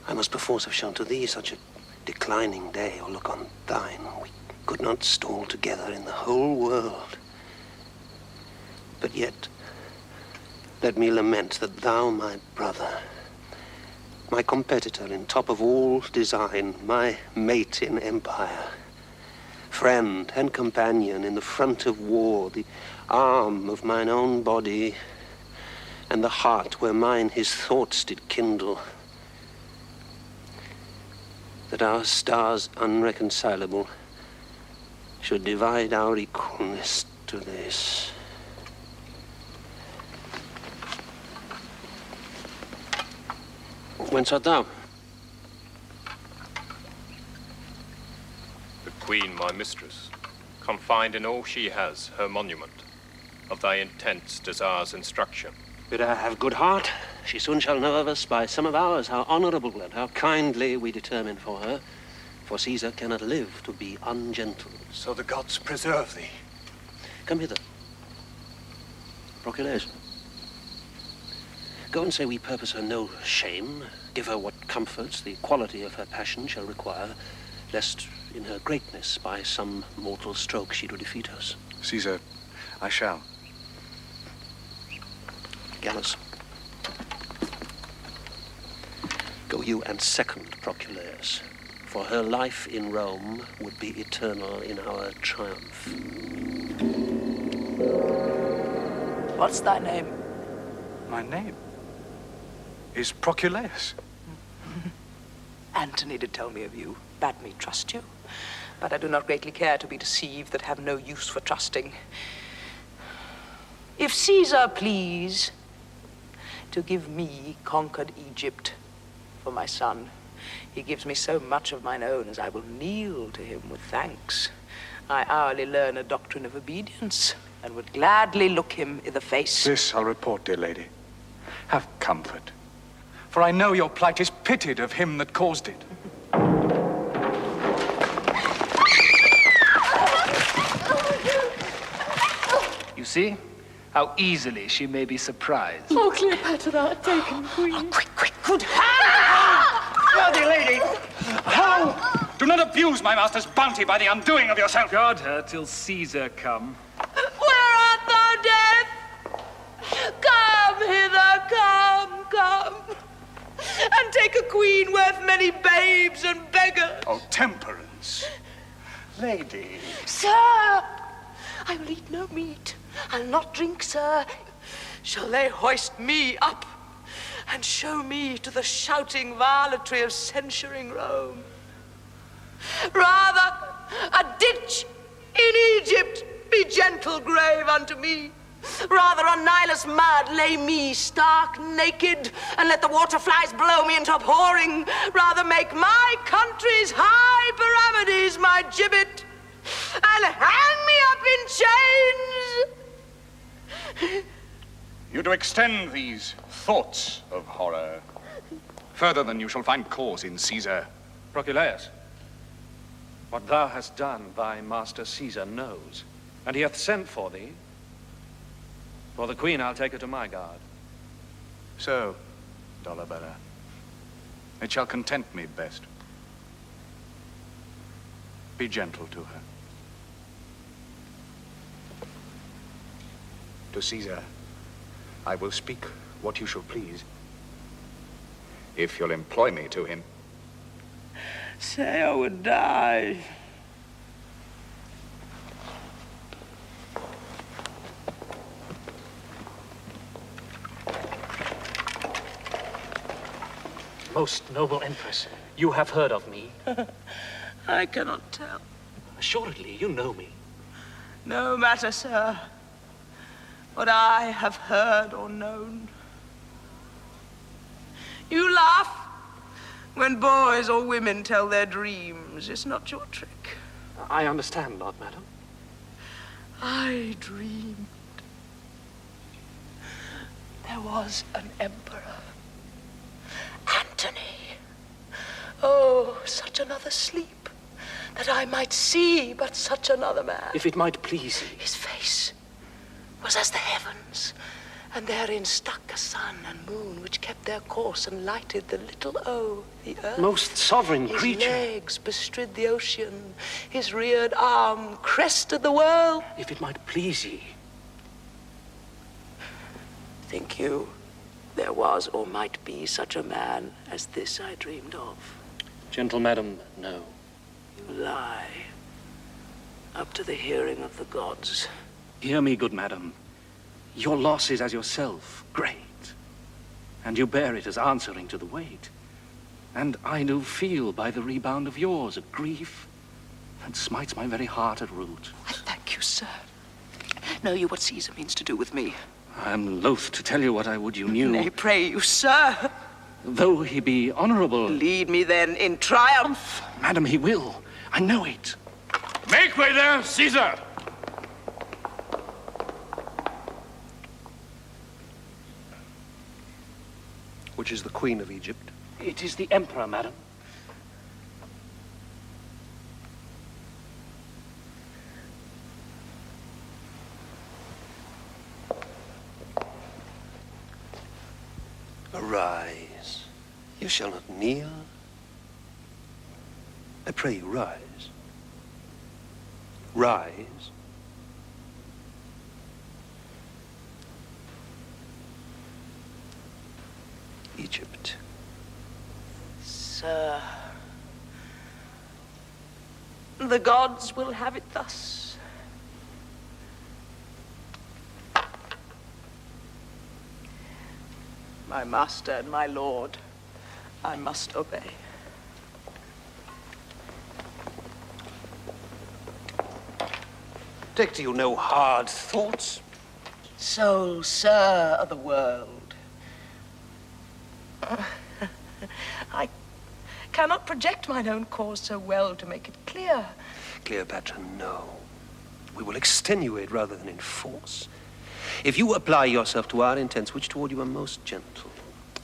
I must perforce have shown to thee such a declining day, or look on thine. We could not stall together in the whole world. But yet, let me lament that thou, my brother, my competitor in top of all design, my mate in empire, friend and companion in the front of war, the arm of mine own body, and the heart where mine his thoughts did kindle, that our stars unreconcilable should divide our equalness to this. Whence art thou? The Queen, my mistress, confined in all she has, her monument, of thy intents, desires, instruction. Bid her have good heart. She soon shall know of us by some of ours, how honorable and how kindly we determine for her. For Caesar cannot live to be ungentle. So the gods preserve thee. Come hither. Proculus. Go and say we purpose her no shame. Give her what comforts the quality of her passion shall require, lest in her greatness by some mortal stroke she do defeat us. Caesar, I shall. Gallus. Go you and second Proculus, for her life in Rome would be eternal in our triumph. What's thy name? My name is Proculus. Antony did tell me of you, bade me trust you. But I do not greatly care to be deceived that have no use for trusting. If Caesar please to give me conquered Egypt for my son, he gives me so much of mine own as I will kneel to him with thanks. I hourly learn a doctrine of obedience, and would gladly look him i' the face. This I'll report, dear lady. Have comfort. For I know your plight is pitied of him that caused it. You see how easily she may be surprised. Oh, Cleopatra, thou art taken, Queen. Quick, good hand! Worthy lady, how? Do not abuse my master's bounty by the undoing of yourself. Guard her till Caesar come. Where art thou, Death? Come hither, come. And take a queen worth many babes and beggars. Oh, temperance. Lady. Sir, I will eat no meat. I'll not drink, sir. Shall they hoist me up and show me to the shouting varletry of censuring Rome? Rather, a ditch in Egypt be gentle grave unto me. Rather on Nilus mud lay me stark naked, and let the waterflies blow me into abhorring. Rather make my country's high pyramides my gibbet, and hang me up in chains. You do extend these thoughts of horror. Further than you shall find cause in Caesar. Proculeius, what thou hast done thy master Caesar knows, and he hath sent for thee. For the queen I'll take her to my guard. So, Dolabella, it shall content me best. Be gentle to her. To Caesar, I will speak what you shall please, if you'll employ me to him. Say I would die. Most noble Empress, you have heard of me. I cannot tell. Assuredly, you know me. No matter, sir, what I have heard or known. You laugh when boys or women tell their dreams. It's not your trick. I understand not, madam. I dreamed there was an emperor, Antony. Oh, such another sleep, that I might see but such another man. If it might please you. His face was as the heavens, and therein stuck a sun and moon, which kept their course and lighted the little the earth. Most sovereign His creature. legs bestrid the ocean, his reared arm crested the world. If it might please ye. Think you there was or might be such a man as this I dreamed of? Gentle madam, no. You lie, up to the hearing of the gods. Hear me, good madam. Your loss is as yourself, great. And you bear it as answering to the weight. And I do feel by the rebound of yours a grief that smites my very heart at root. I thank you, sir. Know you what Caesar means to do with me? I am loath to tell you what I would you knew. Nay, pray you, sir. Though he be honorable. Lead me then in triumph. Madam, he will. I know it. Make way there, Caesar! Which is the Queen of Egypt? It is the Emperor, madam. Arise. You shall not kneel. I pray you, rise. Rise. Egypt. Sir, the gods will have it thus. My master and my lord, I must obey. Take to you no hard thoughts. So, sir of the world, I cannot project mine own cause so well to make it clear. Cleopatra, no. We will extenuate rather than enforce. If you apply yourself to our intents, which toward you are most gentle,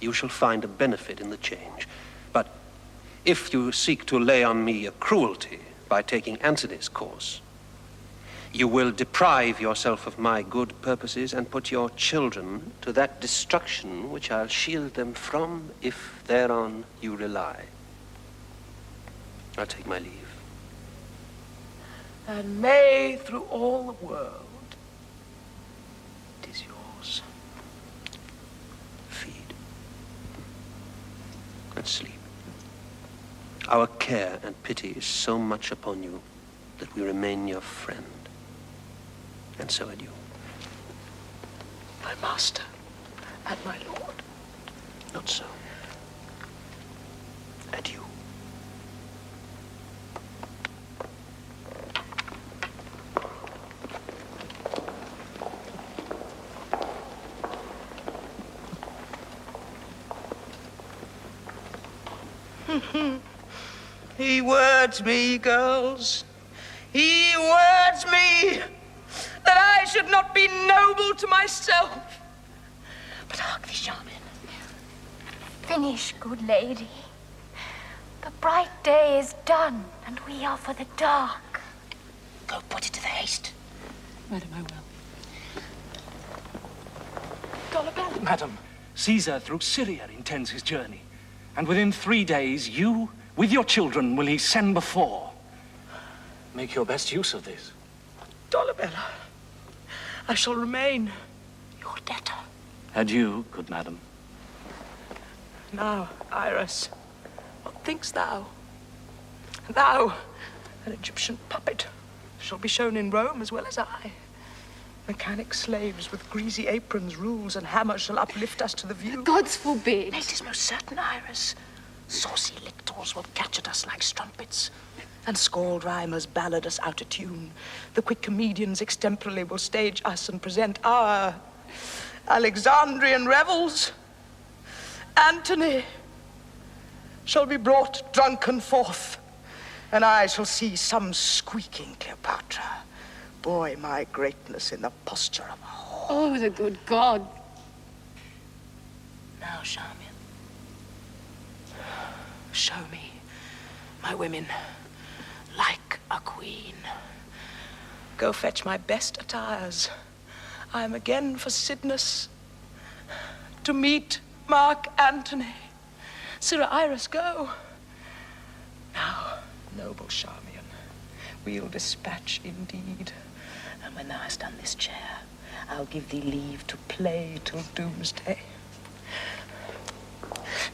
you shall find a benefit in the change. But if you seek to lay on me a cruelty by taking Antony's course, you will deprive yourself of my good purposes and put your children to that destruction which I'll shield them from if thereon you rely. I'll take my leave. And may through all the world it is yours. Feed and sleep. Our care and pity is so much upon you that we remain your friend. And so adieu. My master and my lord. Not so. Adieu. He words me, girls. He words me that I should not be noble to myself. But hark thee, Charmin. finish, good lady. The bright day is done, and we are for the dark. Go put it to the haste. Madam, I will. Dolabella. Madam, Caesar through Syria intends his journey, and within 3 days you, with your children, will he send before. Make your best use of this. Dolabella, I shall remain your debtor. Adieu, good madam. Now, Iris, what thinkst thou? Thou, an Egyptian puppet, shall be shown in Rome as well as I. Mechanic slaves with greasy aprons, rules, and hammers shall uplift us to the view. Gods forbid. It is most certain, Iris. Saucy lictors will catch at us like strumpets, and scald rhymers ballad us out of tune. The quick comedians extemporally will stage us and present our Alexandrian revels. Antony shall be brought drunken forth, and I shall see some squeaking Cleopatra buoy my greatness in the posture of a whore. Oh, the good God. Now, Charmian, show me my women like a queen. Go fetch my best attires. I am again for Cydnus to meet Mark Antony. Sirrah Iris, go. Now, noble Charmian, we'll dispatch indeed. And when thou hast done this chair, I'll give thee leave to play till doomsday.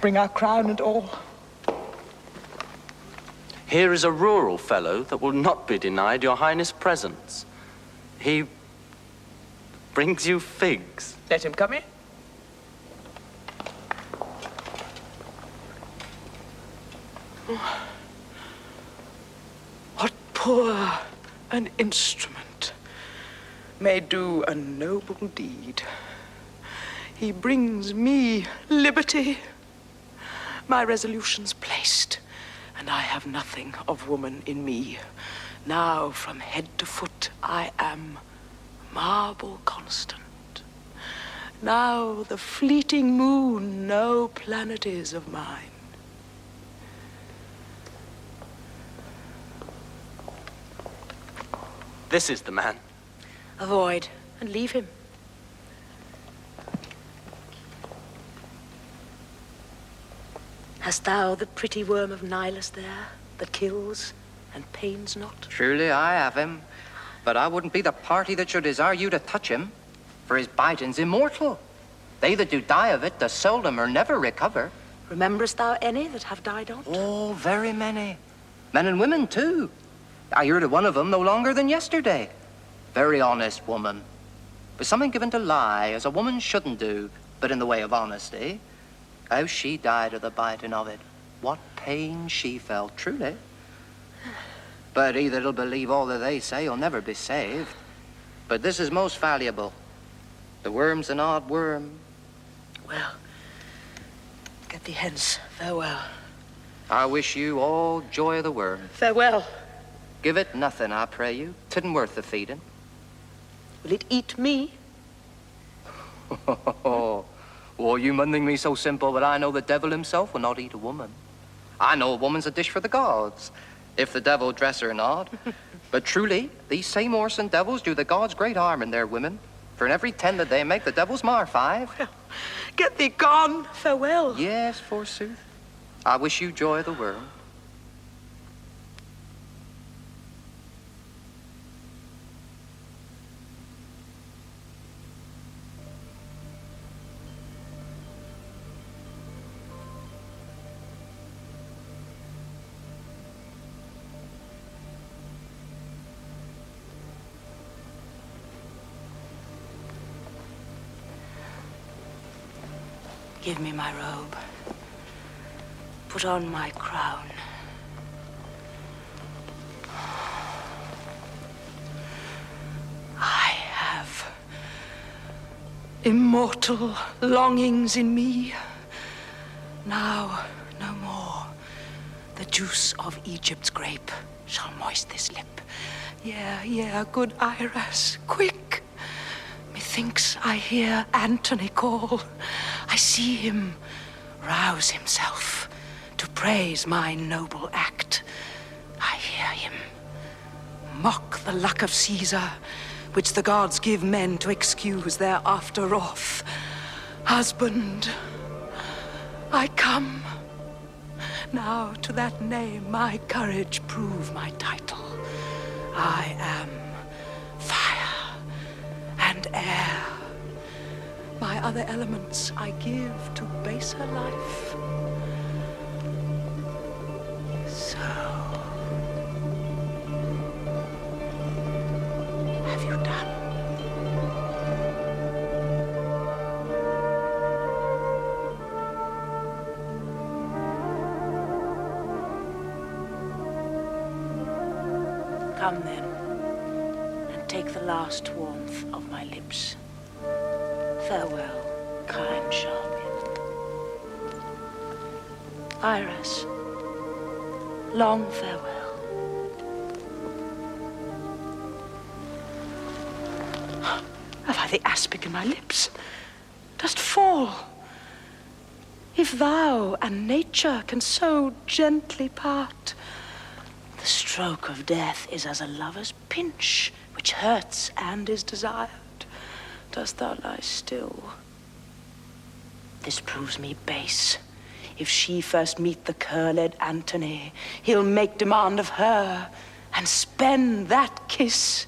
Bring our crown and all. Here is a rural fellow that will not be denied your highness' presence. He brings you figs. Let him come in. What poor an instrument may do a noble deed. He brings me liberty, my resolutions placed, and I have nothing of woman in me. Now from head to foot I am marble constant. Now the fleeting moon no planet is of mine. This is the man. Avoid and leave him. Hast thou the pretty worm of Nilus there, that kills and pains not? Truly I have him, but I wouldn't be the party that should desire you to touch him, for his biting's immortal. They that do die of it, does seldom or never recover. Rememberest thou any that have died on't? Oh, very many. Men and women, too. I heard of one of them no longer than yesterday. Very honest woman, but something given to lie, as a woman shouldn't do, but in the way of honesty. How she died of the biting of it. What pain she felt, truly. But he that'll believe all that they say will never be saved. But this is most valuable. The worm's an odd worm. Well, get thee hence. Farewell. I wish you all joy of the worm. Farewell. Give it nothing, I pray you. 'Tidn't worth the feeding. Will it eat me? Oh, you mustn't think me so simple that I know the devil himself will not eat a woman. I know a woman's a dish for the gods, if the devil dress her not. But truly, these same horse and devils do the gods great harm in their women. For in every 10 that they make, the devils mar 5. Well, get thee gone. Farewell. Yes, forsooth. I wish you joy of the worm. Give me my robe. Put on my crown. I have immortal longings in me. Now, no more. The juice of Egypt's grape shall moist this lip. Yeah, good Iris, quick. Methinks I hear Antony call. I see him rouse himself to praise my noble act. I hear him mock the luck of Caesar, which the gods give men to excuse their after-wrath. Husband, I come. Now to that name my courage prove my title. I am fire and air. My other elements I give to baser life. So, have you done? Come then, and take the last warmth of my lips. Farewell, kind Charmian. Iris, long farewell. Have I the aspic in my lips? Dost fall? If thou and nature can so gently part, the stroke of death is as a lover's pinch, which hurts and is desired. Dost thou lie still? This proves me base. If she first meet the curled Antony, he'll make demand of her, and spend that kiss,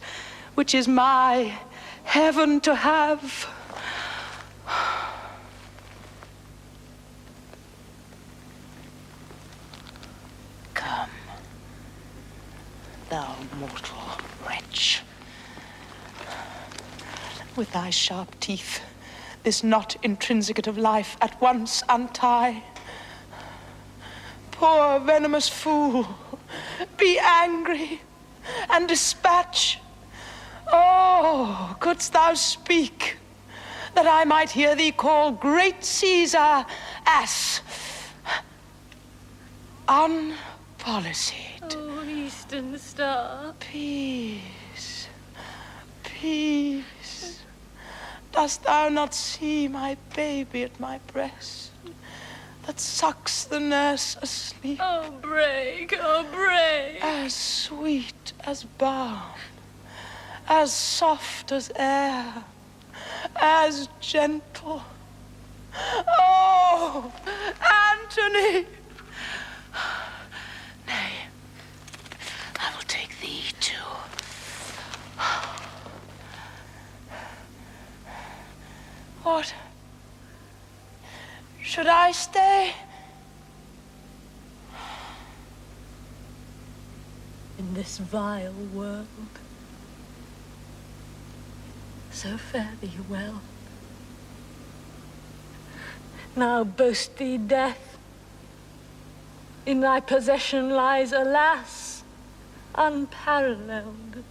which is my heaven to have. Come, thou mortal wretch. With thy sharp teeth, this knot intrinsic of life at once untie. Poor venomous fool, be angry and dispatch. Oh, couldst thou speak, that I might hear thee call great Caesar ass, unpolicied. Oh, Eastern Star. Peace, peace. Dost thou not see my baby at my breast, that sucks the nurse asleep? Oh, break, oh, break. As sweet as balm, as soft as air, as gentle. Oh, Antony! Nay, I will take thee too. What? Should I stay? In this vile world, so fare thee well. Now boast thee death. In thy possession lies, alas, unparalleled.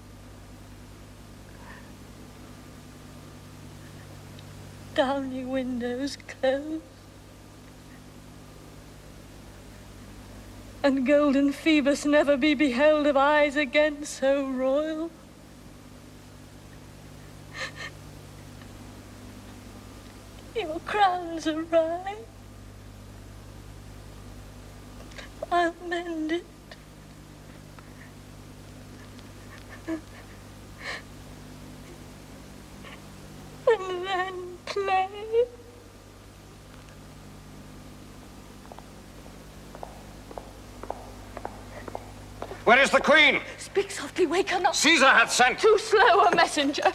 Downy windows close, and golden Phoebus never be beheld of eyes again so royal. Your crown's awry, I'll mend it. And then play. Where is the Queen? Speak softly, wake her not. Caesar hath sent. Too slow a messenger.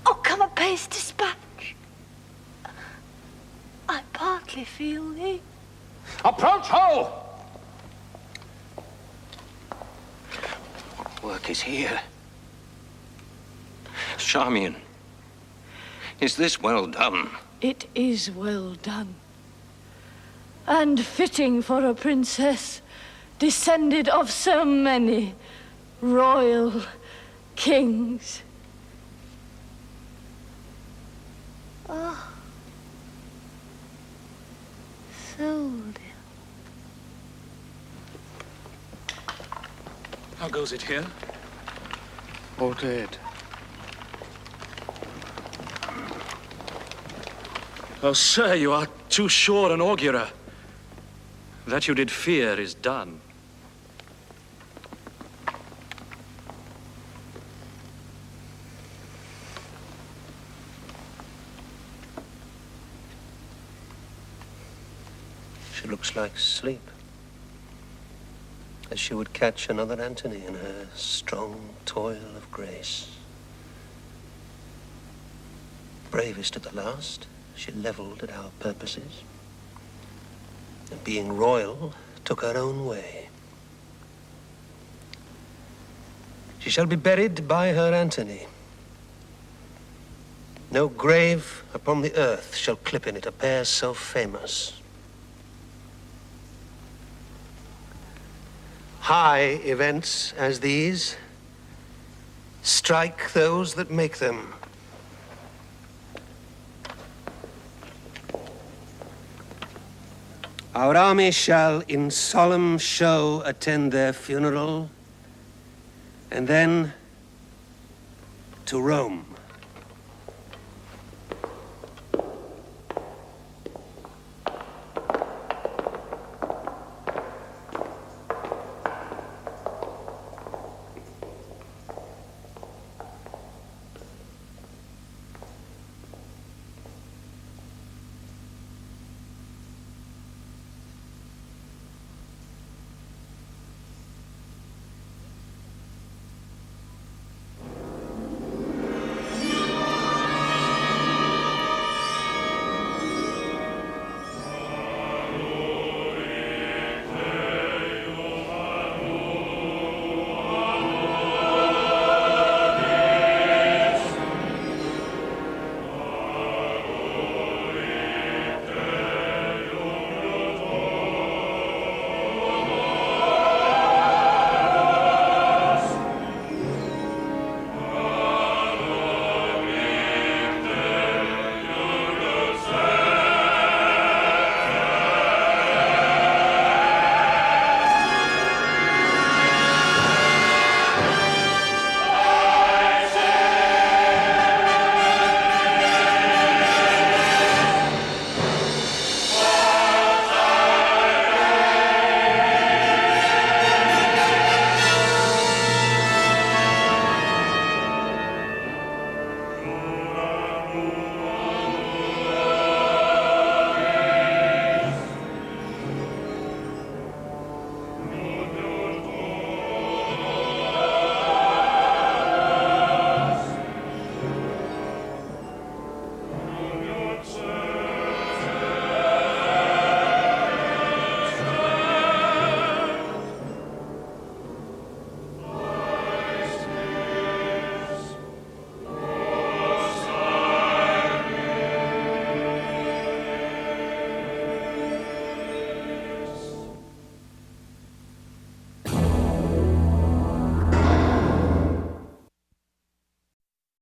Oh, come apace, dispatch. I partly feel thee. Approach, ho! What work is here? Charmian, is this well done? It is well done, and fitting for a princess descended of so many royal kings. Oh, sold. How goes it here? All dead. Oh, sir, you are too sure an augurer. That you did fear is done. She looks like sleep. As she would catch another Antony in her strong toil of grace. Bravest at the last, she levelled at our purposes. And being royal, took her own way. She shall be buried by her Antony. No grave upon the earth shall clip in it a pair so famous. High events as these strike those that make them. Our army shall in solemn show attend their funeral, and then to Rome.